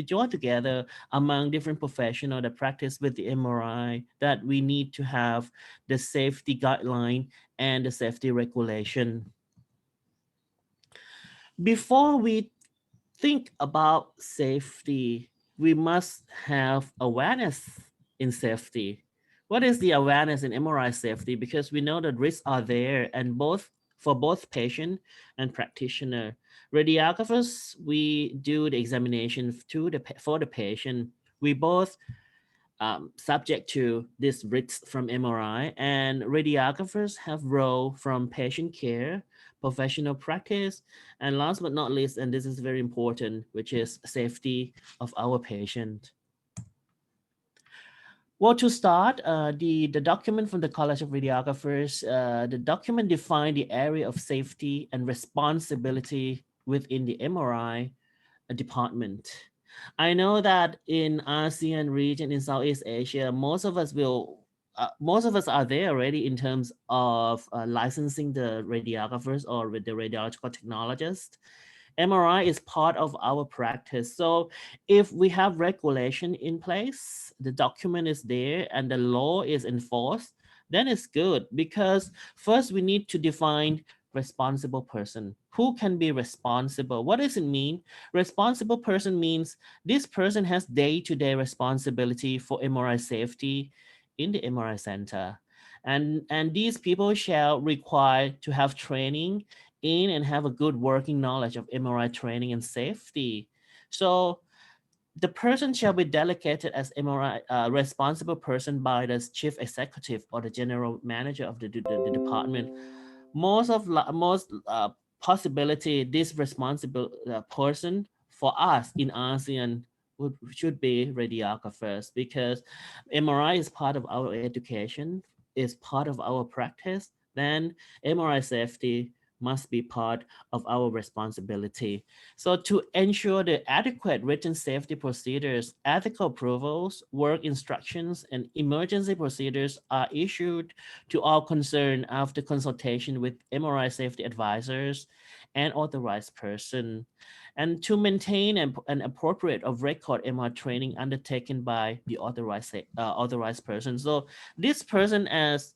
join together among different professionals that practice with the MRI, that we need to have the safety guideline and the safety regulation. Before we think about safety, we must have awareness in safety. What is the awareness in MRI safety? Because we know that risks are there, and for both patient and practitioner. Radiographers, we do the examination for the patient. We both subject to this risks from MRI, and radiographers have role from patient care, professional practice, and last but not least, and this is very important, which is safety of our patient. Well, to start, the document from the College of Radiographers, the document defined the area of safety and responsibility within the MRI department. I know that in ASEAN region, in Southeast Asia, most of us are there already in terms of licensing the radiographers or with the radiological technologists. MRI is part of our practice. So if we have regulation in place, the document is there and the law is enforced, then it's good, because first we need to define responsible person. Who can be responsible? What does it mean? Responsible person means this person has day-to-day responsibility for MRI safety in the MRI center. And these people shall require to have training in and have a good working knowledge of MRI training and safety. So the person shall be delegated as MRI responsible person by the chief executive or the general manager of the department. Most possibility, this responsible person for us in ASEAN should be radiographers, because MRI is part of our education, is part of our practice. Then MRI safety must be part of our responsibility. So to ensure the adequate written safety procedures, ethical approvals, work instructions, and emergency procedures are issued to all concerned after consultation with MRI safety advisors and authorized person, and to maintain an appropriate of record MRI training undertaken by the authorized person. So this person as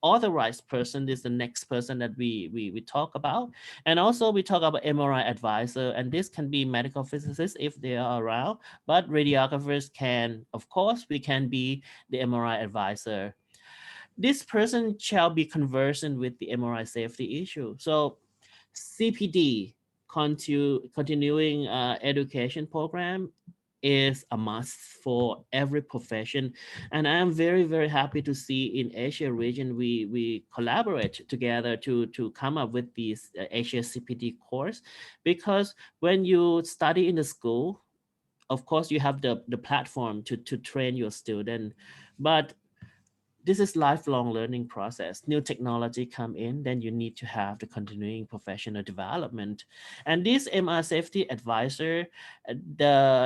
authorized person is the next person that we talk about. And also we talk about MRI advisor, and this can be medical physicists if they are around, but radiographers can, of course, we can be the MRI advisor. This person shall be conversant with the MRI safety issue. So CPD, continuing education program, is a must for every profession. And I am very, very happy to see in Asia region, we collaborate together to come up with this Asia CPD course, because when you study in the school, of course, you have the platform to train your student, but this is lifelong learning process. New technology come in, then you need to have the continuing professional development. And this MR safety advisor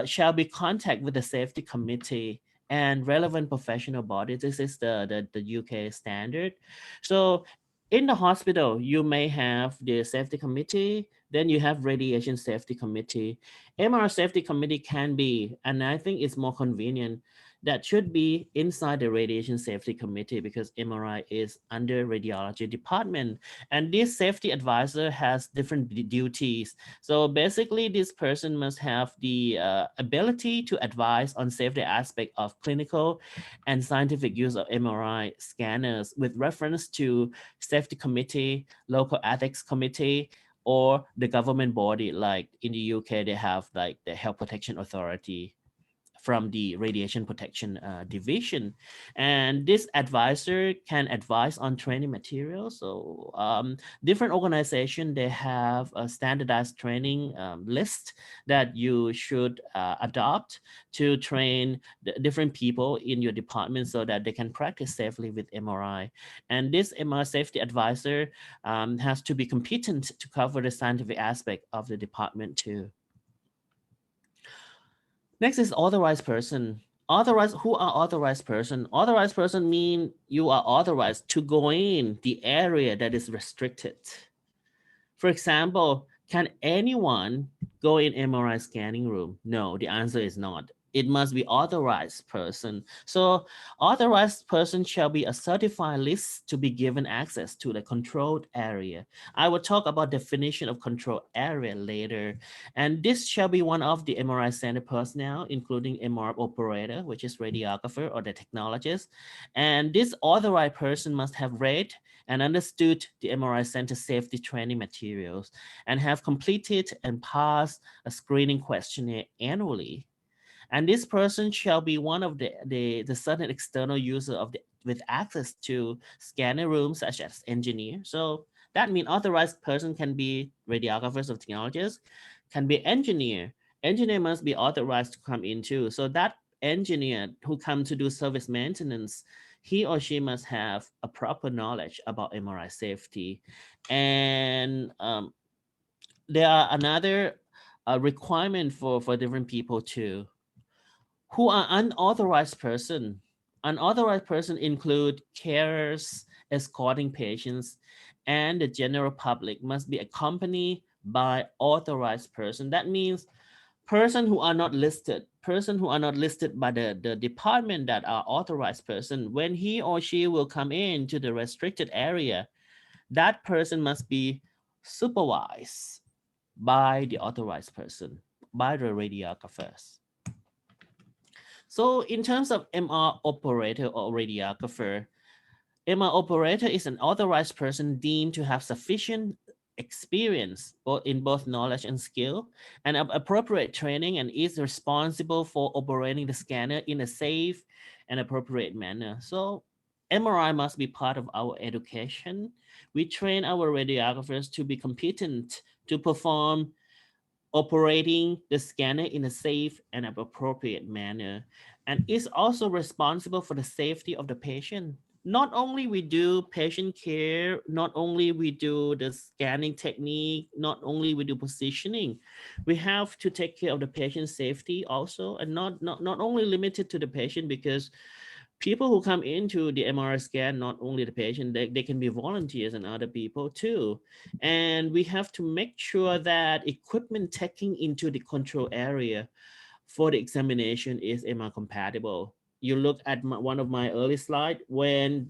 shall be contact with the safety committee and relevant professional body. This is the UK standard. So in the hospital, you may have the safety committee, then you have radiation safety committee. MR safety committee can be, and I think it's more convenient, that should be inside the radiation safety committee, because MRI is under radiology department. And this safety advisor has different duties. So basically this person must have the ability to advise on safety aspect of clinical and scientific use of MRI scanners with reference to safety committee, local ethics committee, or the government body. Like in the UK, they have like the Health Protection Authority from the radiation protection division. And this advisor can advise on training materials. So different organizations, they have a standardized training list that you should adopt to train the different people in your department so that they can practice safely with MRI. And this MRI safety advisor has to be competent to cover the scientific aspect of the department too. Next is authorized person. Who are authorized person? Authorized person mean you are authorized to go in the area that is restricted. For example, can anyone go in MRI scanning room? No, the answer is not. It must be authorized person. So authorized person shall be a certified list to be given access to the controlled area. I will talk about definition of controlled area later. And this shall be one of the MRI center personnel, including MR operator, which is radiographer or the technologist. And this authorized person must have read and understood the MRI center safety training materials and have completed and passed a screening questionnaire annually. And this person shall be one of the certain external user of with access to scanner rooms such as engineer. So that means authorized person can be radiographers or technologists, can be engineer. Engineer must be authorized to come in too. So that engineer who come to do service maintenance, he or she must have a proper knowledge about MRI safety. And there are another requirement for different people too. Who are unauthorized person? Unauthorized person include carers, escorting patients, and the general public must be accompanied by authorized person. That means person who are not listed by the department that are authorized person. When he or she will come into the restricted area, that person must be supervised by the authorized person, by the radiographers. So in terms of MR operator or radiographer, MR operator is an authorized person deemed to have sufficient experience in both knowledge and skill and appropriate training, and is responsible for operating the scanner in a safe and appropriate manner. So MRI must be part of our education. We train our radiographers to be competent to perform operating the scanner in a safe and appropriate manner, and is also responsible for the safety of the patient. Not only we do patient care, not only we do the scanning technique, not only we do positioning, we have to take care of the patient's safety also, and not only limited to the patient, because people who come into the MRI scan, not only the patient, they can be volunteers and other people too. And we have to make sure that equipment taken into the control area for the examination is MR compatible. You look at one of my early slides when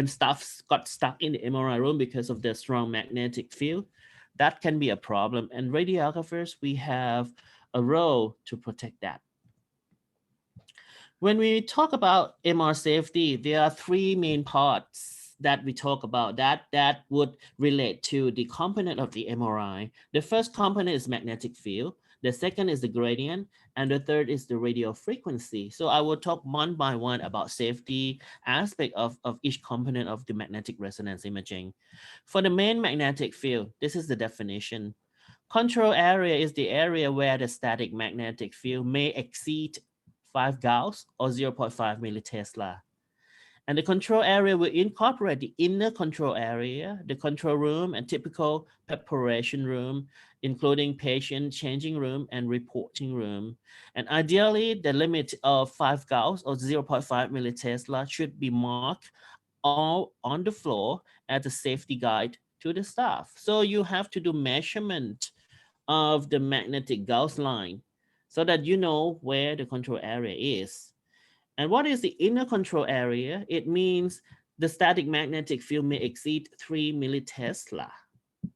staff got stuck in the MRI room because of the strong magnetic field. That can be a problem. And radiographers, we have a role to protect that. When we talk about MR safety, there are three main parts that we talk about that would relate to the component of the MRI. The first component is magnetic field. The second is the gradient, and the third is the radio frequency. So I will talk one by one about safety aspect of each component of the magnetic resonance imaging. For the main magnetic field, this is the definition. Control area is the area where the static magnetic field may exceed 5 Gauss or 0.5 millitesla. And the control area will incorporate the inner control area, the control room, and typical preparation room, including patient changing room and reporting room. And ideally, the limit of 5 Gauss or 0.5 millitesla should be marked all on the floor as a safety guide to the staff. So you have to do measurement of the magnetic Gauss line so that you know where the control area is. And what is the inner control area? It means the static magnetic field may exceed 3 millitesla.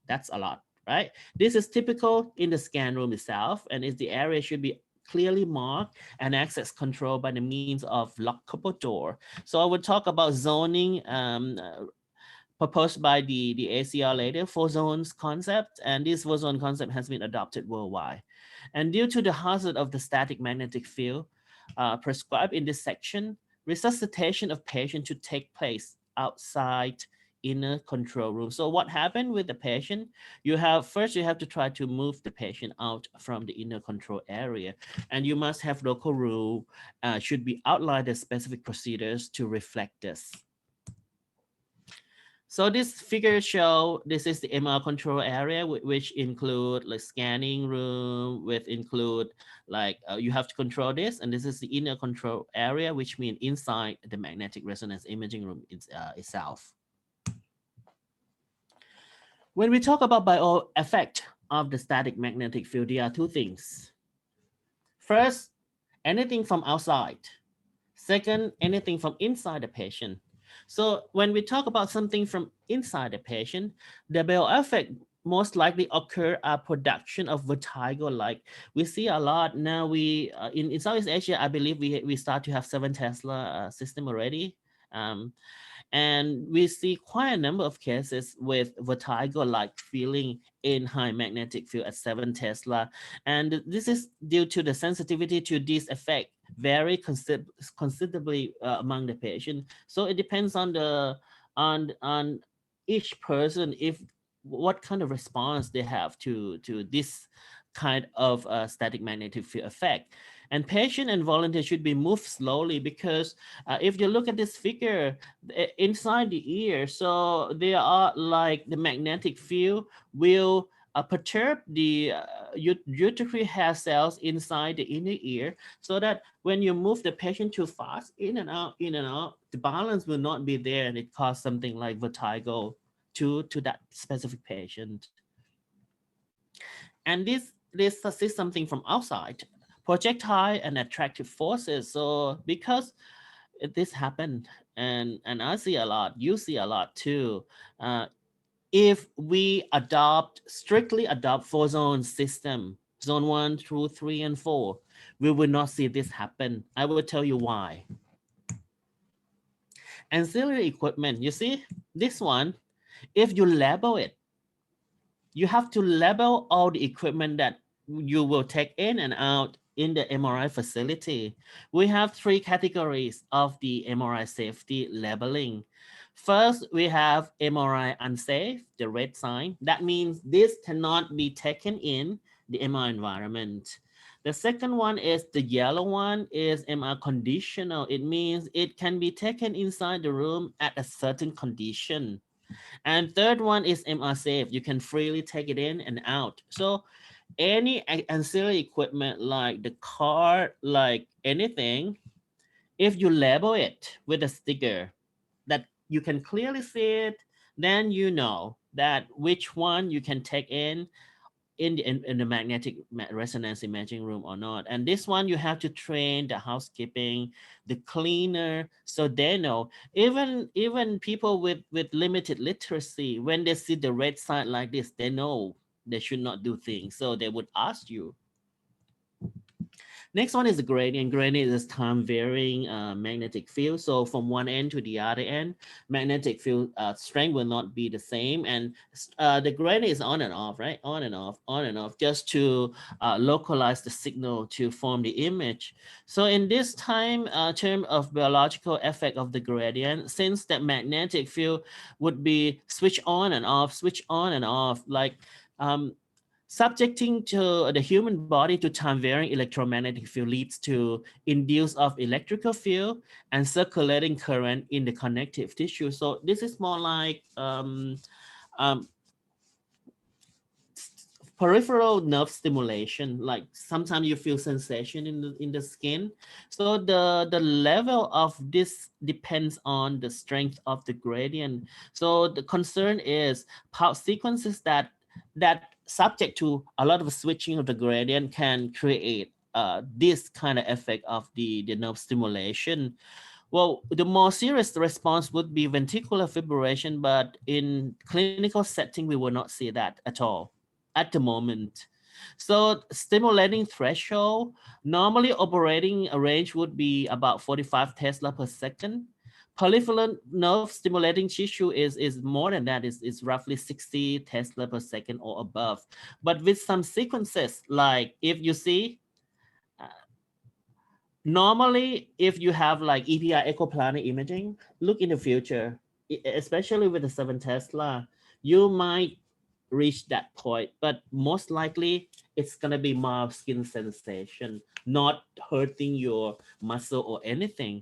That's a lot, right? This is typical in the scan room itself, and the area should be clearly marked and access controlled by the means of lockable door. So I would talk about zoning proposed by the ACR later, 4 zones concept, and this 4 zone concept has been adopted worldwide. And due to the hazard of the static magnetic field prescribed in this section, resuscitation of patient to take place outside inner control room. So what happened with the patient? First you have to try to move the patient out from the inner control area, and you must have local rule, should be outlined as specific procedures to reflect this. So this figure show, this is the MR control area, which include like scanning room, with include like you have to control this, and this is the inner control area, which means inside the magnetic resonance imaging room itself. When we talk about bio effect of the static magnetic field, there are 2 things. First, anything from outside. Second, anything from inside the patient. So when we talk about something from inside the patient, the bioeffect most likely occur at production of vertigo. Like we see a lot now. We in Southeast Asia, I believe we start to have 7 Tesla system already. And we see quite a number of cases with vertigo-like feeling in high magnetic field at 7 Tesla. And this is due to the sensitivity to this effect vary considerably among the patient. So it depends on the on each person if what kind of response they have to this kind of static magnetic field effect. And patient and volunteer should be moved slowly because if you look at this figure inside the ear, so there are like the magnetic field will perturb the uterine hair cells inside the inner ear, so that when you move the patient too fast, in and out, the balance will not be there, and it causes something like vertigo to that specific patient. And this is something from outside, projectile and attractive forces. So because this happened, and I see a lot, you see a lot too. If we strictly adopt 4-zone system, zone 1 through 3 and 4, we will not see this happen. I will tell you why. Ancillary equipment, you see this one, if you label it, you have to label all the equipment that you will take in and out in the MRI facility. We have 3 categories of the MRI safety labeling. First, we have MRI unsafe, the red sign. That means this cannot be taken in the MRI environment. The second one is the yellow one is MR conditional. It means it can be taken inside the room at a certain condition. And third one is MR safe. You can freely take it in and out. So any ancillary equipment like the car, like anything, if you label it with a sticker that you can clearly see it, then you know that which one you can take in the magnetic resonance imaging room or not. And this one you have to train the housekeeping, the cleaner, so they know. Even people with limited literacy, when they see the red sign like this, they know they should not do things, so they would ask you. Next one is the gradient. Gradient is time varying magnetic field. So from one end to the other end, magnetic field strength will not be the same. And the gradient is on and off, right? On and off, just to localize the signal to form the image. So in this term of biological effect of the gradient, since that magnetic field would be switch on and off, like subjecting to the human body to time varying electromagnetic field leads to induce of electrical field and circulating current in the connective tissue. So this is more like peripheral nerve stimulation. Like sometimes you feel sensation in the skin. So the level of this depends on the strength of the gradient. So the concern is pulse sequences that subject to a lot of switching of the gradient can create this kind of effect of the nerve stimulation. Well, the more serious response would be ventricular fibrillation, but in clinical setting, we will not see that at all at the moment. So stimulating threshold, normally operating range would be about 45 Tesla per second. Peripheral nerve stimulating tissue is more than that, is roughly 60 Tesla per second or above. But with some sequences, like if you see, normally if you have like EPI echoplanar imaging, look in the future, especially with the 7 Tesla, you might reach that point, but most likely it's gonna be mild skin sensation, not hurting your muscle or anything.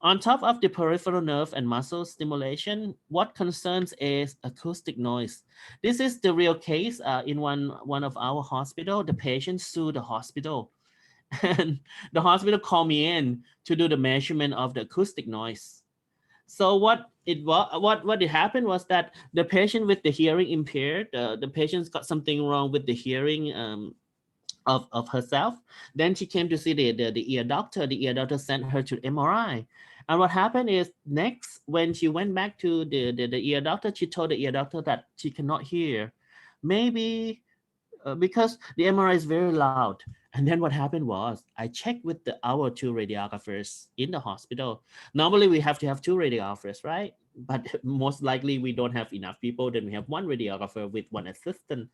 On top of the peripheral nerve and muscle stimulation, what concerns is acoustic noise. This is the real case in one of our hospital. The patient sued the hospital, and the hospital called me in to do the measurement of the acoustic noise. So what happened was that the patient with the hearing impaired, the patient's got something wrong with the hearing of herself. Then she came to see the ear doctor. The ear doctor sent her to MRI. And what happened is next, when she went back to the ear doctor, she told the ear doctor that she cannot hear. Maybe because the MRI is very loud. And then what happened was I checked with our 2 radiographers in the hospital. Normally we have to have 2 radiographers, right? But most likely we don't have enough people. Then we have 1 radiographer with 1 assistant.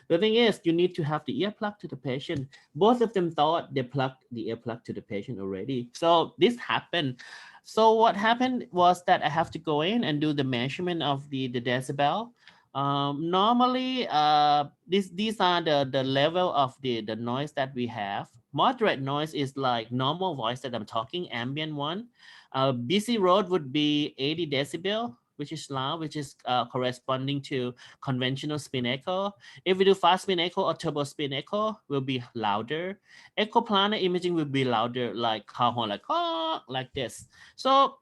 The thing is, you need to have the earplug to the patient. Both of them thought they plugged the earplug to the patient already. So this happened. So what happened was that I have to go in and do the measurement of the decibel. Normally, these are the level of the noise that we have. Moderate noise is like normal voice that I'm talking, ambient one. Busy road would be 80 decibel, which is loud, which is corresponding to conventional spin echo. If we do fast spin echo or turbo spin echo, will be louder. Echoplanar imaging will be louder, like car horn, like this. So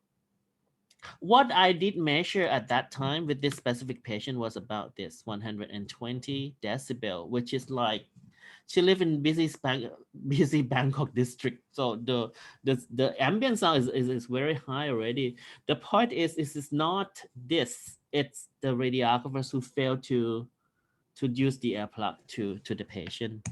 what I did measure at that time with this specific patient was about this 120 decibel, which is like, she live in busy Bangkok district. So the ambient sound is very high already. The point is not this, it's the radiographers who failed to use the earplug to the patient.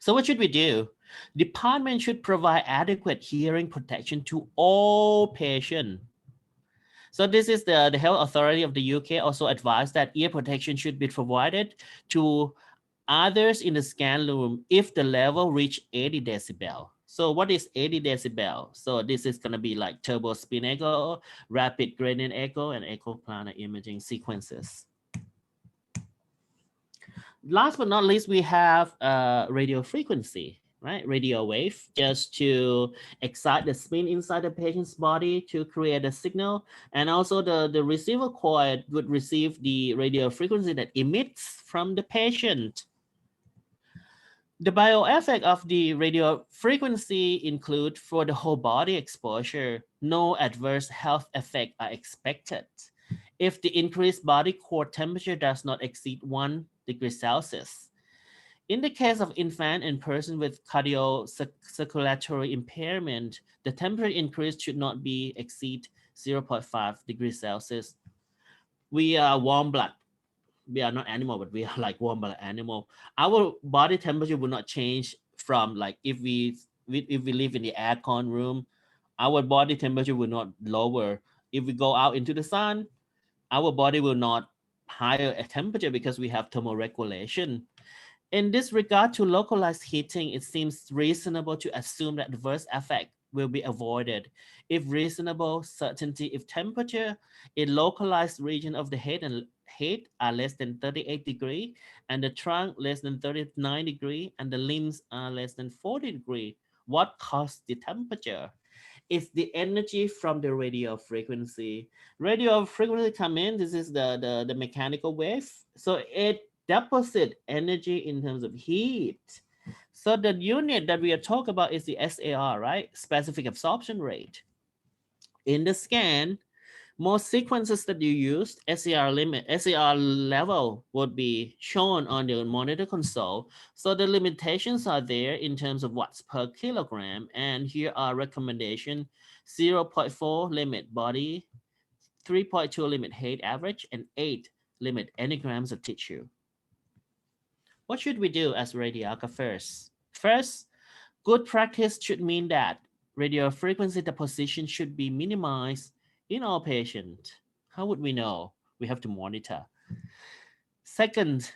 So what should we do? Department should provide adequate hearing protection to all patients. So this is the health authority of the UK also advised that ear protection should be provided to others in the scan room if the level reach 80 decibel. So what is 80 decibel? So this is going to be like turbo spin echo, rapid gradient echo, and echoplanar imaging sequences. Last but not least, we have radio frequency, right? Radio wave, just to excite the spin inside the patient's body to create a signal. And also the receiver coil would receive the radio frequency that emits from the patient. The bioeffect of the radio frequency include for the whole body exposure, no adverse health effects are expected if the increased body core temperature does not exceed 1 degree Celsius. In the case of infant and person with cardiocirculatory impairment, the temperature increase should not exceed 0.5 degrees Celsius. We are warm blood. We are not animal, but we are like warm blood animal. Our body temperature will not change from like if we live in the aircon room, our body temperature will not lower. If we go out into the sun, our body will not higher a temperature because we have thermoregulation. In this regard to localized heating, it seems reasonable to assume that adverse effect will be avoided if reasonable certainty if temperature in localized region of the head are less than 38 degree and the trunk less than 39 degree and the limbs are less than 40 degree. What caused the temperature? It's the energy from the radio frequency. Radio frequency come in, this is the mechanical wave. So it deposit energy in terms of heat. So the unit that we are talking about is the SAR, right? Specific absorption rate. In the scan, most sequences that you use, SAR level would be shown on the monitor console. So the limitations are there in terms of watts per kilogram. And here are recommendation: 0.4 limit body, 3.2 limit head average, and 8 limit nanograms of tissue. What should we do as radiographers? First, good practice should mean that radio frequency deposition should be minimized in all patients. How would we know? We have to monitor. Second,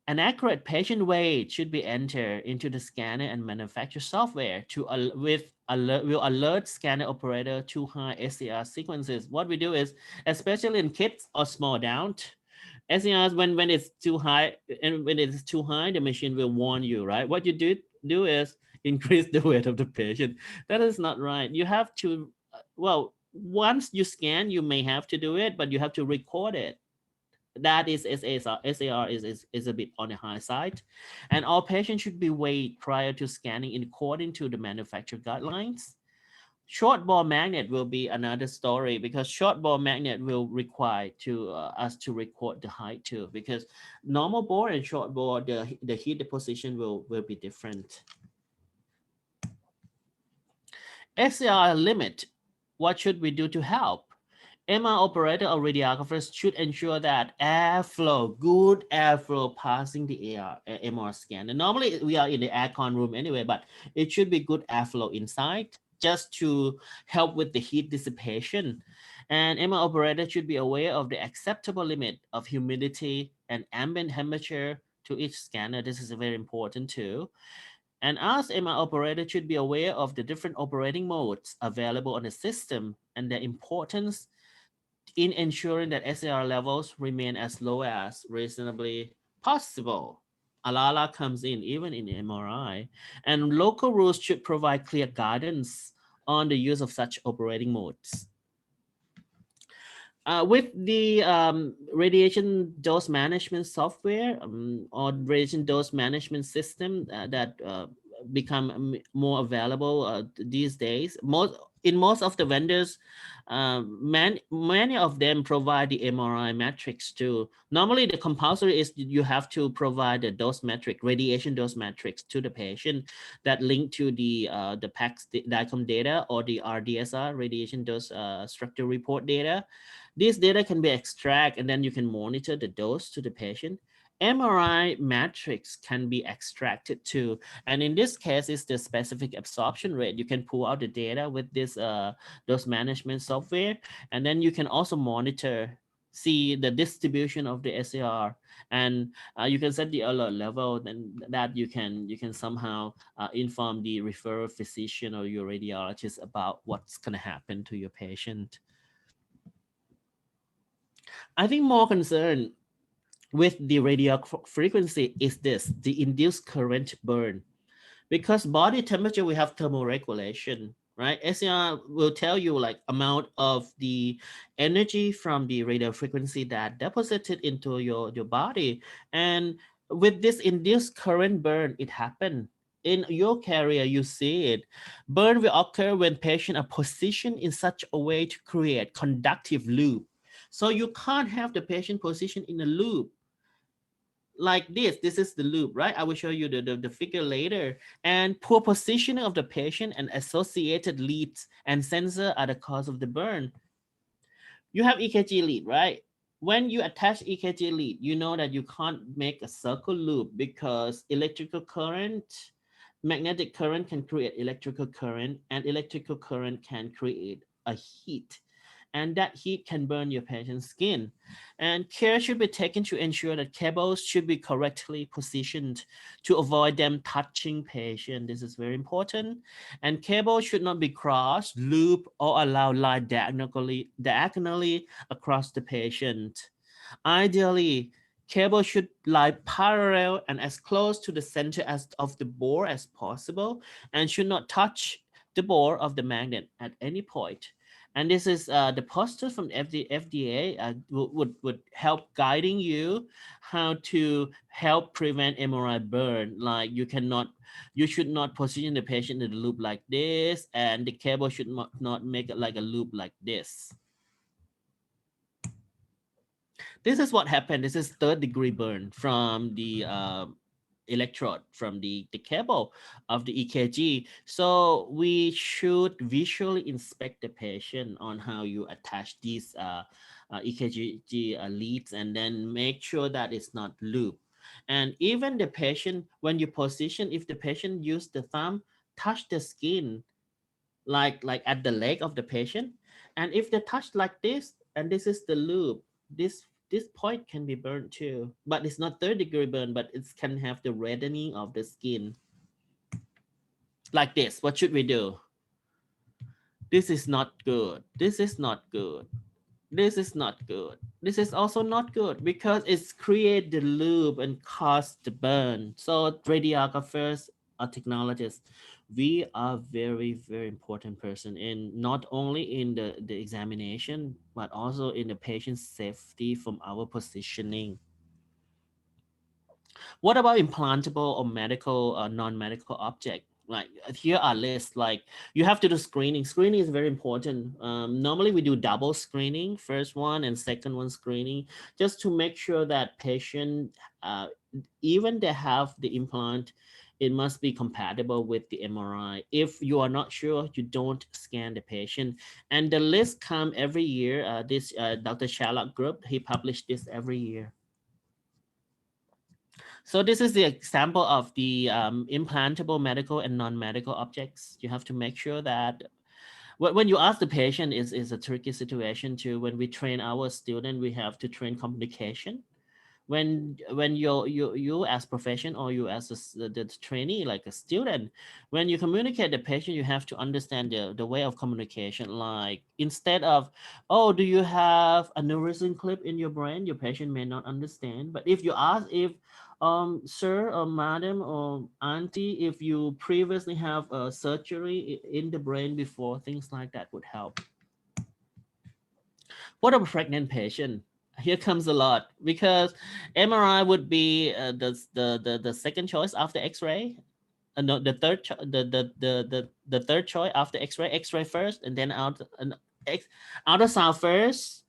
an accurate patient weight should be entered into the scanner and manufacturer software will alert scanner operator to high SAR sequences. What we do is, especially in kids or small adult, SARs when it's too high, and when it's too high, the machine will warn you, right? What you do is increase the weight of the patient. That is not right. You have to, well, once you scan, you may have to do it, but you have to record it. That is SAR is a bit on the high side. And all patients should be weighed prior to scanning according to the manufacturer guidelines. Short ball magnet will be another story because short ball magnet will require us to record the height too, because normal ball and short ball, the heat deposition will be different. SAR limit, what should we do to help? MR operator or radiographers should ensure that airflow, good airflow passing the MR scan. And normally we are in the aircon room anyway, but it should be good airflow inside just to help with the heat dissipation. And MR operator should be aware of the acceptable limit of humidity and ambient temperature to each scanner. This is very important too. And us MR operator should be aware of the different operating modes available on the system and their importance in ensuring that SAR levels remain as low as reasonably possible. ALALA comes in even in MRI, and local rules should provide clear guidance on the use of such operating modes. With the radiation dose management software or radiation dose management system that become more available these days, in most of the vendors, many of them provide the MRI metrics too. Normally the compulsory is you have to provide the dose metric, radiation dose metrics to the patient that link to the PACS DICOM data or the RDSR, radiation dose structure report data. This data can be extracted and then you can monitor the dose to the patient. MRI matrix can be extracted too. And in this case, it's the specific absorption rate. You can pull out the data with this dose management software. And then you can also monitor, see the distribution of the SAR. And you can set the alert level, then that you can somehow inform the referral physician or your radiologist about what's gonna happen to your patient. I think more concern with the radio frequency is this, the induced current burn. Because body temperature, we have thermoregulation, right? SAR will tell you like amount of the energy from the radio frequency that deposited into your body. And with this induced current burn, it happened. In your carrier, you see it. Burn will occur when patients are positioned in such a way to create conductive loop. So you can't have the patient positioned in a loop like this. This is the loop, right? I will show you the figure later. And poor positioning of the patient and associated leads and sensor are the cause of the burn. You have EKG lead, right? When you attach EKG lead, you know that you can't make a circle loop because electrical current, magnetic current can create electrical current, and electrical current can create a heat. And that heat can burn your patient's skin. And care should be taken to ensure that cables should be correctly positioned to avoid them touching patient. This is very important. And cables should not be crossed, looped, or allowed lie diagonally across the patient. Ideally, cable should lie parallel and as close to the center of the bore as possible, and should not touch the bore of the magnet at any point. And this is the poster from FDA would help guiding you how to help prevent MRI burn. Like you should not position the patient in the loop like this, and the cable should not make it like a loop like this. This is what happened. This is third-degree burn from the electrode from the cable of the EKG. So we should visually inspect the patient on how you attach these EKG leads, and then make sure that it's not looped. And even the patient, when you position, if the patient use the thumb, touch the skin like at the leg of the patient. And if they touch like this, and this is the loop, this point can be burned too, but it's not third-degree burn, but it can have the reddening of the skin. Like this, what should we do? This is not good. This is not good. This is not good. This is also not good because it's create the loop and cause the burn. So radiographers or technologists, we are very, very important person in not only in the examination, but also in the patient safety from our positioning. What about implantable or medical or non-medical object? Like here are lists, like you have to do screening. Screening is very important. Normally we do double screening, first one and second one screening, just to make sure that patient, even they have the implant it must be compatible with the MRI. If you are not sure, you don't scan the patient. And the list come every year. This Dr. Sherlock group, he published this every year. So this is the example of the implantable medical and non-medical objects. You have to make sure that when you ask the patient is a tricky situation too. When we train our student, we have to train communication. When you as profession or you as the trainee, like a student, when you communicate the patient, you have to understand the way of communication. Like instead of, oh, do you have a aneurysm clip in your brain? Your patient may not understand. But if you ask if, sir or madam or auntie, if you previously have a surgery in the brain before, things like that would help. What about pregnant patient? Here comes a lot, because MRI would be the second choice after X-ray. No, the third choice after X-ray. X-ray first, and then ultrasound first,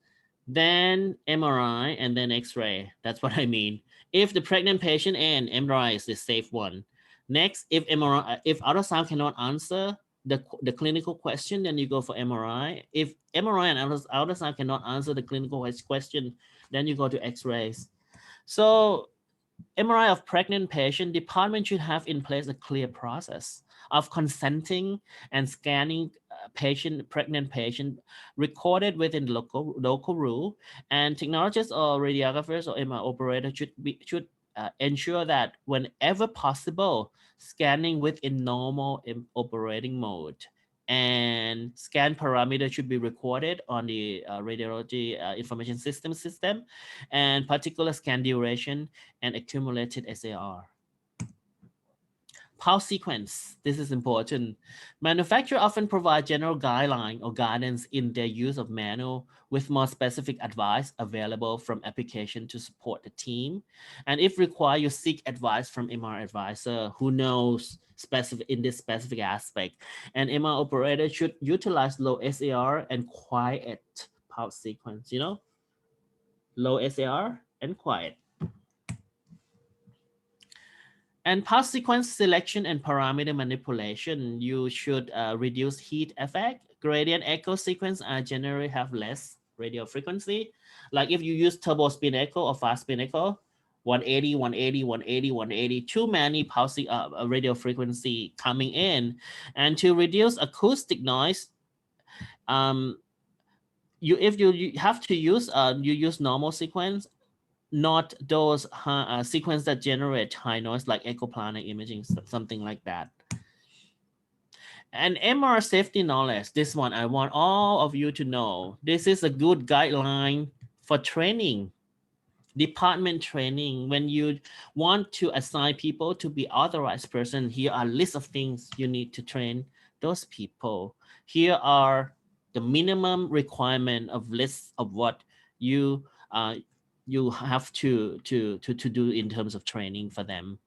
then MRI, and then X-ray. That's what I mean. If the pregnant patient, and MRI is the safe one. Next, if ultrasound cannot answer the clinical question, then you go for MRI. If MRI and ultrasound cannot answer the clinical question, then you go to X-rays. So MRI of pregnant patient, department should have in place a clear process of consenting and scanning pregnant patient recorded within local rule, and technologists or radiographers or MRI operator should ensure that whenever possible, scanning within normal operating mode, and scan parameters should be recorded on the radiology information system, and particular scan duration and accumulated SAR. Pulse sequence, this is important. Manufacturers often provide general guideline or guidance in their use of manual, with more specific advice available from application to support the team. And if required, you seek advice from MR advisor who knows in this specific aspect. And MR operator should utilize low SAR and quiet pulse sequence, low SAR and quiet. And pulse sequence selection and parameter manipulation, you should reduce heat effect. Gradient echo sequence generally have less radio frequency. Like if you use turbo spin echo or fast spin echo, 180, 180, 180, 180, too many pulse radio frequency coming in. And to reduce acoustic noise, if you have to use, you use normal sequence, not those sequence that generate high noise like echoplanar imaging, something like that. And MR safety knowledge, this one I want all of you to know. This is a good guideline for training, department training. When you want to assign people to be authorized person, here are a list of things you need to train those people. Here are the minimum requirement of lists of what you have to do in terms of training for them.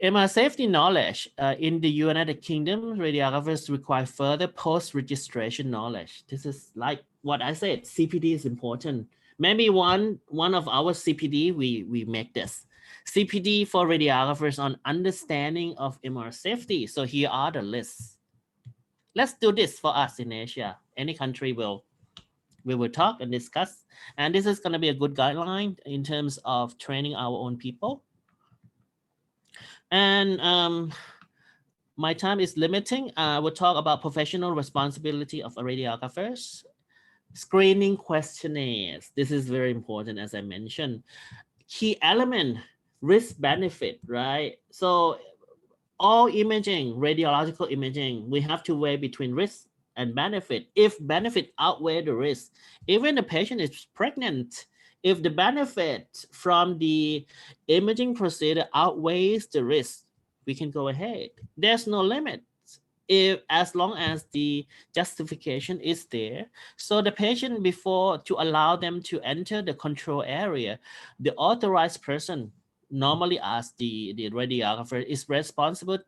MR safety knowledge. In the United Kingdom, radiographers require further post-registration knowledge. This is like what I said, CPD is important. Maybe one of our CPD, we make this. CPD for radiographers on understanding of MR safety. So here are the lists. Let's do this for us in Asia. Any country we will talk and discuss. And this is going to be a good guideline in terms of training our own people. And my time is limiting. We'll talk about professional responsibility of radiographers. Screening questionnaires. This is very important, as I mentioned. Key element, risk benefit, right? So all imaging, radiological imaging, we have to weigh between risk and benefit. If benefit outweigh the risk, even the patient is pregnant, if the benefit from the imaging procedure outweighs the risk, we can go ahead. There's no limit, as long as the justification is there. So the patient, before to allow them to enter the control area, the authorized person, normally as the radiographer, is responsible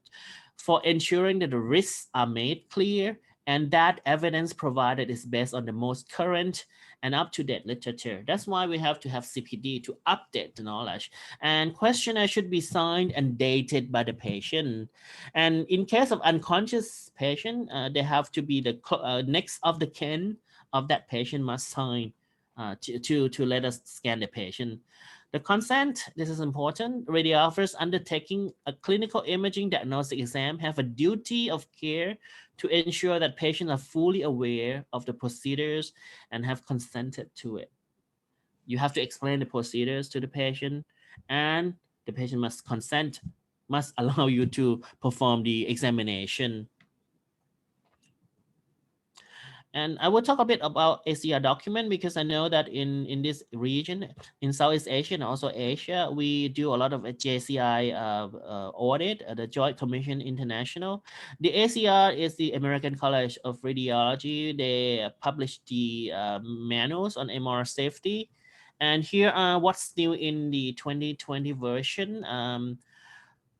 for ensuring that the risks are made clear And that evidence provided is based on the most current and up-to-date literature. That's why we have to have CPD to update the knowledge. And questionnaire should be signed and dated by the patient. And in case of unconscious patient, they have to be the next of the kin of that patient must sign to let us scan the patient. The consent, this is important. Radiographers undertaking a clinical imaging diagnostic exam have a duty of care to ensure that patients are fully aware of the procedures and have consented to it. You have to explain the procedures to the patient, and the patient must consent, must allow you to perform the examination. And I will talk a bit about ACR document because I know that in this region, in Southeast Asia and also Asia, we do a lot of JCI audit, the Joint Commission International. The ACR is the American College of Radiology. They publish the manuals on MR safety. And here are what's new in the 2020 version.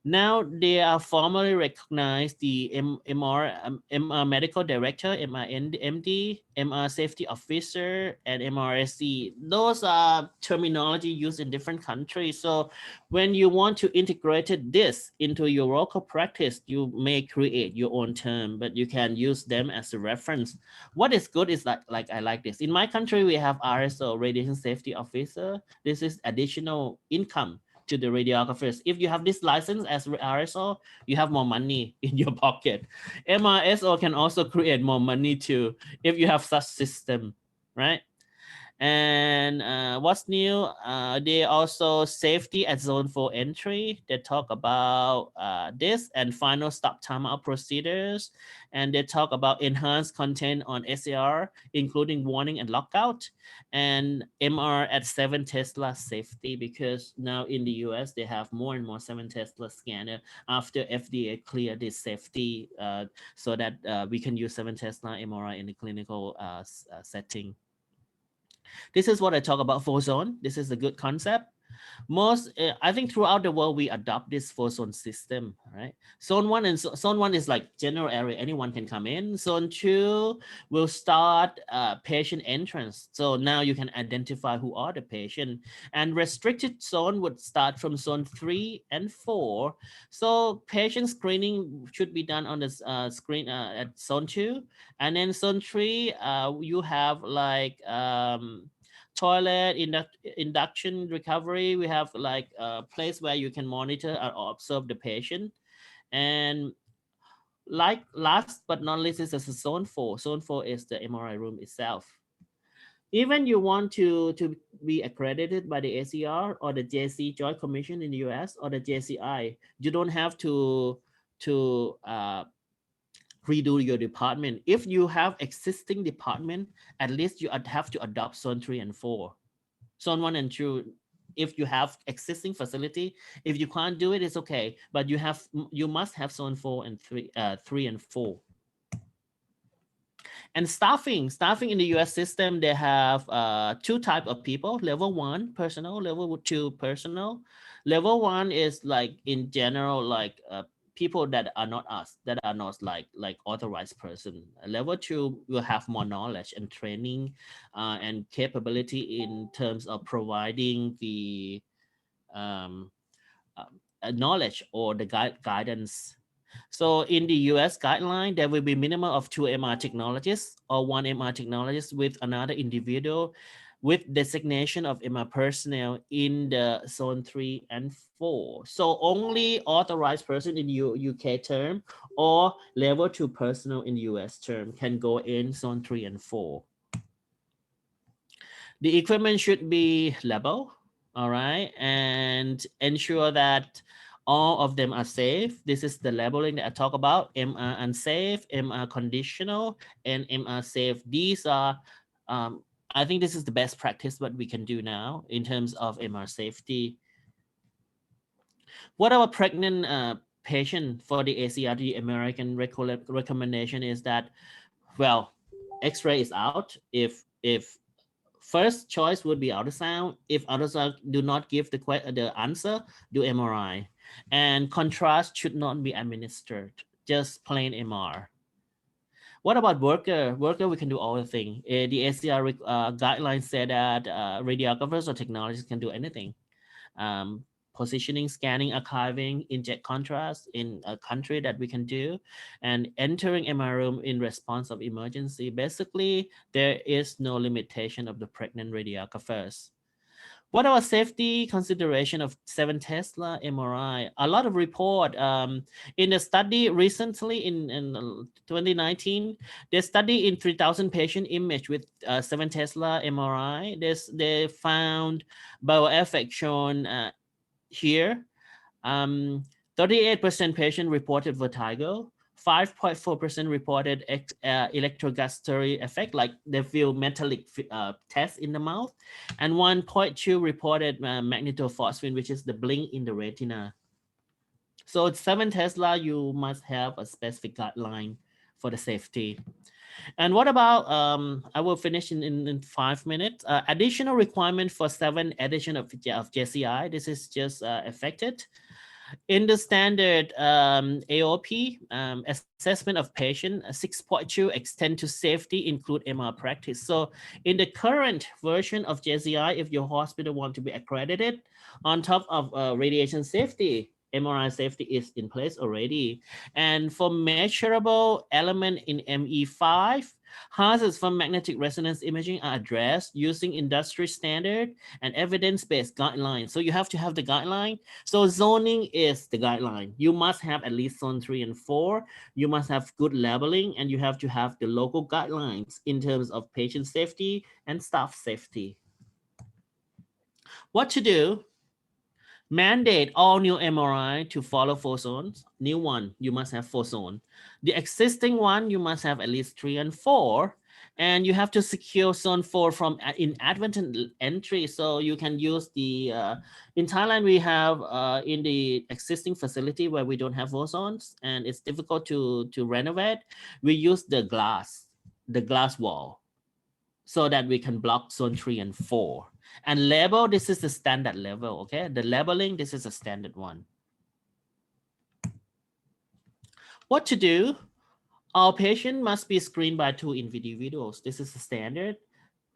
Now they are formally recognized the MR Medical Director, MD, MR Safety Officer, and MRSC. Those are terminology used in different countries. So when you want to integrate this into your local practice, you may create your own term, but you can use them as a reference. What is good is like I like this. In my country, we have RSO, Radiation Safety Officer. This is additional income to the radiographers. If you have this license as RSO, you have more money in your pocket. MRSO can also create more money too if you have such system, right? And what's new? They also safety at zone 4 entry. They talk about this and final stop timeout procedures. And they talk about enhanced content on SAR, including warning and lockout, and MR at 7 Tesla safety, because now in the US, they have more and more 7 Tesla scanner after FDA cleared this safety so that we can use 7 Tesla MRI in the clinical setting. This is what I talk about 4-zone. This is a good concept. I think throughout the world, we adopt this 4-zone system, right? Zone 1 and zone 1 is like general area. Anyone can come in. Zone 2 will start patient entrance. So now you can identify who are the patient. And restricted zone would start from zone 3 and 4. So patient screening should be done on the screen at zone 2. And then zone 3, you have like toilet, induction recovery. We have like a place where you can monitor or observe the patient. And like last but not least is zone 4. Zone 4 is the MRI room itself. Even you want to be accredited by the ACR or the JC Joint Commission in the US or the JCI, you don't have to redo your department. If you have existing department, at least you have to adopt zone 3 and 4. Zone 1 and 2, if you have existing facility, if you can't do it, it's okay. But you must have zone 4 and 3 and 4. And staffing in the US system, they have 2 types of people: level 1 personnel, level 2 personnel. Level 1 is like in general, like people that are not us, that are not like authorized person. Level 2 will have more knowledge and training and capability in terms of providing the knowledge or the guidance. So in the US guideline, there will be minimum of 2 MR technologists or 1 MR technologist with another individual with designation of MR personnel in the zone 3 and 4. So only authorized person in UK term or level 2 personnel in US term can go in zone 3 and 4. The equipment should be level, all right, and ensure that all of them are safe. This is the labeling that I talk about: MR unsafe, MR conditional, and MR safe. These are I think this is the best practice what we can do now in terms of MR safety. What our pregnant patient for the ACRT American recommendation is that, well, X-ray is out. If first choice would be ultrasound. If ultrasound do not give the answer, do MRI. And contrast should not be administered, just plain MR. What about worker? Worker, we can do all the things. The ACR guidelines say that radiographers or technologists can do anything. Positioning, scanning, archiving, inject contrast in a country that we can do, and entering MR room in response of emergency. Basically, there is no limitation of the pregnant radiographers. What about safety consideration of 7 Tesla MRI? A lot of report in a study recently in 2019, they study in 3,000 patient image with 7 Tesla MRI. They found bioeffect shown here. 38% patient reported vertigo. 5.4% reported electrogustatory effect, like they feel metallic taste in the mouth, and 1.2 reported magnetophosphine, which is the blink in the retina. So it's 7 Tesla, you must have a specific guideline for the safety. And what about, I will finish in 5 minutes, additional requirement for 7 edition of JCI. This is just affected. In the standard AOP, assessment of patient, 6.2 extend to safety include MR practice. So in the current version of JCI, if your hospital want to be accredited, on top of radiation safety, MRI safety is in place already. And for measurable element in ME5, hazards from magnetic resonance imaging are addressed using industry standard and evidence-based guidelines. So you have to have the guideline. So zoning is the guideline. You must have at least zone 3 and 4. You must have good labeling, and you have to have the local guidelines in terms of patient safety and staff safety. What to do? Mandate all new MRI to follow 4 zones. New one, you must have 4 zones. The existing one, you must have at least 3 and 4. And you have to secure zone 4 from inadvertent entry. So you can use the, in Thailand, we have in the existing facility where we don't have 4 zones and it's difficult to renovate, we use the glass wall so that we can block zone 3 and 4. And label, this is the standard level, okay? The labeling, this is a standard one. What to do? Our patient must be screened by 2 individuals. This is the standard.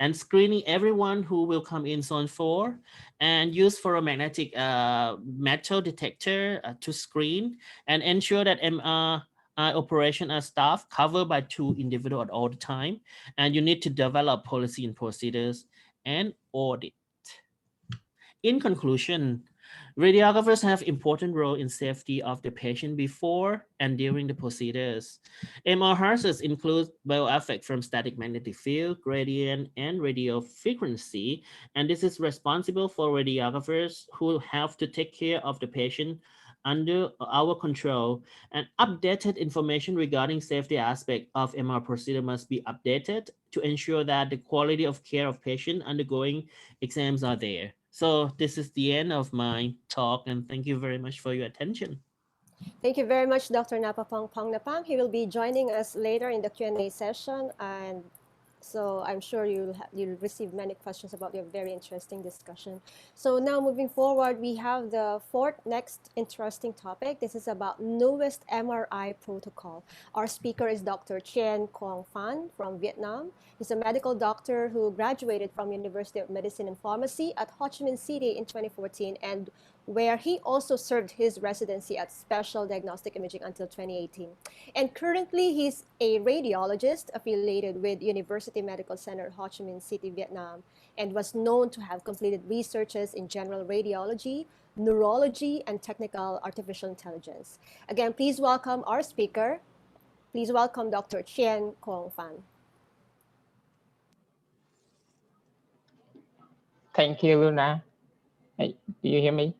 And screening everyone who will come in zone 4 and use for a magnetic metal detector to screen and ensure that MR operation and staff covered by 2 individuals at all the time. And you need to develop policy and procedures and audit. In conclusion, radiographers have important role in safety of the patient before and during the procedures. MR hazards include bioeffect from static magnetic field, gradient, and radio frequency, and this is responsible for radiographers who have to take care of the patient under our control, and updated information regarding safety aspect of MR procedure must be updated to ensure that the quality of care of patient undergoing exams are there. So this is the end of my talk, and thank you very much for your attention. Thank you very much, Dr. Napapong Pongnapang. He will be joining us later in the Q&A session, and so I'm sure you'll receive many questions about your very interesting discussion. So now moving forward, we have the 4th next interesting topic. This is about newest MRI protocol. Our speaker is Dr. Chien Quoc from Vietnam. He's a medical doctor who graduated from University of Medicine and Pharmacy at Ho Chi Minh City in 2014, and where he also served his residency at Special Diagnostic Imaging until 2018. And currently, he's a radiologist affiliated with University Medical Center, Ho Chi Minh City, Vietnam, and was known to have completed researches in general radiology, neurology, and technical artificial intelligence. Again, please welcome our speaker. Please welcome Dr. Chien Quoc. Thank you, Luna. Hey, do you hear me?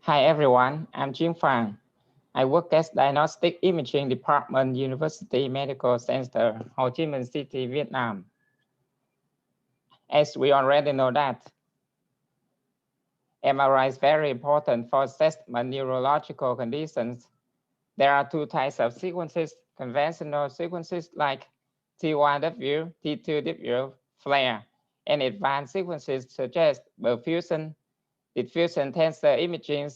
Hi, everyone. I'm Chien Quoc. I work as Diagnostic Imaging Department, University Medical Center, Ho Chi Minh City, Vietnam. As we already know that, MRI is very important for assessment neurological conditions. There are 2 types of sequences, conventional sequences like T1W, T2W, FLAIR, and advanced sequences such as perfusion, diffusion tensor imaging,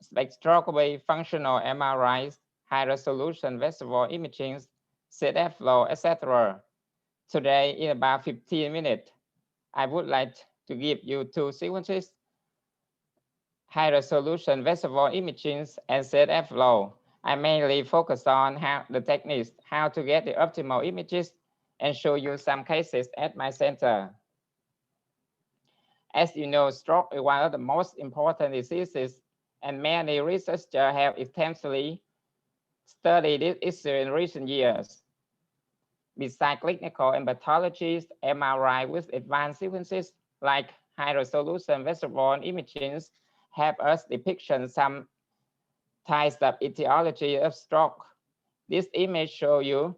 spectroscopy, functional MRIs, high-resolution visual imaging, CSF flow, etc. Today, in about 15 minutes, I would like to give you two sequences, high-resolution visual imaging and CSF flow. I mainly focus on how the techniques, how to get the optimal images, and show you some cases at my center. As you know, stroke is one of the most important diseases, and many researchers have extensively studied this issue in recent years. Besides clinical and pathologies, MRI with advanced sequences like high-resolution visual imaging help us depict some types of etiology of stroke. This image shows you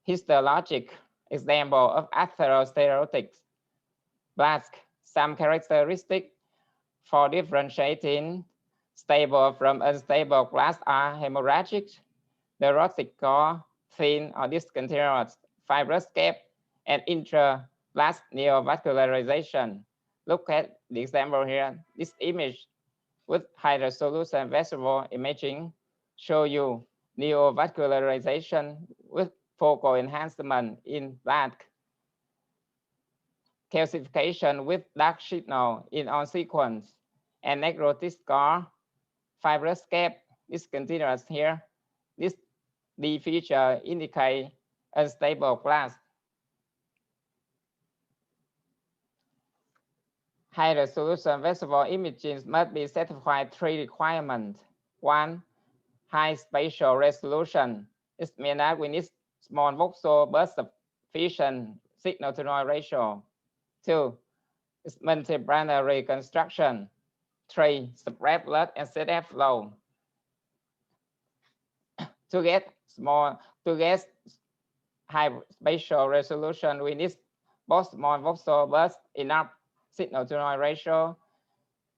histologic example of atherosclerotic plaque. Some characteristics for differentiating stable from unstable class are hemorrhagic, neurological, thin or discontinuous, fibrous gap, and intra-blast neovascularization. Look at the example here. This image with high-resolution visual imaging show you neovascularization with focal enhancement in plaque, calcification with dark signal in on sequence, and necrotic scar, fibrous gap, discontinuous here. The feature indicate unstable class. High-resolution visual imaging must be satisfied three requirements. One, high spatial resolution. It means that we need small voxel burst sufficient signal-to-noise ratio. Two, it's multiplanary reconstruction. Three, spread blood and CSF flow. To get high spatial resolution, we need both small voxel burst, enough signal-to-noise ratio.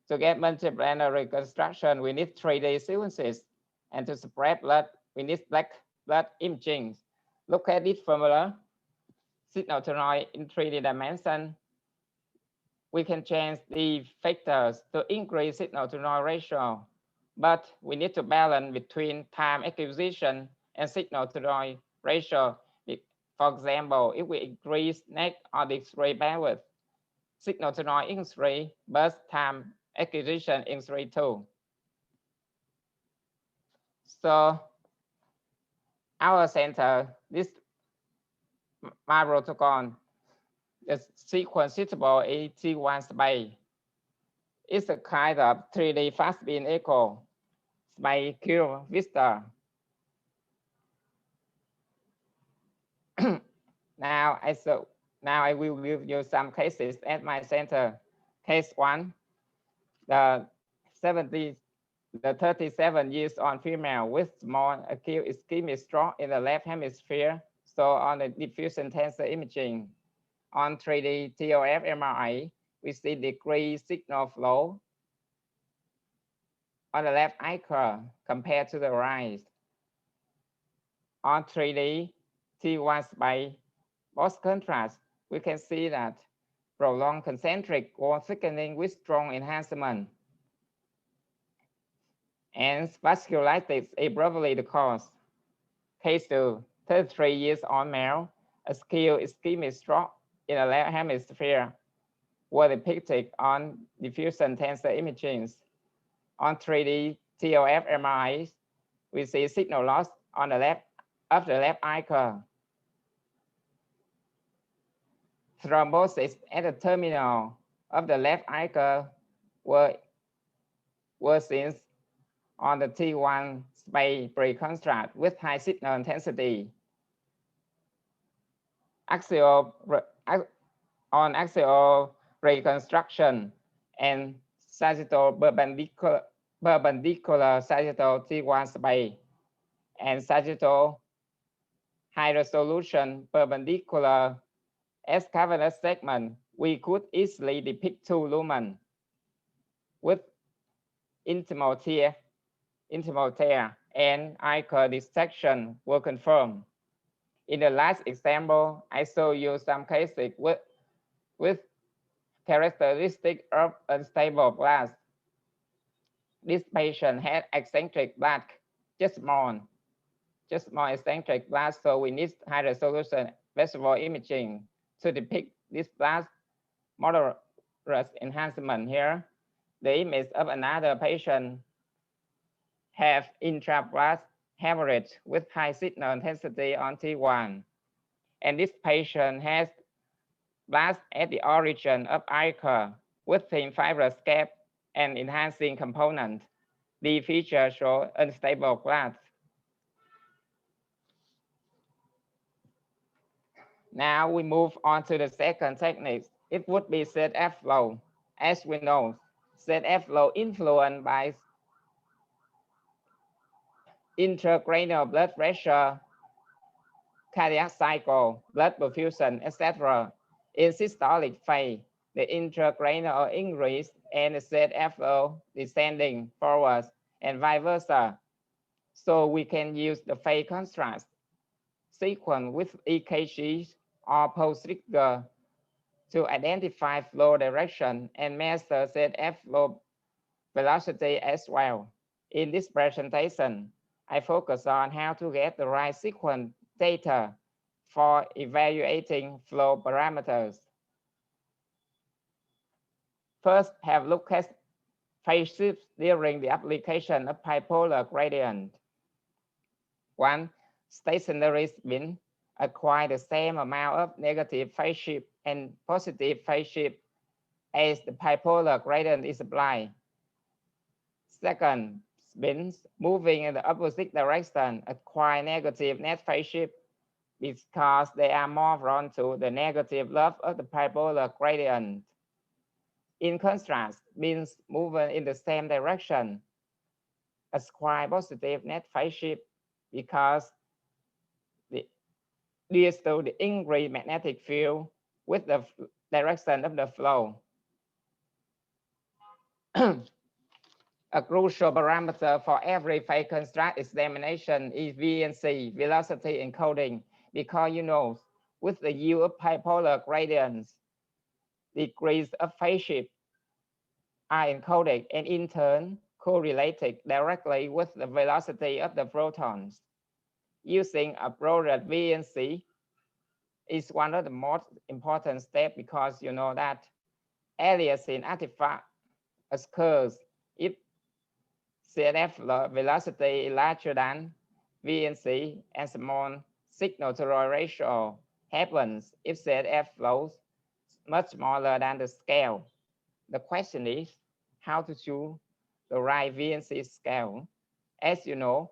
To get multiplanary reconstruction, we need 3D sequences. And to spread blood, we need black blood imaging. Look at this formula. Signal-to-noise in 3D dimension. We can change the factors to increase signal-to-noise ratio, but we need to balance between time acquisition and signal-to-noise ratio. For example, if we increase net or the X-ray bandwidth, signal-to-noise increase, but time acquisition increase too. So our center, this my protocol, the sequence suitable AT1 space. It's a kind of 3D fast beam echo by Q Vista. Now I will give you some cases at my center. Case one, the 37 years old female with small acute ischemic stroke in the left hemisphere. So on the diffusion tensor imaging, on 3D TOF MRI, we see decreased signal flow on the left icon compared to the right. On 3D T1 by post contrast, we can see that prolonged concentric or thickening with strong enhancement. And vasculitis is probably the cause. Case 2, 33 years old male, acute ischemic stroke in the left hemisphere were depicted on diffusion tensor imaging. On 3D TOF MRI, we see signal loss on the left of the left icon. Thrombosis at the terminal of the left icon were seen on the T1 space pre-construct with high signal intensity. Axial reconstruction and sagittal perpendicular sagittal T1 space and sagittal high resolution perpendicular as cavernous segment, we could easily depict two lumen with intimal tear and icon dissection were confirmed. In the last example, I show you some cases with characteristic of unstable glass. This patient had eccentric plaque, just small, just more eccentric blast, so we need high resolution visual imaging to depict this blast moderate enhancement here. The image of another patient have intra-blast hemorrhage with high signal intensity on T1. And this patient has blast at the origin of ISRRT with thin fibrous gap and enhancing component. The feature show unstable blast. Now we move on to the second technique. It would be ZF flow. As we know, ZF flow influenced by intracranial blood pressure, cardiac cycle, blood perfusion, etc. In systolic phase, the intracranial increase and the ZF flow descending forward and vice versa. So we can use the phase contrast sequence with EKGs or pulse trigger to identify flow direction and measure ZF flow velocity as well. In this presentation, I focus on how to get the right sequence data for evaluating flow parameters. First, have a look at phase shifts during the application of bipolar gradient. One, stationary spin acquire the same amount of negative phase shift and positive phase shift as the bipolar gradient is applied. Second, spins moving in the opposite direction acquire negative net phase shift because they are more drawn to the negative lobe of the bipolar gradient. In contrast, spins moving in the same direction acquire positive net phase shift because due to the increased magnetic field with the direction of the flow. A crucial parameter for every phase construct examination is Vnc Velocity Encoding, because you know, with the use of bipolar gradients, degrees of phase shift are encoded and in turn correlated directly with the velocity of the photons. Using appropriate Vnc is one of the most important steps because you know that aliasing artifact occurs if ZF velocity is larger than Vnc and small signal-to-noise ratio happens if ZF flows much smaller than the scale. The question is how to choose the right Vnc scale. As you know,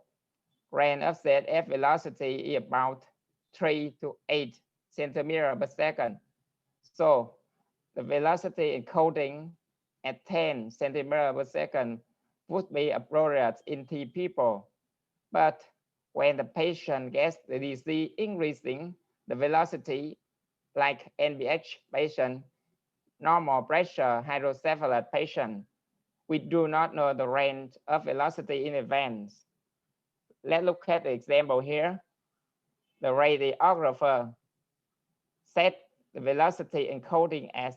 range of ZF velocity is about 3 to 8 centimeters per second. So the velocity encoding at 10 centimeters per second would be appropriate in T people. But when the patient gets the disease increasing the velocity, like NBH patient, normal pressure hydrocephalus patient, we do not know the range of velocity in advance. Let's look at the example here. The radiographer set the velocity encoding as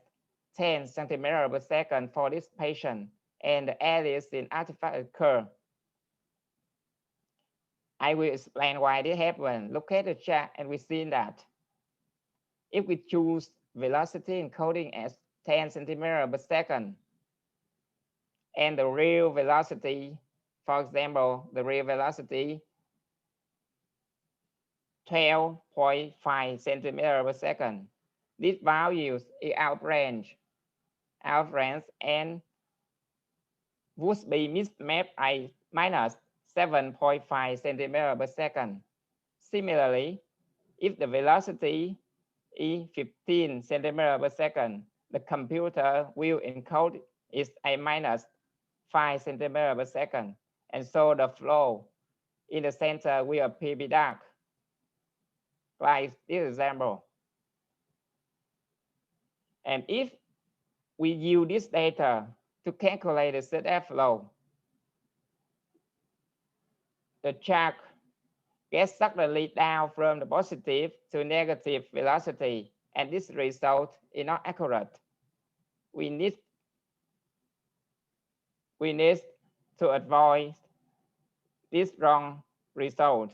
10 centimeters per second for this patient, and the aliasing artifact occur. I will explain why this happened. Look at the chart and we see that if we choose velocity encoding as 10 centimeters per second, and the real velocity, for example, the real velocity 12.5 centimeters per second, these values is out range and would be mismapped by minus 7.5 centimeters per second. Similarly, if the velocity is 15 centimeters per second, the computer will encode is a minus 5 centimeters per second. And so the flow in the center will appear be dark, like this example. And if we use this data to calculate the ZF flow, the chart gets suddenly down from the positive to negative velocity, and this result is not accurate. We need to avoid this wrong result.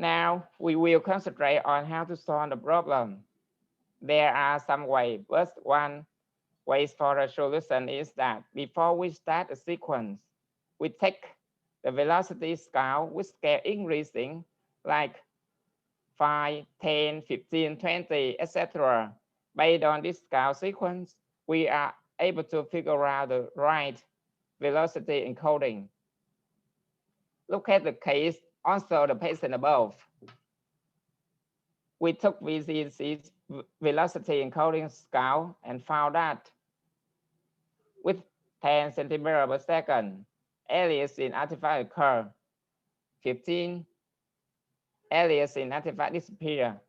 Now we will concentrate on how to solve the problem. There are some ways. First one way for a solution is that before we start a sequence, we take the velocity scale with scale increasing like 5, 10, 15, 20, etc. Based on this scale sequence, we are able to figure out the right velocity encoding. Look at the case, also the patient above. We took VCC's velocity encoding scale and found that with 10 centimeters per second, alias in artifact occur, 15 alias in artifact disappear,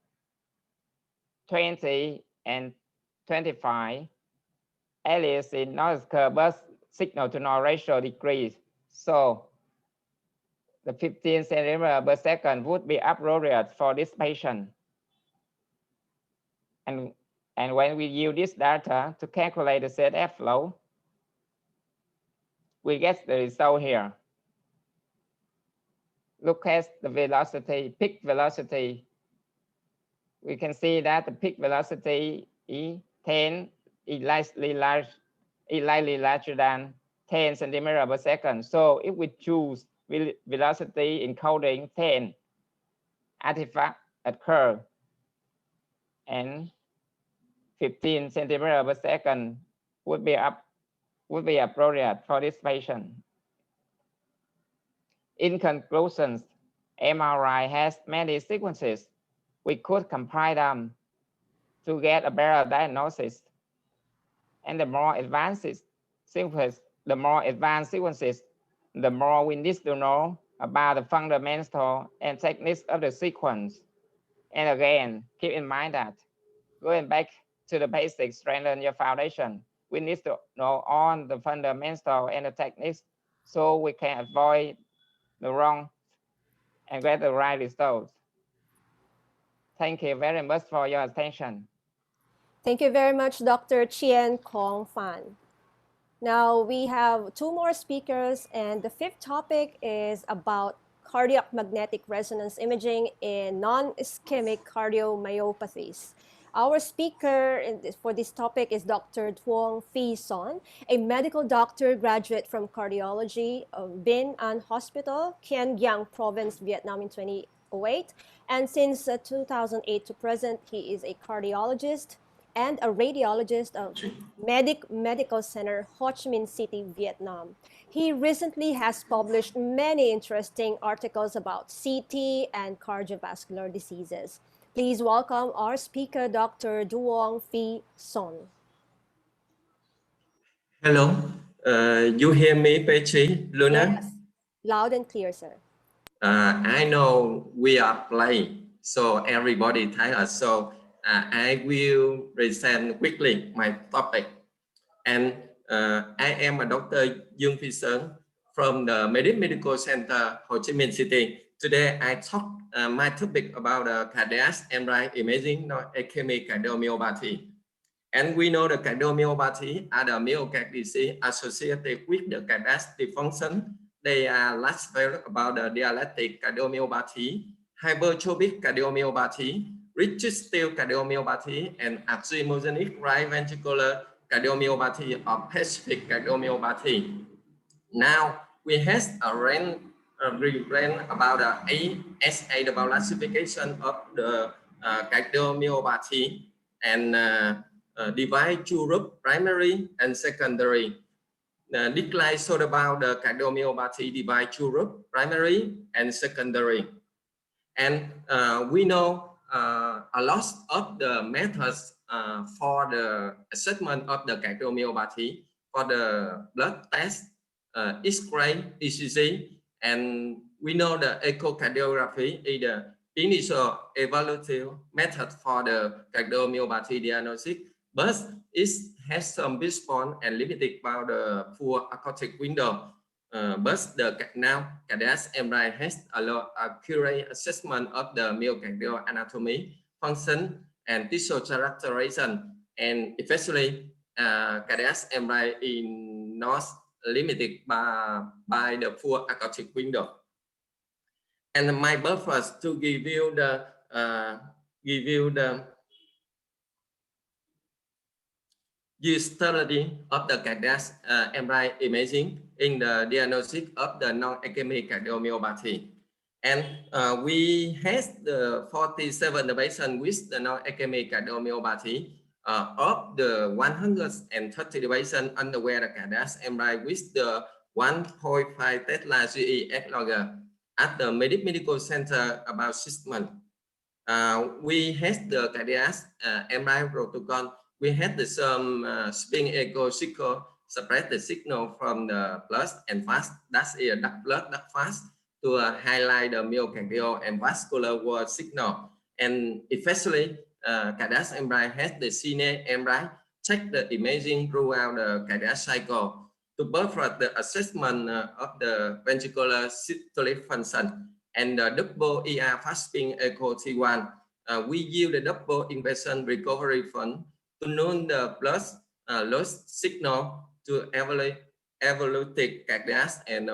20 and 25 alias in noise occur, but signal to noise ratio decrease. So the 15 centimeters per second would be appropriate for this patient. And when we use this data to calculate the ZF flow, we get the result here. Look at the velocity, peak velocity. We can see that the peak velocity is 10, is slightly larger than 10 centimeters per second. So if we choose velocity encoding 10, artifact occur, and 15 centimeters per second would be appropriate for this patient. In conclusion, MRI has many sequences. We could compile them to get a better diagnosis. And the more advanced sequences, the more we need to know about the fundamental and techniques of the sequence. And again, keep in mind that going back to the basics, strengthen your foundation. We need to know all the fundamental and the techniques so we can avoid the wrong and get the right results. Thank you very much for your attention. Thank you very much, Dr. Chien Kong Fan. Now we have 2 more speakers, and the 5th topic is about cardiac magnetic resonance imaging in non-ischemic cardiomyopathies. Our speaker for this topic is Dr. Truong Phi Son, a medical doctor graduate from cardiology of Vinh An Hospital, Quang Giang Province, Vietnam in 2008. And since 2008 to present, he is a cardiologist and a radiologist of Medical Center, Ho Chi Minh City, Vietnam. He recently has published many interesting articles about CT and cardiovascular diseases. Please welcome our speaker, Dr. Truong Phi Son. Hello, you hear me, Pechi, Luna? Yes, loud and clear, sir. I know we are playing, so everybody tell us. So I will present quickly my topic. And I am a Dr. Truong Phi Son from the Medical Center, Ho Chi Minh City. Today, I talk my topic about cardiac MRI imaging non-ischemic cardiomyopathy. And we know the cardiomyopathy are the myocardial disease associated with the cardiac dysfunction. They are less about the dialectic cardiomyopathy, hypertrophic cardiomyopathy, restrictive cardiomyopathy, and arrhythmogenic right ventricular cardiomyopathy or Pacific cardiomyopathy. Now we have a rebrand about the ASA, the classification of the cardiomyopathy, and divide two groups, primary and secondary. This slide showed about the cardiomyopathy divide two groups, primary and secondary. And we know a lot of the methods for the assessment of the cardiomyopathy, for the blood test, X-ray, ECG, and we know the echocardiography is the initial evaluative method for the cardiomyopathy diagnosis, but it has some response and limited by the poor acoustic window. But now cardiac MRI has a lot accurate assessment of the myocardial anatomy, function, and tissue characterization, and especially cardiac MRI is not limited by the poor acoustic window. And my purpose to give you the utility of the cardiac MRI imaging in the diagnosis of the non-ischemic cardiomyopathy. And we had the 47 patients with the non-ischemic cardiomyopathy. Of the 130 patients underwent the cardiac MRI with the 1.5 Tesla GE logger at the medical center about 6 months. We had the cardiac MRI protocol. We had the some spin echo cycle separate the signal from the plus and fast. That's a dark blood, dark fast to highlight the myocardial and vascular wall signal. And especially cardiac MRI has the Cine MRI check the imaging throughout the cardiac cycle to perform the assessment of the ventricular systolic function and the double ER fast spin echo T1. We use the double inversion recovery fund to know the plus loss signal to evaluate cardiac and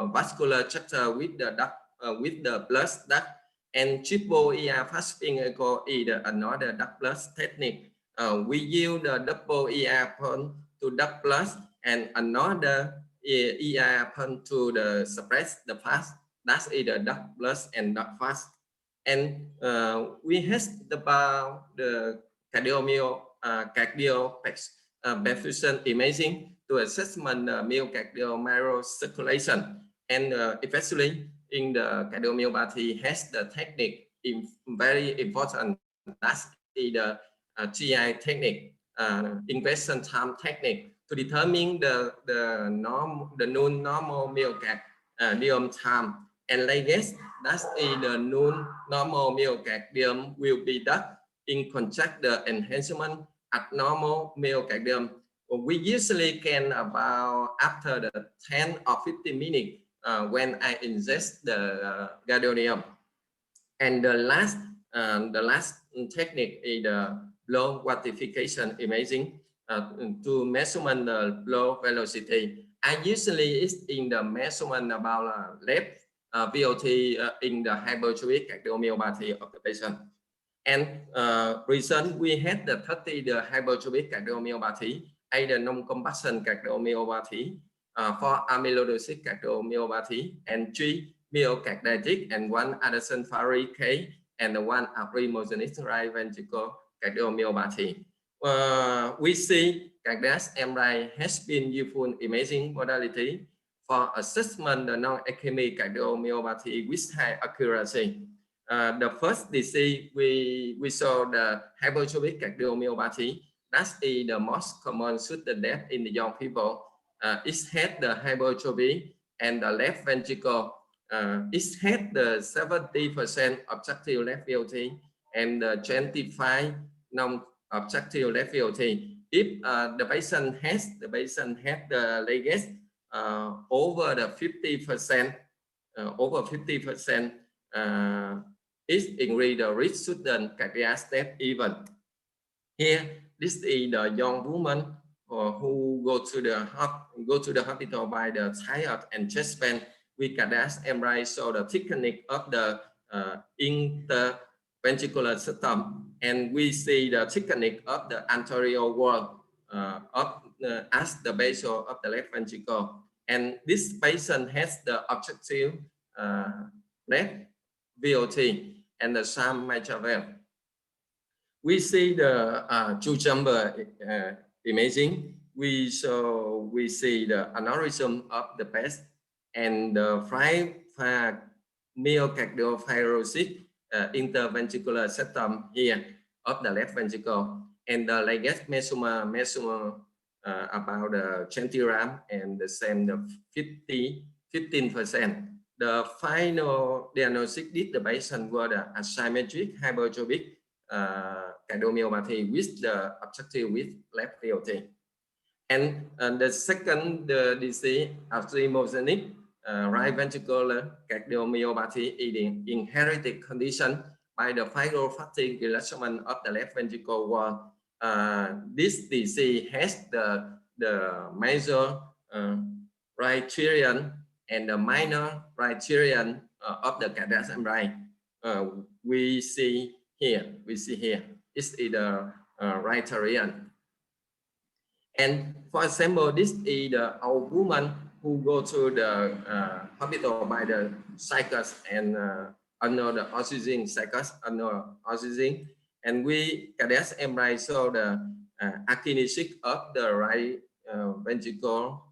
vascular chapter with the plus duct and triple ER fast spin echo is another duct plus technique. We use the double ER pump to duct plus and another ER pump to the suppress the fast. That's either duct plus and duct fast. And we have about the cardio perfusion imaging to assessment myocardial microcirculation. And especially in the cardiomyopathy has the technique very important. That's the GI technique, inversion time technique to determine the known normal myocardium time. And latest, that's the known normal myocardium will be done in contract the enhancement at normal myocardium. We usually can about after the 10 or 15 minutes when I ingest the gadolinium. And the last technique is the blood quantification imaging to measurement the blood velocity. I usually is in the measurement about left VOT in the hypertrophic cardiomyopathy of the patient. And recent we had the 30 the hypertrophic cardiomyopathy, either non-compassion cardiomyopathy, 4 amyloidosis cardiomyopathy, and 3 myocarditis, and 1 Anderson-Farley case, and 1 arrhythmogenic right ventricle cardiomyopathy. We see cardiac MRI has been useful imaging modality for assessment the non-ischemic cardiomyopathy with high accuracy. The first disease we saw the hypertrophic cardiomyopathy. That's the most common sudden death in the young people. It had the hypertrophy and the left ventricle. It had the 70% objective left VOT and the 25 non-objective left VOT. If the patient has the latest over the 50%, is increase the risk sudden cardiac death event. Here, this is the young woman who go to the hospital by the tired and chest pain with cardiac MRI. So the technique of the interventricular system, and we see the technique of the anterior wall as the basal of the left ventricle. And this patient has the objective left VOT and the sham mitral valve. We see the two chamber imaging. We see the aneurysm of the chest and the myocardial fibrosis interventricular septum here of the left ventricle, and the latest measurement about the 20 gram and the same the 15%. The final diagnosis did the patient was the asymmetric hypertrophic cardiomyopathy with the objective with left VOT. And the second disease, arrhythmogenic right ventricular cardiomyopathy, is an inherited condition by the fibrofatty enlargement of the left ventricle wall. This disease has the major criterion and the minor criterion of the cardiac MRI. We see here. This is the criterion. And for example, this is the old woman who go to the hospital by the cycles and under the oxygen cycles, under oxygen, and we cardiac MRI show the akinesis of the right ventricle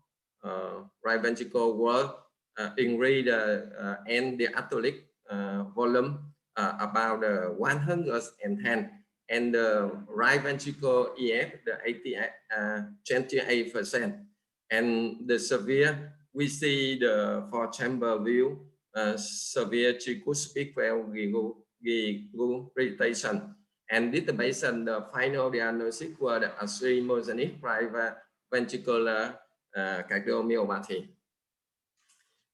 wall, increase the and the diastolic volume about 110. And the right ventricle EF, the 28%. And the severe, we see the four chamber view, severe tricuspid valve regurgitation. And this patient, the final diagnosis was the atherogenic right ventricular cardiomyopathy.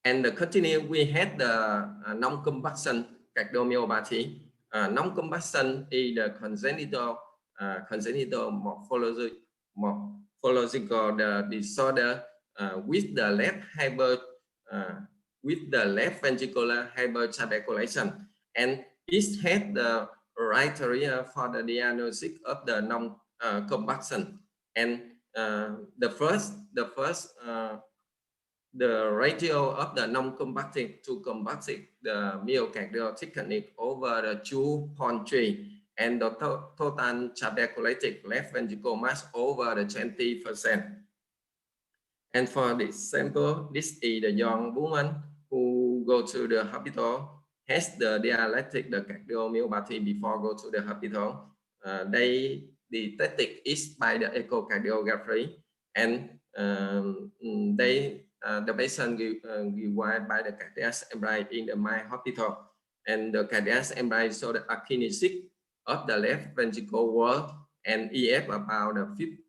And the continue, we had the non-combustion cardiomyopathy. Non-combustion is the congenital morphological disorder with the left ventricular hypercirculation, and it had the criteria for the diagnosis of the non-combustion. And the ratio of the non-combustive to combustive, the myocardial thickness over the 2.3, and the total tuberculotic left ventricle mass over the 20%. And for this sample, this is the young woman who go to the hospital, has the dialectic, the cardiomyopathy before go to the hospital. They detected it by the echocardiography, and the patient give by the cardiac MRI in the my hospital, and the cardiac MRI show the akinesis of the left ventricle wall and EF about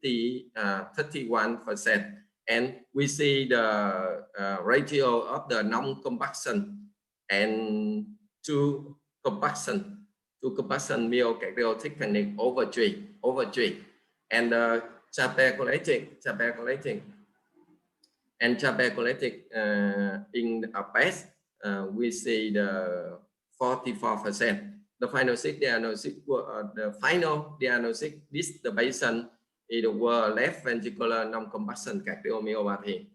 31%. And we see the ratio of the non-combustion and to combustion myocardial thickness over 3, and the tuberculotic and tuberculotic in the past, we see the 44%. The final diagnosis, this the patient is the left ventricular non-combustion cardiomyopathy.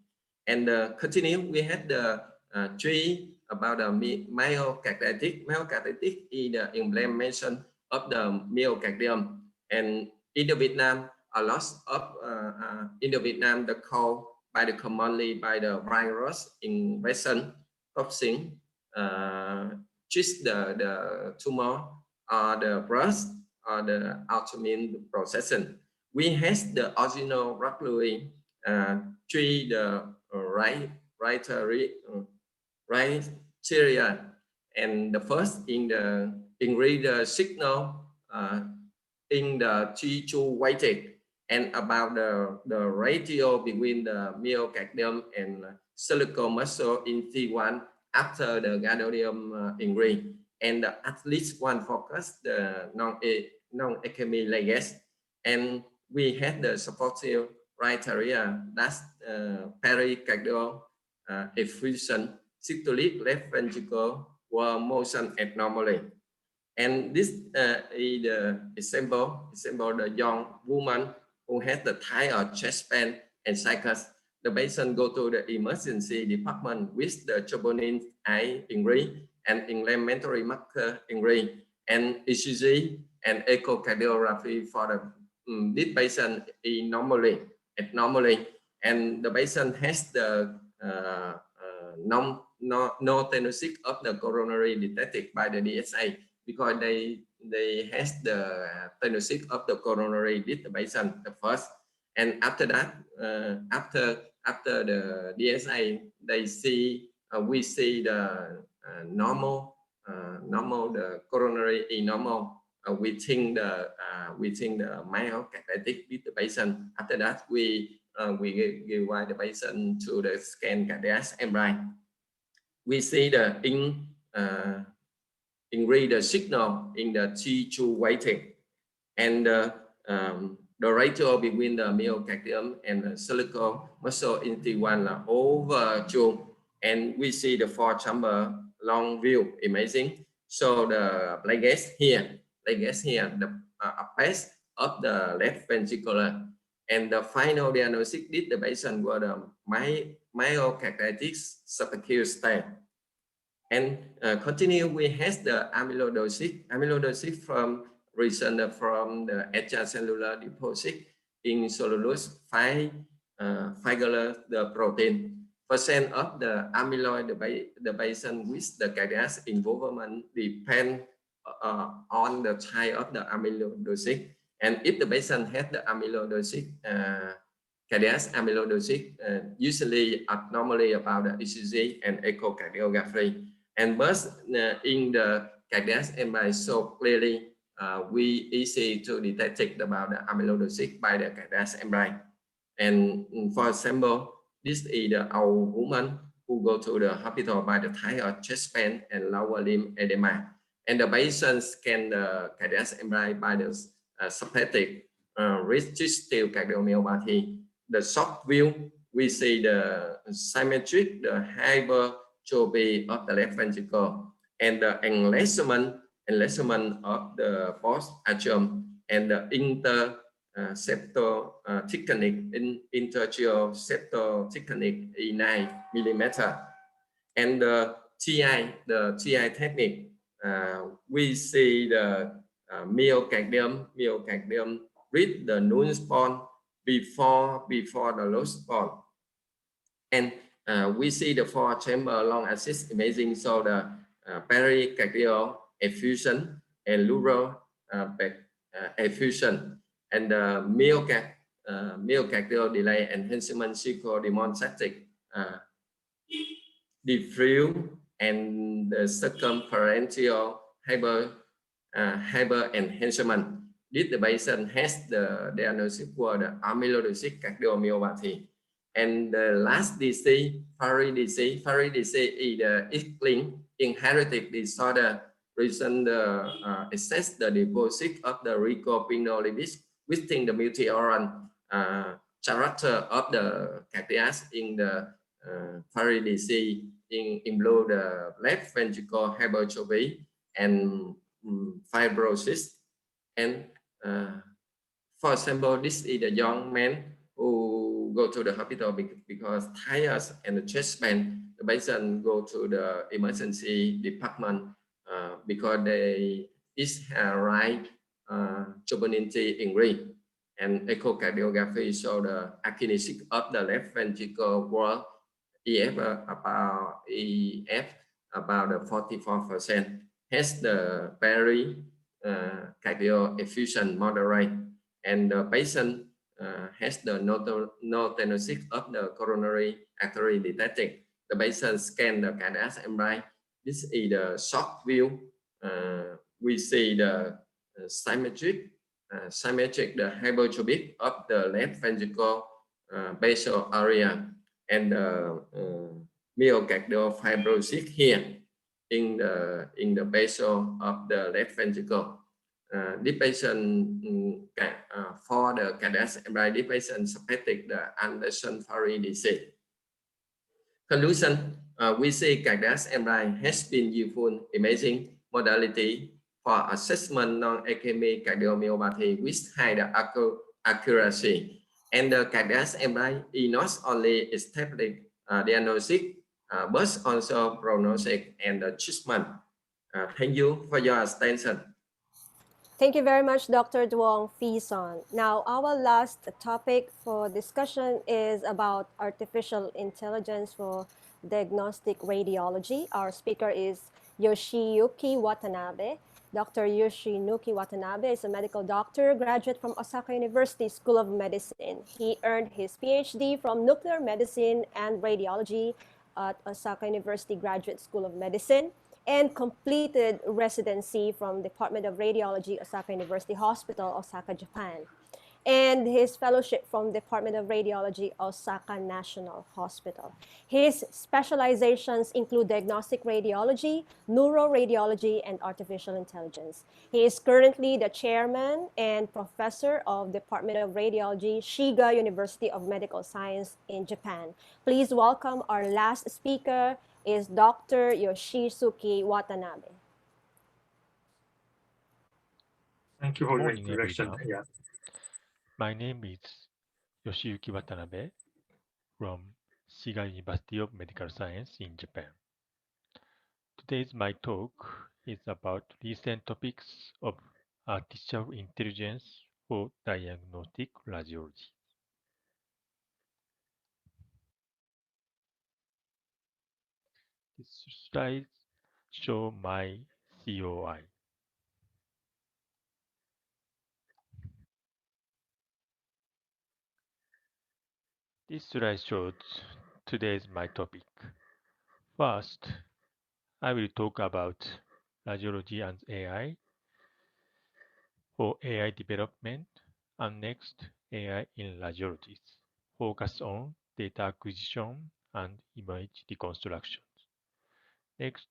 And continue, we had the three about the myocarditis. Myocarditis is the inflammation of the myocardium, and in the Vietnam, a loss of in the Vietnam, the cause commonly by the virus invasion, toxin, just the tumor, or the breast, or the autoimmune procession. We have the original roughly three the criteria, and the first in the read the signal in the T2 weighted, and about the ratio between the myocardium and cervical muscle in T1 after the gadolinium increase, and at least one focus, the non-ischemic ligase. And we had the supportive criteria, that's pericardial effusion, systolic left ventricle wall motion abnormally. And this is the example, the young woman who has the type of chest pain and cycles. The patient go to the emergency department with the troponin I increase and inflammatory marker increase, and ECG and echocardiography for the this patient is abnormally, and the patient has the no stenosis of the coronary detected by the DSA, because they has the stenosis of the coronary with the patient the first, and after that after the DSA they see we see the normal the coronary is normal. We think the myocarditis with the patient. After that we give the patient to the scan cardiac MRI. We see the increase the signal in the T2 weighting, and the ratio between the myocardium and the cervical muscle in T1 over 2, and we see the four chamber long view imaging. So the playgate here, the apex of the left ventricular, and the final diagnostic did the patient were the myocarditis subacute state. And continue, we have the amyloidosis from recent from the extracellular deposit in cellulose fibriller the protein. Percent of the amyloid the patient with the cardiac involvement depend on the type of the amyloidosis. And if the patient has the amyloidosis, cardiac amyloidosis, usually abnormally about the ECG and echocardiography. And but in the cardiac MRI, so clearly we easy to detect about the amyloidosis by the cardiac MRI. And for example, this is the old woman who go to the hospital by the type of chest pain and lower limb edema. And the patient scan the cardiac MRI by the sympathetic resistive cardiomyopathy. The short view, we see the symmetric, the hypertrophy of the left ventricle, and the enlargement of the post atrium, and the interceptor thickening in intertrial septal thickening 9 millimeter. And the TI technique, we see the myocardium with the null spawn before the low spawn, and we see the 4-chamber long axis imaging, so the pericardial effusion and pleural effusion, and the myocardial delay enhancement psychodemonstratic diffuse and the circumferential hyper enhancement. This the patient has the diagnosis for the amyloidosis cardiomyopathy. And the last disease, Fabry disease is the X-linked inherited disorder. Reason assess the deposit of the ricopinolipid within the multi-organ character of the cardiac in the Fabry disease in blue the left ventricle hypertrophy and fibrosis. And for example, this is the young man who go to the hospital because tired and the chest pain. The patient go to the emergency department because they is right turbulently injury, and echocardiography show the akinesis of the left ventricle wall EF about 44%, has the pericardial effusion moderate, and the patient has the no stenosis of the coronary artery detected. The patient scan the cardiac MRI. This is the short view. We see the symmetric, the hypertrophic of the left ventricle basal area, and myocardial fibrosis here in the basal of the left ventricle. This patient for the cardiac MRI, this patient suspected the Anderson Fabry disease. Conclusion: we see cardiac MRI has been useful imaging modality for assessment non-ischemic cardiomyopathy with high accuracy. And the cardiac MRI is not only establish diagnosis, but also prognosis and treatment. Thank you for your attention. Thank you very much, Dr. Truong Phison. Now, our last topic for discussion is about artificial intelligence for diagnostic radiology. Our speaker is Yoshiyuki Watanabe. Dr. Yoshinuki Watanabe is a medical doctor, graduate from Osaka University School of Medicine. He earned his PhD from Nuclear Medicine and Radiology at Osaka University Graduate School of Medicine, and completed residency from Department of Radiology, Osaka University Hospital, Osaka, Japan, and his fellowship from Department of Radiology, Osaka National Hospital. His specializations include diagnostic radiology, neuroradiology, and artificial intelligence. He is currently the chairman and professor of Department of Radiology, Shiga University of Medical Science in Japan. Please welcome our last speaker, is Dr. Yoshisuke Watanabe. Thank you for the Morning, introduction. everyone. Yeah. My name is Yoshiyuki Watanabe from Shiga University of Medical Science in Japan. Today's my talk is about recent topics of artificial intelligence for diagnostic radiology. This slide shows my COI. This slide shows today's my topic. First, I will talk about radiology and AI for AI development, and next, AI in radiology, focus on data acquisition and image reconstruction. Next,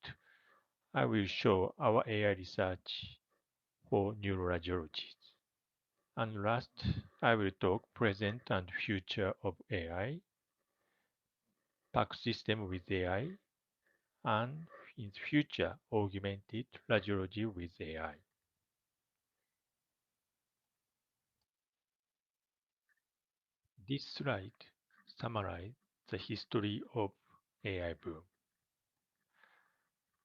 I will show our AI research for neuroradiology. And last, I will talk present and future of AI, PAC system with AI, and in future, augmented radiology with AI. This slide summarizes the history of AI boom.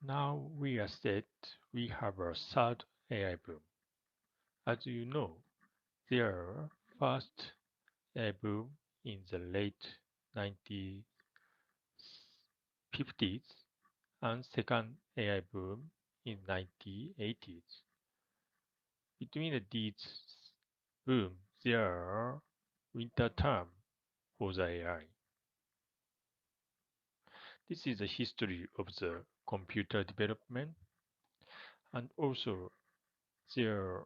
Now we are set, we have a third AI boom. As you know, there are first AI boom in the late 1950s and second AI boom in 1980s. Between these boom, there are winter term for the AI. This is the history of the computer development, and also there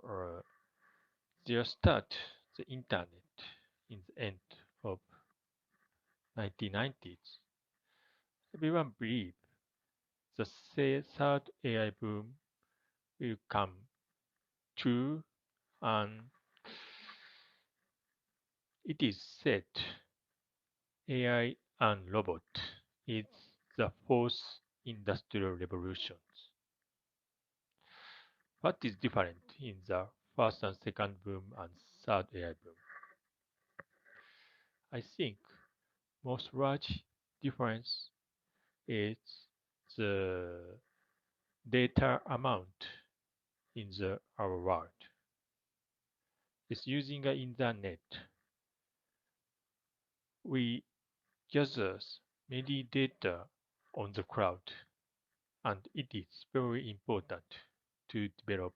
start the internet in the end of 1990s. Everyone believe the third AI boom will come true, and it is said AI and robot is the fourth industrial revolution. What is different in the first and second boom and third AI boom? I think most large difference is the data amount in our world. It's using the internet. We gather many data on the cloud, and it is very important to develop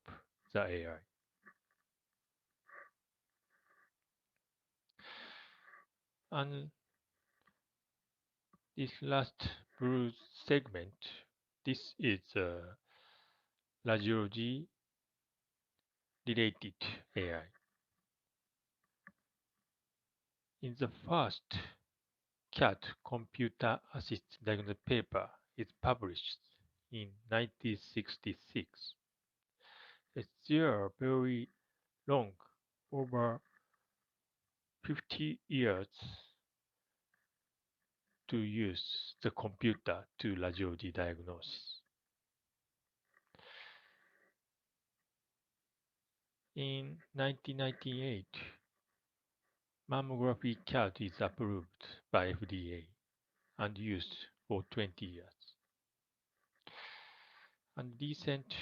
the AI. And this last blue segment, this is radiology related AI. In the first CAT computer assisted diagnosis paper is published in 1966. It's still very long, over 50 years to use the computer to radiology diagnosis. In 1998, mammography CAT is approved by FDA and used for 20 years. And recent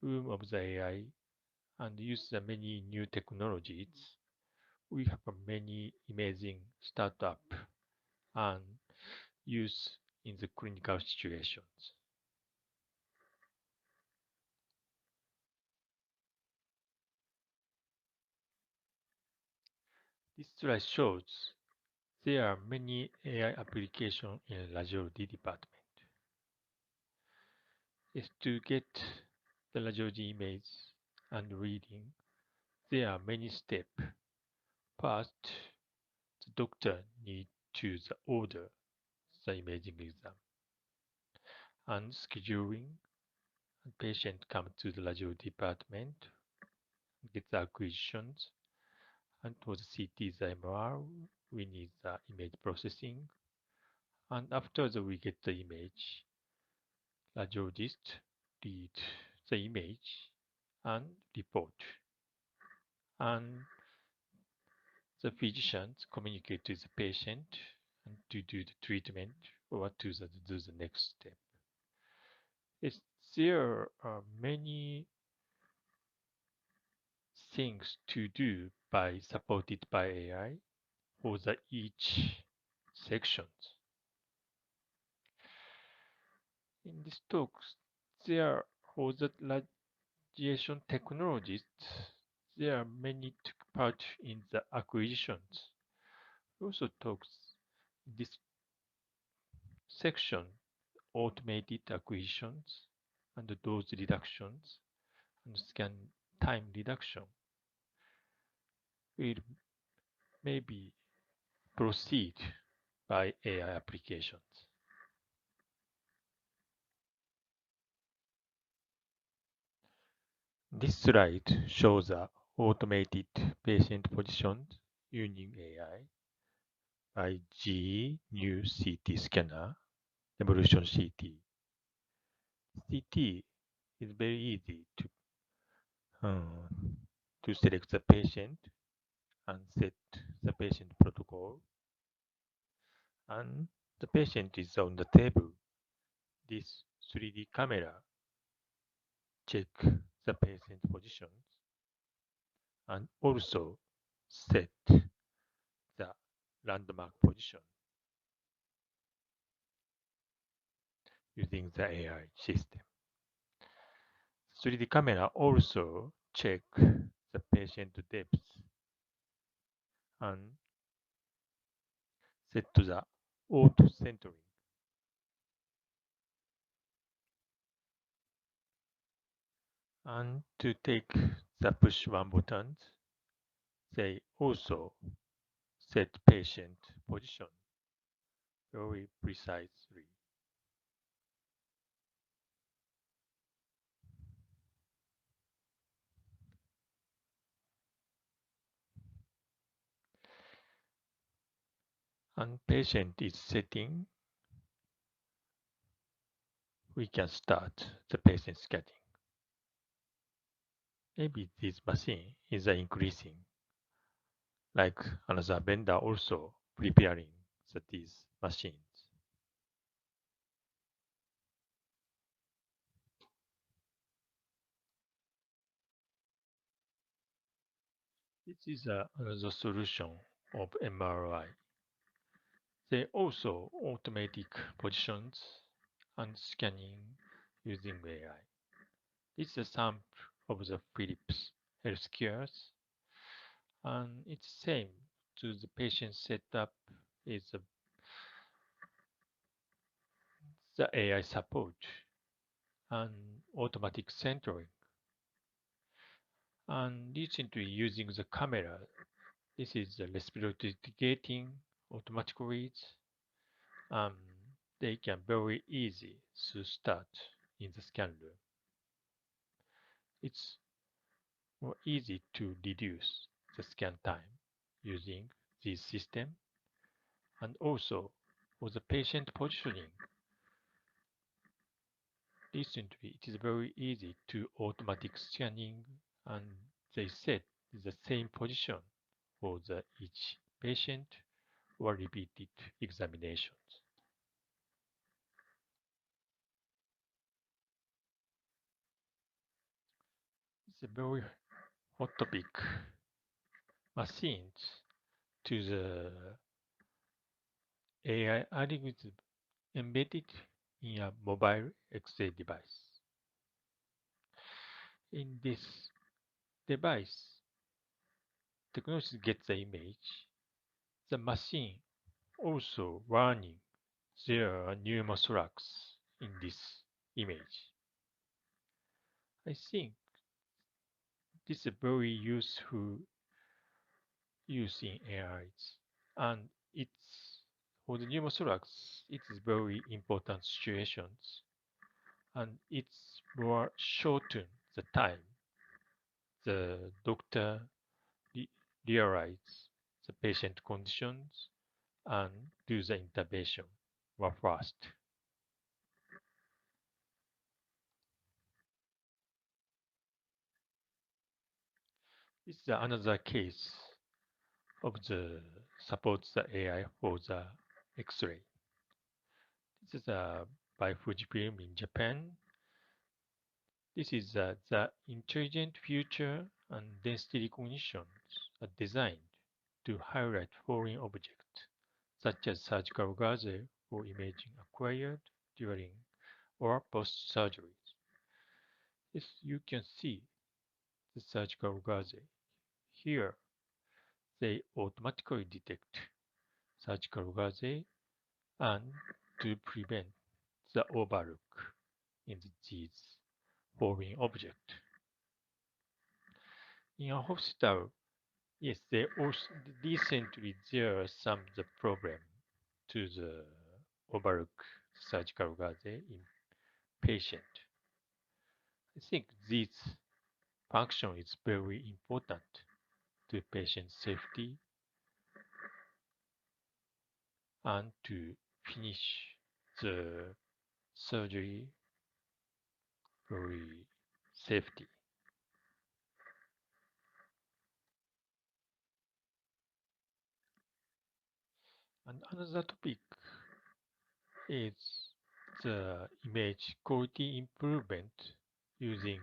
boom of the AI and use the many new technologies, we have many amazing startups and use in the clinical situations. This slide shows there are many AI applications in radiology department. Is to get the radiology image and reading, there are many steps. First, the doctor needs to order the imaging exam and scheduling. And patient come to the radiology department, get the acquisitions, and for the CT, the MR, we need the image processing, And after we get the image, radiologist read the image and report. And the physicians communicate with the patient and to do the treatment or to do the next step. There are many things to do supported by AI for each section. In this talk, there for the radiation technologists, there are many parts in the acquisitions. Also talks in this section automated acquisitions and dose reductions and scan time reduction will maybe proceed by AI applications. This slide shows automated patient positions using AI by GE new CT scanner, Evolution CT. CT is very easy to select the patient and set the patient protocol. And the patient is on the table. This 3D camera check the patient positions and also set the landmark position using the AI system. 3D camera also check the patient depth and set to the auto centering. And to take the push one button, they also set patient position very precisely. And patient is setting, we can start the patient scanning. Maybe this machine is increasing, like another vendor also preparing these machines. This is another solution of MRI. They also automatic positions and scanning using AI. This is a sample of the Philips Healthcare, and it's same to the patient setup is the AI support and automatic centering. And recently using the camera, this is the respiratory gating automatic reads. They can very easy to start in the scan room. It's more easy to reduce the scan time using this system. And also for the patient positioning, recently it is very easy to automatic scanning and they set the same position for each patient or repeated examinations. It's a very hot topic. Machines to the AI algorithm embedded in a mobile X-ray device. In this device, technology gets the image. The machine also learning there are pneumothorax in this image. I think this is a very useful use in AIs, and it's for the pneumothorax. It is very important situations, and it's more shorten the time the doctor realize the patient conditions and do the intervention more fast. This is another case of the supports the AI for the X-ray. This is by Fujifilm in Japan. This is the intelligent future and density recognitions are designed to highlight foreign objects, such as surgical gaze for imaging acquired during or post-surgery. As you can see the surgical gaze here, they automatically detect surgical gaze and to prevent the overlook in these foreign objects. In a hospital, yes, they also recently there are some the problem to the overlook surgical gaze in patient. I think this function is very important to patient safety and to finish the surgery very safety. And another topic is the image quality improvement using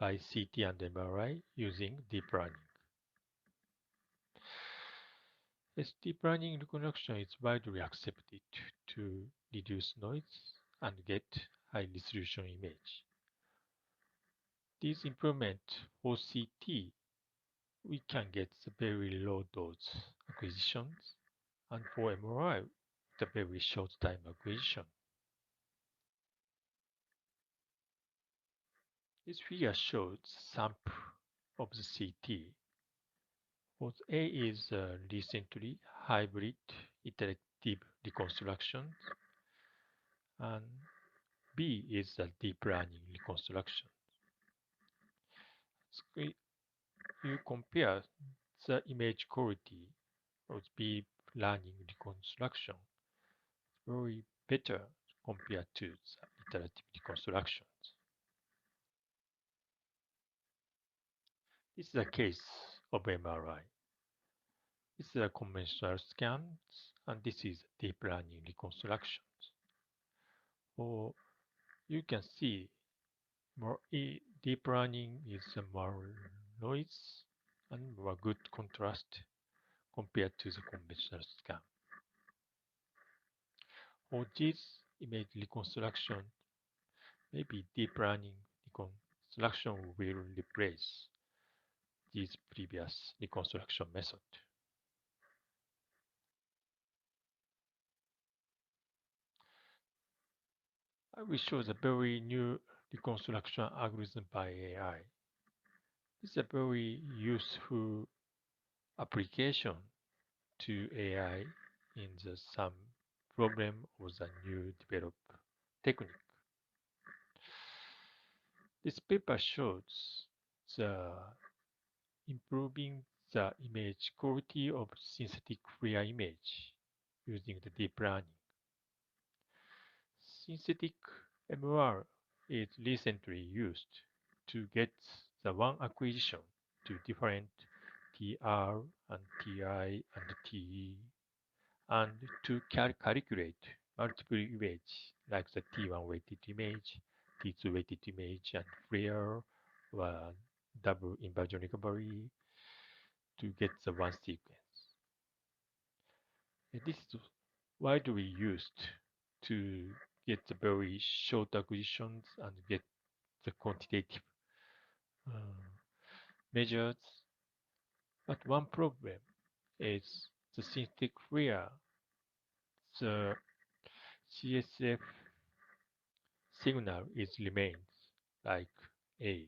by CT and MRI using deep learning. As deep learning reconstruction is widely accepted to reduce noise and get high resolution image. This improvement for CT, we can get the very low dose acquisitions, and for MRI, the very short time acquisition. This figure shows sample of the CT. What A is recently hybrid iterative reconstruction, and B is the deep learning reconstruction. So you compare the image quality of deep learning reconstruction, very better compared to the iterative reconstructions. This is a case of MRI. This is a conventional scans, and this is deep learning reconstructions. Or you can see more deep learning is more noise and more good contrast compared to the conventional scan. For this image reconstruction, maybe deep learning reconstruction will replace this previous reconstruction method. I will show the very new reconstruction algorithm by AI. This is a very useful application to AI in the some problem of the new developed technique. This paper shows the improving the image quality of synthetic FLIR image using the deep learning. Synthetic MR is recently used to get the one acquisition to different TR and TI and TE, and to calculate multiple images like the T1 weighted image, T2 weighted image, and FLIR or double inversion recovery to get the one sequence. And this is widely used to get the very short acquisitions and get the quantitative measures. But one problem is the synthetic FLIR. The CSF signal remains like A.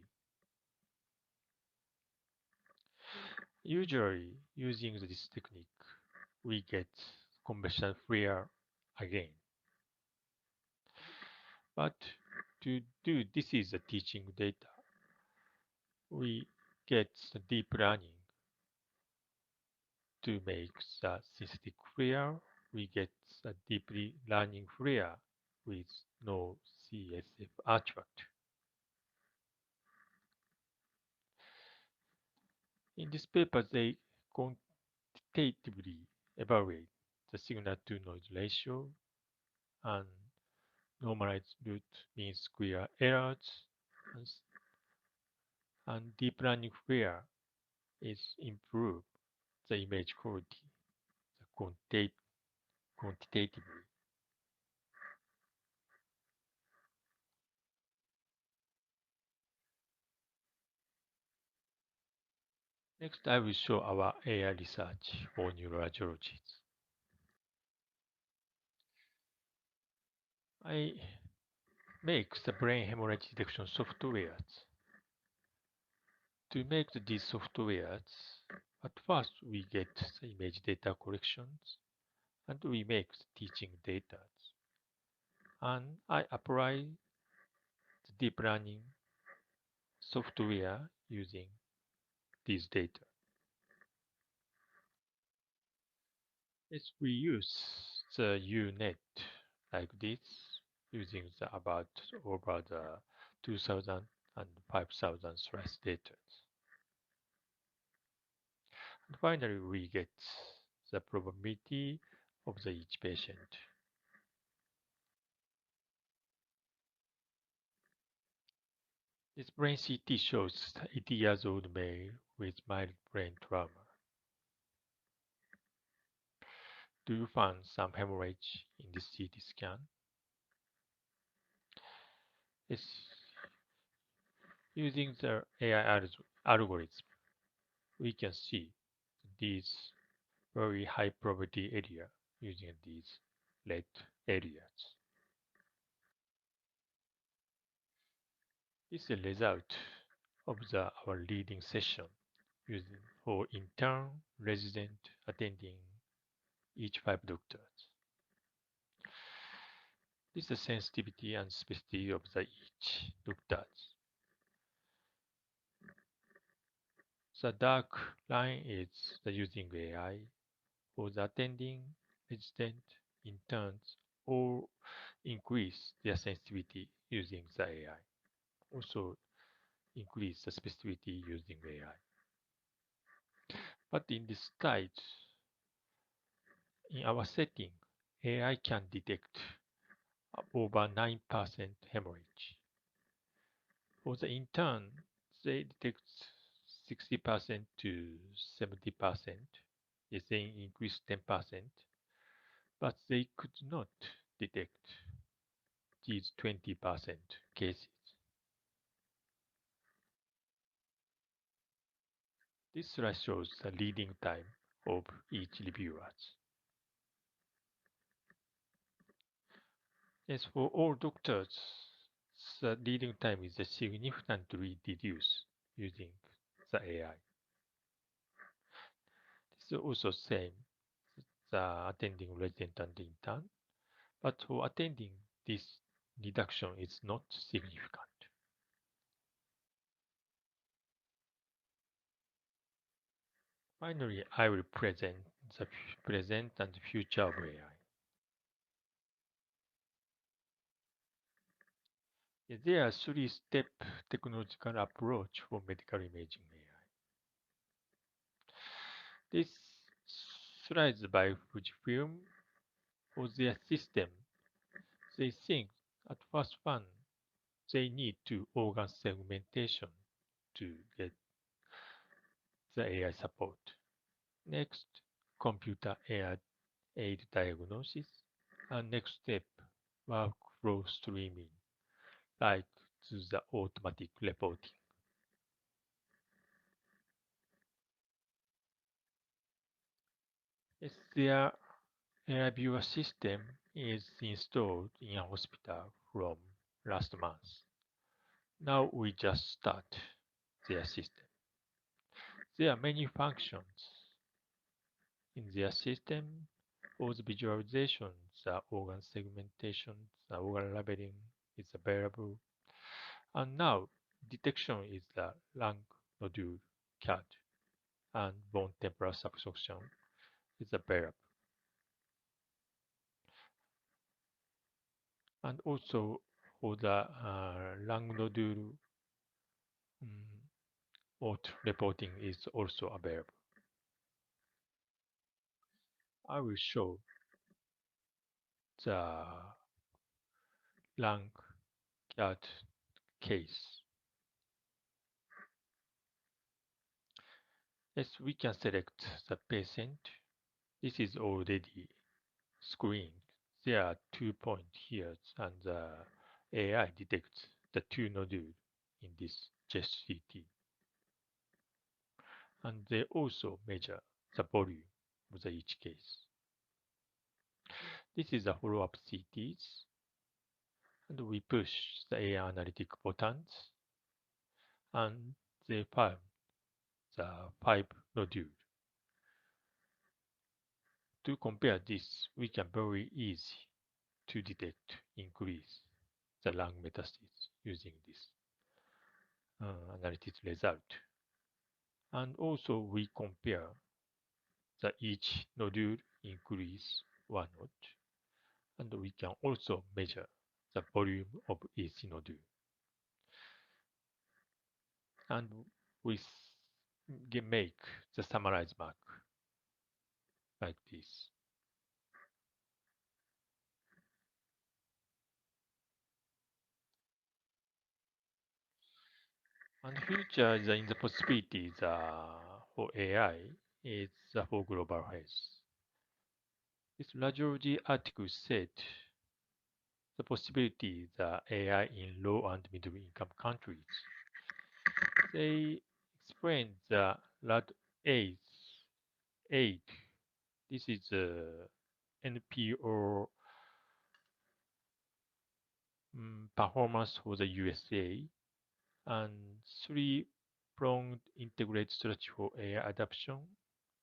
Usually, using this technique, we get conventional FLIR again. But to do this is the teaching data. We get the deep learning to make the synthetic FLIR we get a deeply learning FLIR with no CSF artifact. In this paper, they quantitatively evaluate the signal-to-noise ratio and normalized root mean square errors, and deep learning FLIR is improve the image quality quantitatively. Next, I will show our AI research for neurologists. I make the brain hemorrhage detection softwares. To make these softwares, at first we get the image data collections and we make the teaching data. And I apply the deep learning software using these data. Yes, we use the UNet like this using the about over the 2,000 and 5,000 stress data. And finally, we get the probability of each patient. This brain CT shows 80 years old male with mild brain trauma. Do you find some hemorrhage in this CT scan? It's using the AI algorithm, we can see these very high probability area using these red areas. This is the result of our leading session using for intern, resident, attending each 5 doctors. This is the sensitivity and specificity of each doctors. The dark line is the using AI. For the attending, resident, interns, all increase their sensitivity using the AI. Also increase the specificity using AI. But in this slide, in our setting, AI can detect over 9% hemorrhage. For the intern, they detect 60% to 70%. They increase 10%, but they could not detect these 20% cases. This slide shows the leading time of each reviewers. As for all doctors, the leading time is significantly reduced using the AI. This is also same the attending resident and intern, but for attending, this reduction is not significant. Finally, I will present the present and future of AI. There are 3-step technological approach for medical imaging AI. This slide by Fujifilm for their system. They think at first one, they need to organ segmentation to get the AI support. Next, computer aid diagnosis. And next step, workflow streaming, like to the automatic reporting. Their AI viewer system is installed in a hospital from last month. Now we just start their system. There are many functions in their system. For the visualization, the organ segmentation, the organ labeling is available. And now detection is the lung nodule CAD and bone temporal subsuction is available. And also for the lung nodule auto reporting is also available. I will show the lung cat case. Yes, we can select the patient. This is already screened. There are 2 points here, and the AI detects the 2 nodules in this chest CT. And they also measure the volume of each case. This is the follow-up CTs, and we push the AI analytic buttons, and they found the 5 nodules. To compare this, we can very easy to detect increase the lung metastasis using this analytic result. And also we compare the each nodule increase one notch, and we can also measure the volume of each nodule. And we make the summarize mark like this. And future in the possibilities for AI is for global health. This Radiology article said the possibility that AI in low and middle income countries. They explained the RAD-8. This is a NPO performance for the USA, and 3-pronged integrated strategy for AI adoption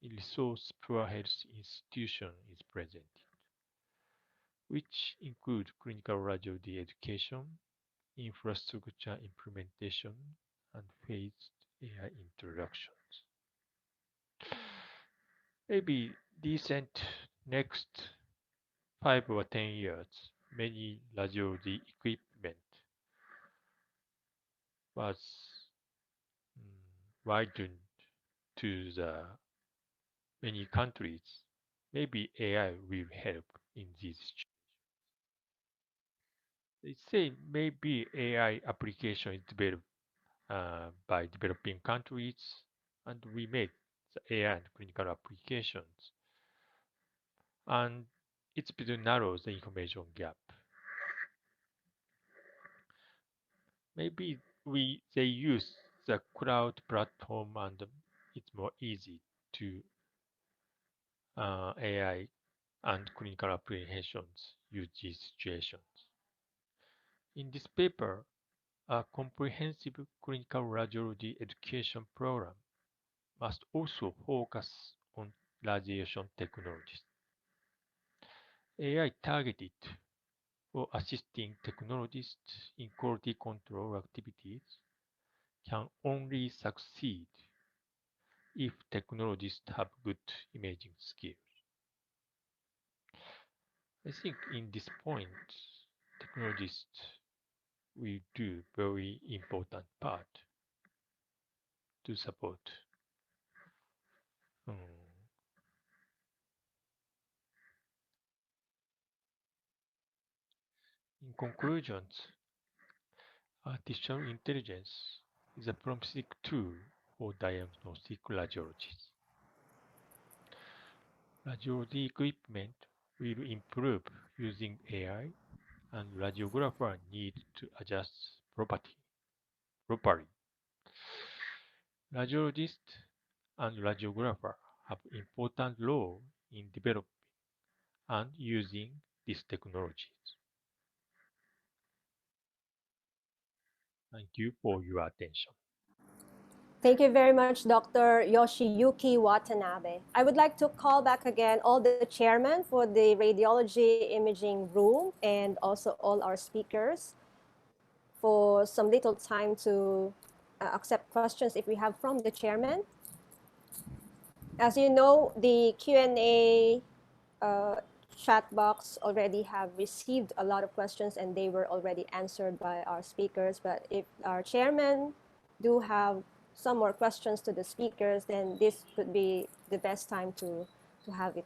in resource-poor health institution is presented, which include clinical radiology education, infrastructure implementation, and phased AI introductions. Maybe decent next 5 or 10 years, many radiology equipment was widened to the many countries. Maybe AI will help in this situation. They say maybe AI application is developed by developing countries, and we make the AI and clinical applications, and it will narrow the information gap. Maybe they use the cloud platform, and it's more easy to AI and clinical applications use these situations. In this paper, a comprehensive clinical radiology education program must also focus on radiation technologies. AI targeted for assisting technologists in quality control activities can only succeed if technologists have good imaging skills. I think in this point, technologists will do very important part to support. In conclusions, artificial intelligence is a promising tool for diagnostic radiology. Radiology equipment will improve using AI, and radiographers need to adjust properly. Radiologists and radiographers have important role in developing and using these technologies. Thank you for your attention. Thank you very much, Dr. Yoshiyuki Watanabe. I would like to call back again all the chairmen for the radiology imaging room and also all our speakers for some little time to accept questions if we have from the chairman. As you know, the Q&A chat box already have received a lot of questions and they were already answered by our speakers. But if our chairman do have some more questions to the speakers, then this could be the best time to have it.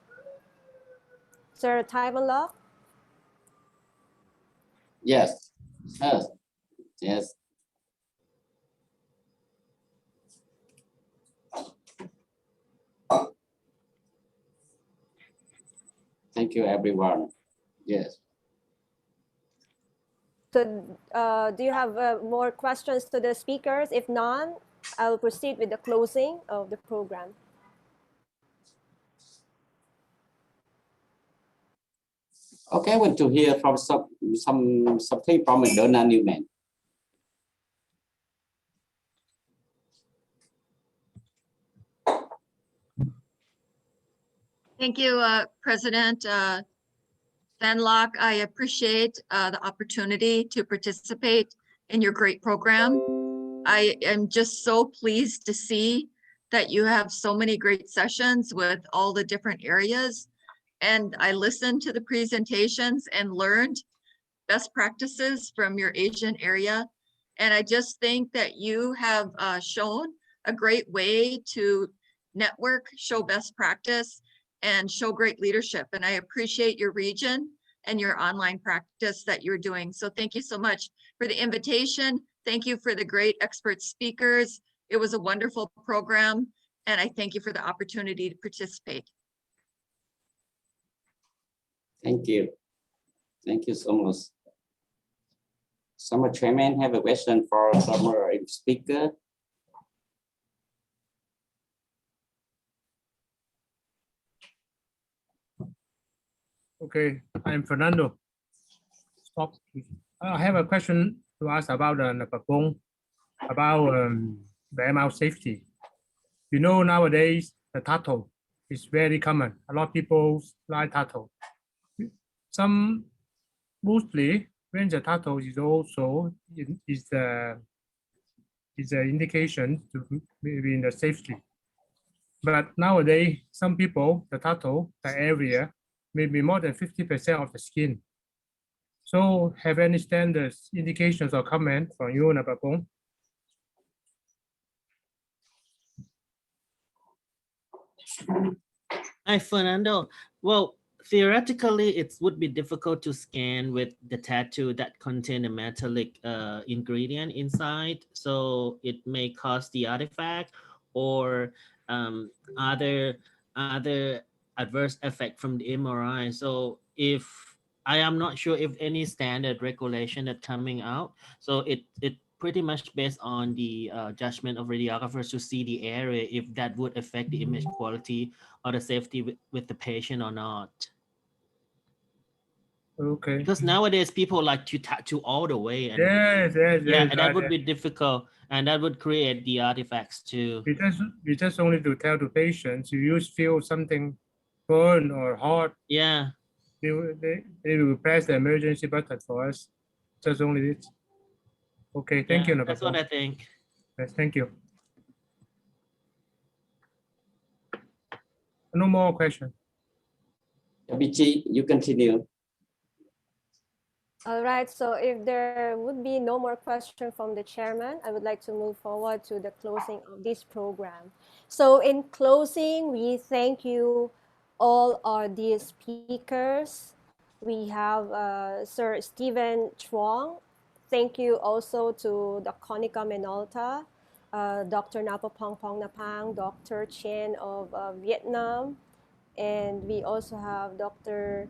Sir Taiwan. Yes. Yes. Thank you, everyone. Yes. So do you have more questions to the speakers? If none, I'll proceed with the closing of the program. Okay, I want to hear from something from Donna Newman. Thank you, President Van Lock. I appreciate the opportunity to participate in your great program. I am just so pleased to see that you have so many great sessions with all the different areas. And I listened to the presentations and learned best practices from your Asian area. And I just think that you have shown a great way to network, show best practice, and show great leadership. And I appreciate your region and your online practice that you're doing. So thank you so much for the invitation. Thank you for the great expert speakers. It was a wonderful program. And I thank you for the opportunity to participate. Thank you. Thank you so much. Summer Chairman have a question for summer speaker. Okay, I'm Fernando. Stop. I have a question to ask about Napapong, about the MR safety. You know, nowadays the turtle is very common. A lot of people like turtle. Mostly when the turtle is also is the indication to maybe in the safety. But nowadays, some people, the turtle, the area, maybe more than 50% of the skin. So have any standards, indications or comment from you, Napapong? Hi, Fernando. Well, theoretically, it would be difficult to scan with the tattoo that contain a metallic ingredient inside. So it may cause the artifact or other adverse effect from the MRI. So if I am not sure if any standard regulation that coming out. So it pretty much based on the judgment of radiographers to see the area, if that would affect the image quality or the safety with the patient or not. Okay. Because nowadays people like to tattoo all the way. And yes, and that would be difficult, and that would create the artifacts too. We just only to tell the patients you feel something burn or hot. Yeah. They will press the emergency button for us. Just only this. Okay, thank you, Napapong. That's what I think. Yes, thank you. No more questions. Bichi, you continue. All right, so if there would be no more questions from the chairman, I would like to move forward to the closing of this program. So in closing, we thank you all our dear speakers. We have Sir Stephen Truong. Thank you also to the Konica Minolta, Dr. Napapong Pongnapang, Dr. Chien of Vietnam, and we also have Dr.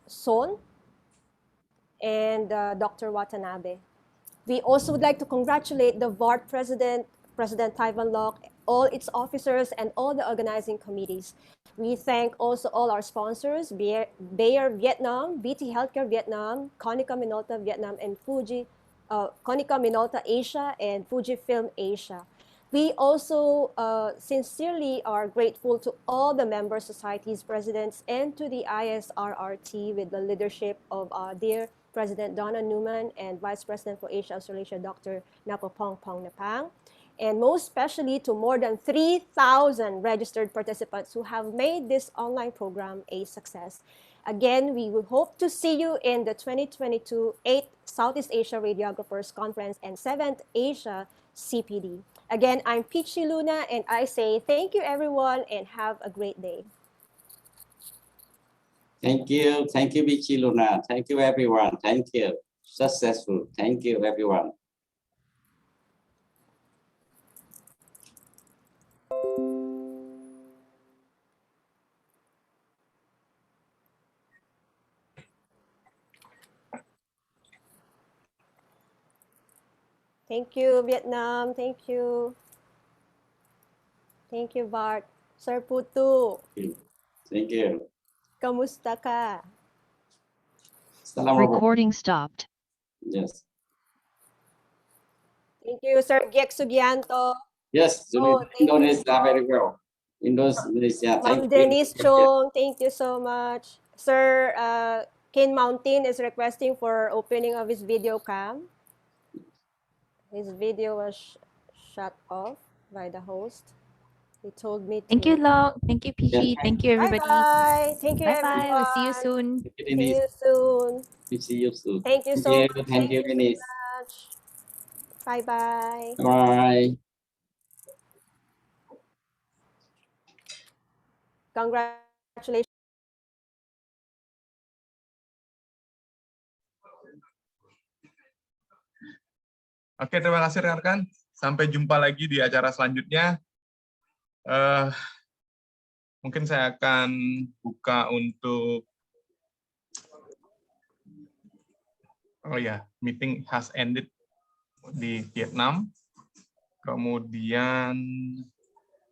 Son and Dr. Watanabe. We also would like to congratulate the VART President, President Taiwan Loc, all its officers, and all the organizing committees. We thank also all our sponsors, Bayer Vietnam, BT Healthcare Vietnam, Konica Minolta Vietnam, and Konica Minolta Asia, and Fujifilm Asia. We also sincerely are grateful to all the member societies presidents and to the ISRRT with the leadership of our dear President Donna Newman and Vice President for Asia Australasia, Dr. Napapong Pongnapang. and most especially to more than 3,000 registered participants who have made this online program a success. Again, we will hope to see you in the 2022 8th Southeast Asia Radiographers Conference and 7th Asia CPD. Again, I'm Peachy Luna, and I say thank you, everyone, and have a great day. Thank you, Vichy Luna. Thank you, everyone. Thank you. Successful. Thank you, everyone. Thank you, Vietnam. Thank you. Thank you, VART. Sir Putu. Thank you. Kamusta ka? Recording stopped. Yes. Thank you, Sir Giek Sugianto. Yes, Oh, Indonesia very well. Indonesia, Ma'am thank Denise you. Truong, thank you so much. Sir Ken Mountain is requesting for opening of his video cam. His video was shut off by the host. He told me to. Thank you, Long. Thank you, PG. Thank you, everybody. Bye-bye. Thank you, Bye-bye. everyone. We'll see you soon. See you soon. See you soon. Thank you so much. Thank you, Denise. Much. Bye-bye. Bye. Congratulations. Oke, terima kasih rekan-rekan. Sampai jumpa lagi di acara selanjutnya. Mungkin saya akan buka untuk meeting has ended di Vietnam. Kemudian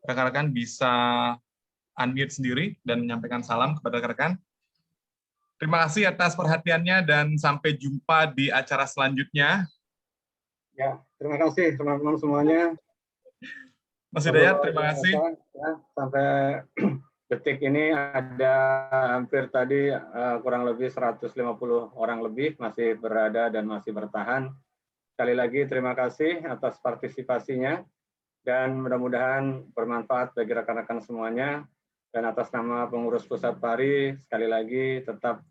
rekan-rekan bisa unmute sendiri dan menyampaikan salam kepada rekan-rekan. Terima kasih atas perhatiannya dan sampai jumpa di acara selanjutnya. Ya, terima kasih teman-teman semuanya. Mas Hidayat, terima kasih. Ya, sampai detik ini ada hampir tadi kurang lebih 150 orang lebih masih berada dan masih bertahan. Sekali lagi terima kasih atas partisipasinya dan mudah-mudahan bermanfaat bagi rekan-rekan semuanya. Dan atas nama pengurus pusat PARI sekali lagi tetap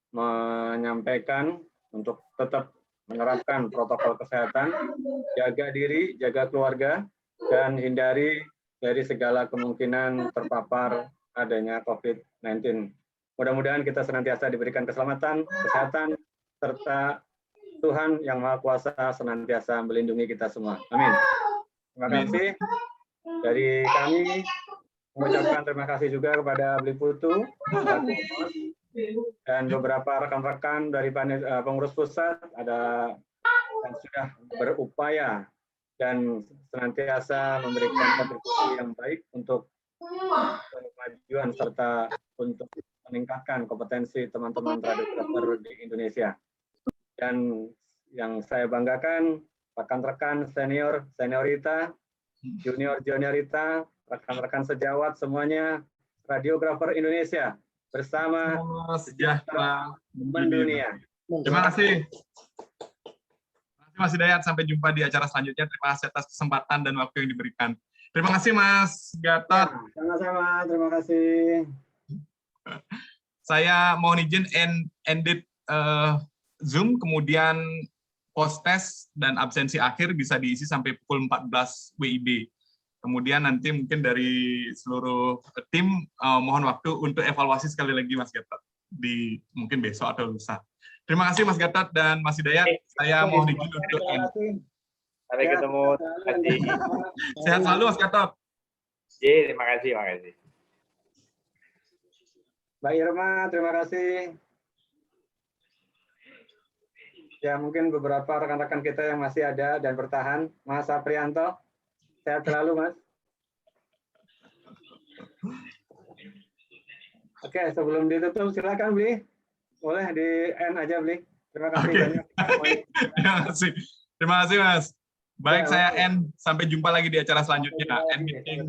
menyampaikan untuk tetap menerapkan protokol kesehatan, jaga diri, jaga keluarga, dan hindari dari segala kemungkinan terpapar adanya COVID-19. Mudah-mudahan kita senantiasa diberikan keselamatan, kesehatan, serta Tuhan Yang Maha Kuasa senantiasa melindungi kita semua. Amin. Terima kasih dari kami. Mengucapkan terima kasih juga kepada Bli Putu dan beberapa rekan-rekan dari pengurus pusat ada yang sudah berupaya dan senantiasa memberikan kontribusi yang baik untuk kemajuan serta untuk meningkatkan kompetensi teman-teman radiografer di Indonesia. Dan yang saya banggakan rekan-rekan seniorita, juniorita, rekan-rekan sejawat semuanya, radiografer Indonesia bersama sejahtera mendunia. Terima kasih. Terima kasih Mas Hidayat. Sampai jumpa di acara selanjutnya. Terima kasih atas kesempatan dan waktu yang diberikan. Terima kasih Mas Gatot. Sama-sama, terima kasih. Saya mohon izin edit Zoom, kemudian post test dan absensi akhir bisa diisi sampai pukul 14 WIB. Kemudian nanti mungkin dari seluruh tim mohon waktu untuk evaluasi sekali lagi Mas Gatot di mungkin besok atau lusa. Terima kasih Mas Gatot dan Mas Hidayat. Saya mohon izin untuk sampai ketemu. Sehat selalu Mas Gatot. Iya, terima kasih, terima kasih. Mbak Irma, terima kasih. Ya, mungkin beberapa rekan-rekan kita yang masih ada dan bertahan. Mas Aprianto. Sehat selalu, Mas. Oke, sebelum ditutup, silakan, Bli. Boleh di-end aja, Bli. Terima kasih banyak. Terima kasih. Terima kasih, Mas. Baik, saya end. Sampai jumpa lagi di acara selanjutnya. End meeting.